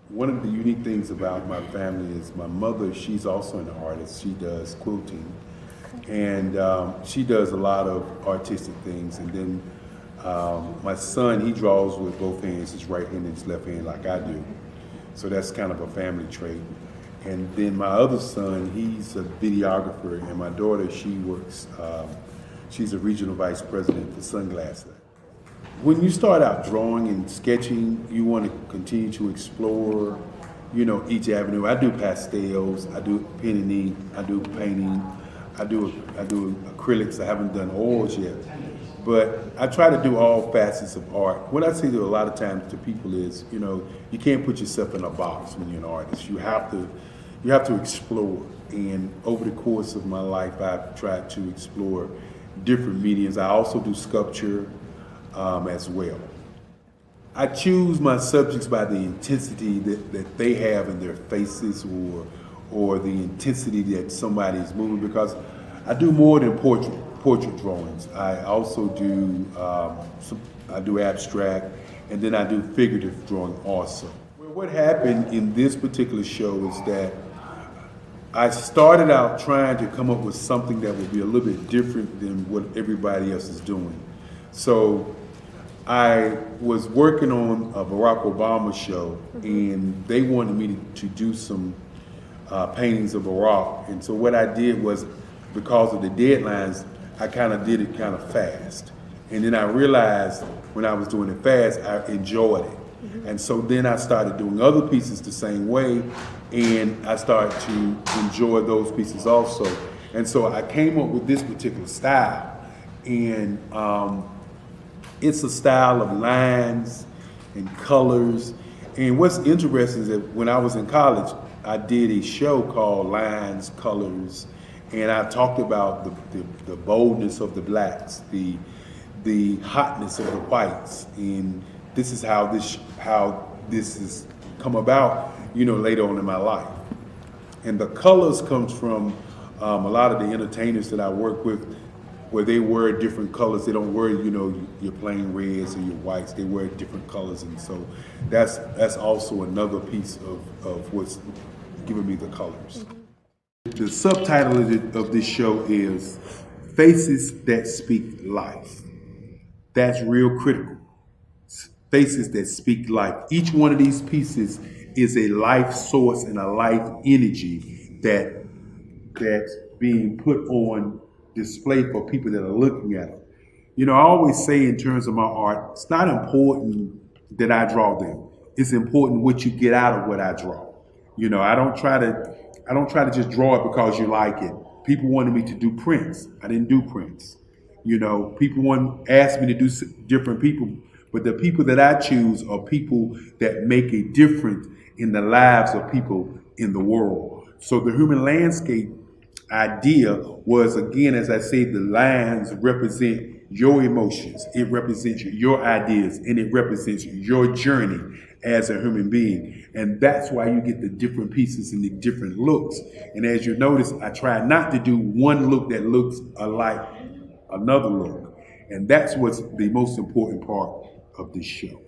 One of the unique things about my family is my mother, she's also an artist. She does quilting, and she does a lot of artistic things. And then my son, he draws with both hands, his right hand and his left hand like I do. So that's kind of a family trait. And then my other son, he's a videographer, and my daughter, she works, she's a regional vice president for Sunglasses. When you start out drawing and sketching, you want to continue to explore, you know, each avenue. I do pastels, I do pen and ink, I do painting, I do acrylics. I haven't done oils yet, but I try to do all facets of art. What I say to a lot of times to people is, you know, you can't put yourself in a box when you're an artist. You have to explore. And over the course of my life, I've tried to explore different mediums. I also do sculpture as well. I choose my subjects by the intensity that they have in their faces, or the intensity that somebody is moving, because I do more than portrait drawings. I also do I do abstract, and then I do figurative drawing also. Well, what happened in this particular show is that I started out trying to come up with something that would be a little bit different than what everybody else is doing. So I was working on a Barack Obama show, and they wanted me to do some paintings of Barack. And so what I did was, because of the deadlines, I kind of did it kind of fast. And then I realized when I was doing it fast, I enjoyed it. And so then I started doing other pieces the same way, and I started to enjoy those pieces also. And so I came up with this particular style. And it's a style of lines and colors. And what's interesting is that when I was in college, I did a show called Lines, Colors, and I talked about the boldness of the blacks, the hotness of the whites, and this is how this has come about, you know, later on in my life. And the colors comes from a lot of the entertainers that I work with, where they wear different colors. They don't wear, you know, your plain reds or your whites. They wear different colors, and so that's also another piece of what's giving me the colors. The subtitle of this show is Faces That Speak Life. That's real critical. Faces that speak life. Each one of these pieces is a life source and a life energy that's being put on display for people that are looking at them. You know, I always say in terms of my art, it's not important that I draw them. It's important what you get out of what I draw. You know, I don't try to just draw it because you like it. People wanted me to do prints. I didn't do prints. You know, people asked me to do different people, but the people that I choose are people that make a difference in the lives of people in the world. So the human landscape idea was, again, as I say, the lines represent your emotions, it represents your ideas, and it represents your journey as a human being. And that's why you get the different pieces and the different looks. And as you notice, I try not to do one look that looks alike another look. And that's what's the most important part of this show.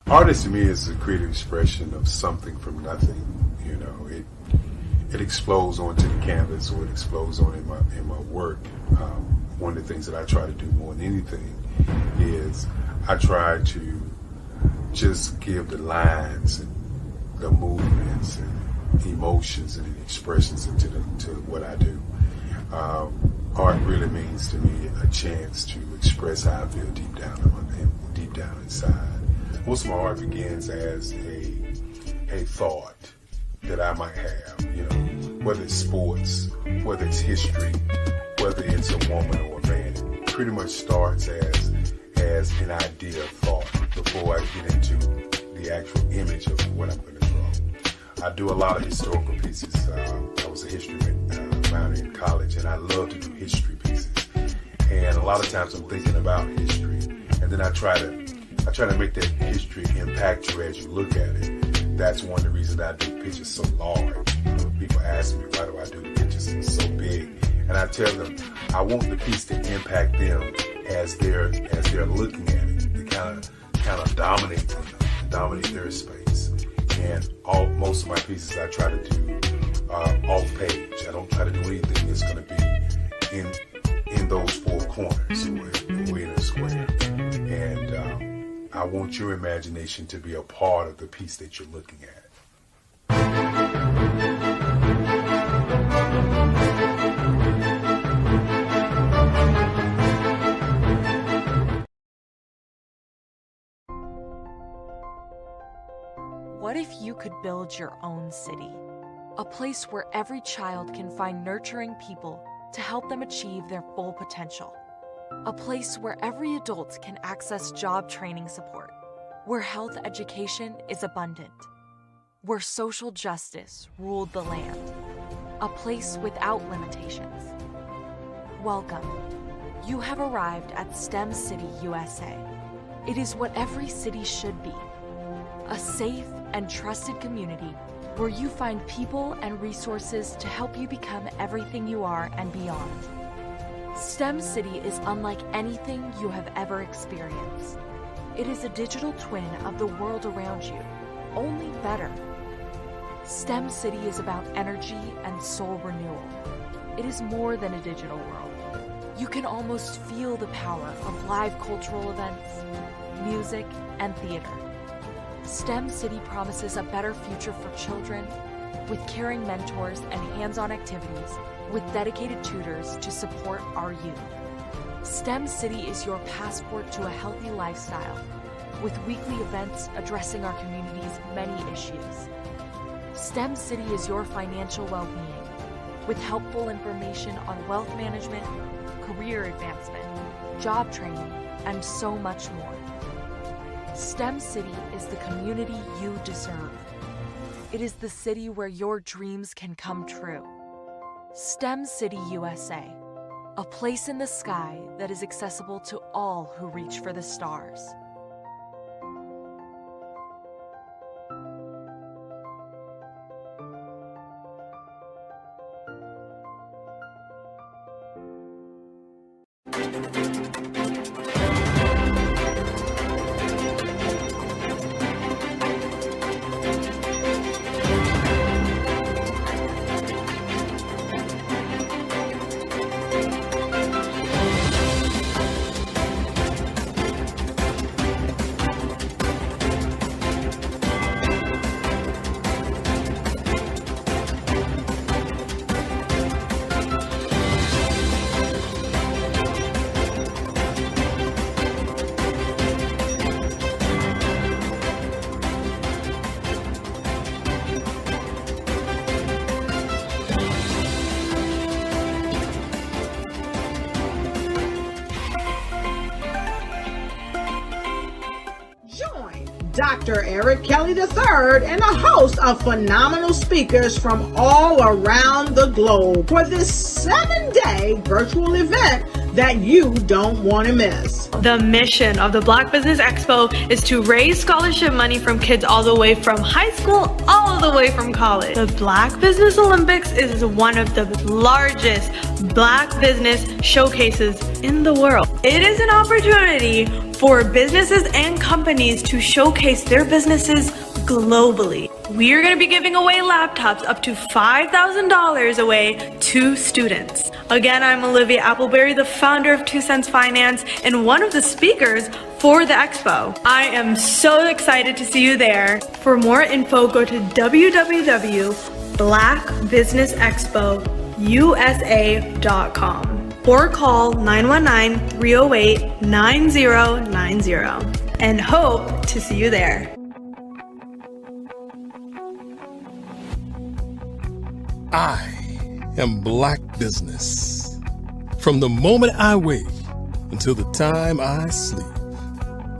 Art to me is a creative expression of something from nothing. You know, it explodes onto the canvas, or it explodes on in my work. One of the things that I try to do more than anything is I try to just give the lines and the movements and emotions and expressions into to what I do. Art really means to me a chance to express how I feel deep down inside. Most of my art begins as a thought that I might have, you know, whether it's sports, whether it's history, whether it's a woman or a man. It pretty much starts as an idea of thought before I get into the actual image of what I'm going to draw. I do a lot of historical pieces. I was a history minor in college, and I love to do history pieces. And a lot of times I'm thinking about history, and then I try to make that history impact you as you look at it. That's one of the reasons I do pictures so large. People ask me, why do I do the pictures so big? And I tell them, I want the piece to impact them as they're looking at it, to kind of dominate them, dominate their space. And most of my pieces I try to do off page. I don't try to do anything that's going to be in those four corners or in a square. And I want your imagination to be a part of the piece that you're looking at. What if you could build your own city? A place where every child can find nurturing people to help them achieve their full potential. A place where every adult can access job training support, where health education is abundant, where social justice ruled the land. A place without limitations. Welcome. You have arrived at STEM City, USA. It is what every city should be. A safe and trusted community where you find people and resources to help you become everything you are and beyond. STEM City is unlike anything you have ever experienced. It is a digital twin of the world around you, only better. STEM City is about energy and soul renewal. It is more than a digital world. You can almost feel the power of live cultural events, music, and theater. STEM City promises a better future for children with caring mentors and hands-on activities with dedicated tutors to support our youth. STEM City is your passport to a healthy lifestyle with weekly events addressing our community's many issues. STEM City is your financial well-being with helpful information on wealth management, career advancement, job training, and so much more. STEM City is the community you deserve. It is the city where your dreams can come true. STEM City USA, a place in the sky that is accessible to all who reach for the stars. Dr. Eric Kelly III and a host of phenomenal speakers from all around the globe for this 7-day virtual event that you don't want to miss. The mission of the Black Business Expo is to raise scholarship money from kids all the way from high school, all the way from college. The Black Business Olympics is one of the largest Black business showcases in the world. It is an opportunity for businesses and companies to showcase their businesses globally. We are going to be giving away laptops up to $5,000 away to students. Again, I'm Olivia Appleberry, the founder of 2 Cents Finance and one of the speakers for the expo. I am so excited to see you there. For more info, go to www.blackbusinessexpousa.com or call 919-308-9090 and hope to see you there. I am Black business. From the moment I wake until the time I sleep.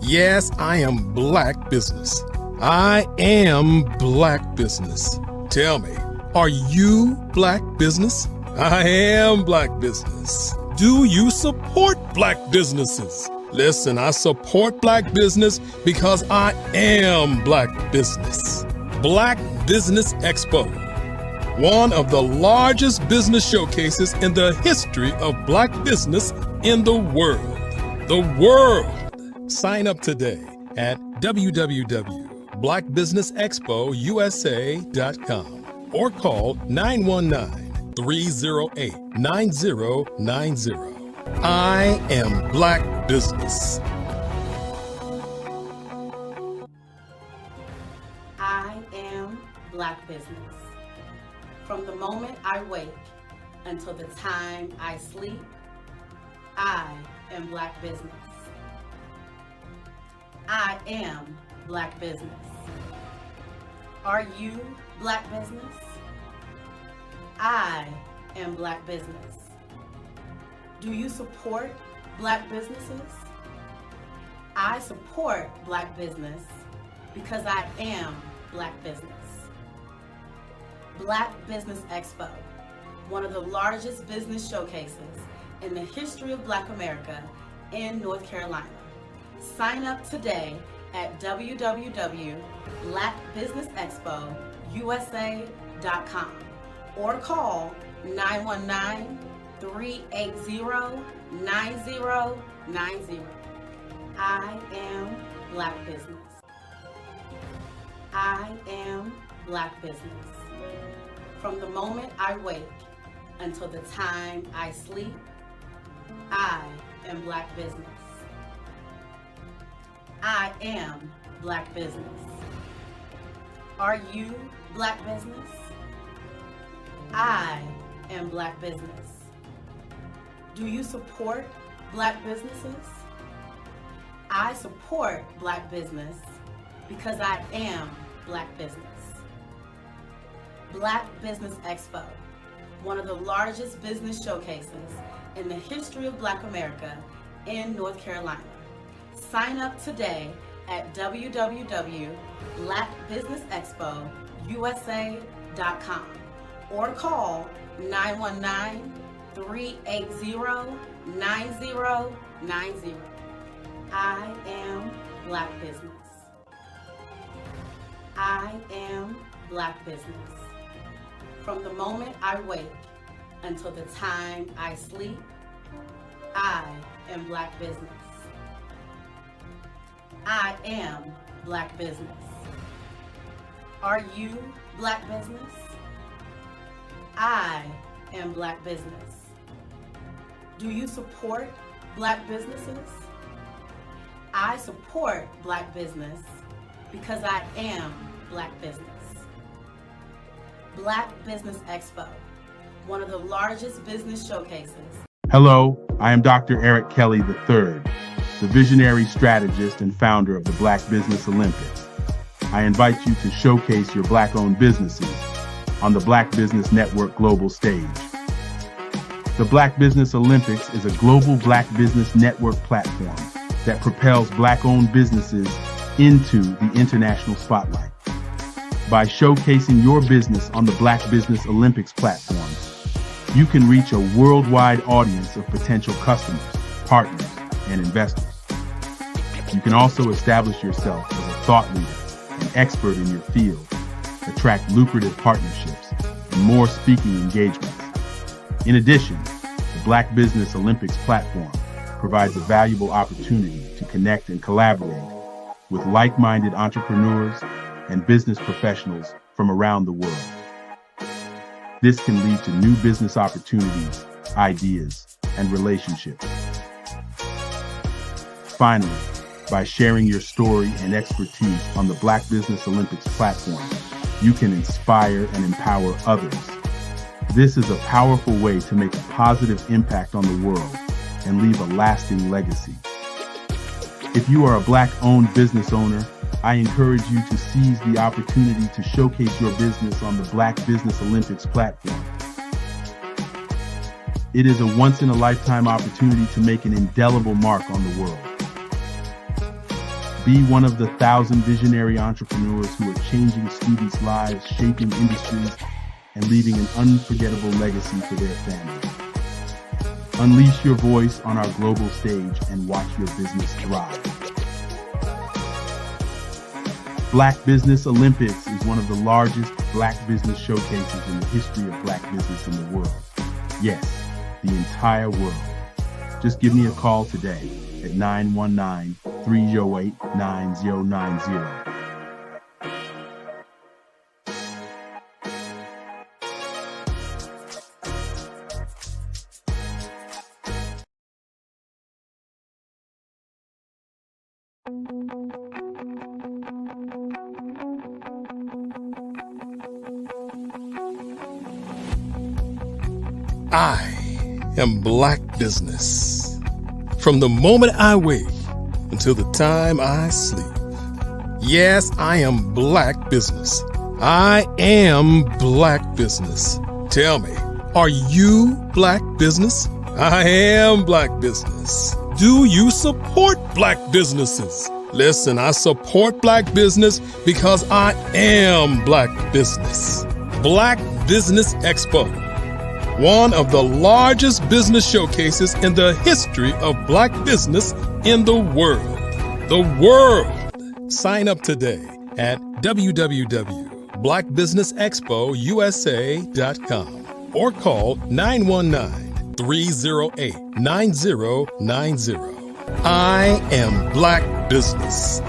Yes, I am Black business. I am Black business. Tell me, are you Black business? I am Black business. Do you support Black businesses? Listen, I support Black business because I am Black business. Black Business Expo, one of the largest business showcases in the history of Black business in the world. The world! Sign up today at www.blackbusinessexpousa.com or call 919-308-9090. I am Black business. I am Black business. From the moment I wake until the time I sleep, I am Black business. I am Black business. Are you Black business? I am Black business. Do you support Black businesses? I support Black business because I am Black business. Black Business Expo, one of the largest business showcases in the history of Black America in North Carolina. Sign up today at www.blackbusinessexpousa.com or call 919-380-9090. I am Black business. I am Black business. From the moment I wake until the time I sleep, I am Black business. I am Black business. Are you Black business? I am Black business. Do you support Black businesses? I support Black business because I am Black business. Black Business Expo, one of the largest business showcases in the history of Black America in North Carolina. Sign up today at www.blackbusinessexpousa.com or call 919-380-9090. I am Black business. I am Black business. From the moment I wake until the time I sleep, I am Black business. I am Black business. Are you Black business? I am Black business. Do you support Black businesses? I support Black business because I am Black business. Black Business Expo, one of the largest business showcases. Hello, I am Dr. Eric Kelly III, the visionary strategist and founder of the Black Business Olympics. I invite you to showcase your Black-owned businesses on the Black Business Network global stage. The Black Business Olympics is a global Black Business Network platform that propels Black-owned businesses into the international spotlight. By showcasing your business on the Black Business Olympics platform, you can reach a worldwide audience of potential customers, partners, and investors. You can also establish yourself as a thought leader and expert in your field, attract lucrative partnerships, and more speaking engagements. In addition, the Black Business Olympics platform provides a valuable opportunity to connect and collaborate with like-minded entrepreneurs and business professionals from around the world. This can lead to new business opportunities, ideas, and relationships. Finally, by sharing your story and expertise on the Black Business Olympics platform, you can inspire and empower others. This is a powerful way to make a positive impact on the world and leave a lasting legacy. If you are a Black-owned business owner, I encourage you to seize the opportunity to showcase your business on the Black Business Olympics platform. It is a once-in-a-lifetime opportunity to make an indelible mark on the world. Be one of the 1,000 visionary entrepreneurs who are changing students' lives, shaping industries, and leaving an unforgettable legacy for their families. Unleash your voice on our global stage and watch your business thrive. Black Business Olympics is one of the largest Black business showcases in the history of Black business in the world. Yes, the entire world. Just give me a call today at 919-308-9090. I am Black business. From the moment I wake until the time I sleep. Yes, I am Black business. I am Black business. Tell me, are you Black business? I am Black business. Do you support Black businesses? Listen, I support Black business because I am Black business. Black Business Expo, one of the largest business showcases in the history of Black business in the world. The world! Sign up today at www.blackbusinessexpousa.com or call 919-308-9090. I am Black business.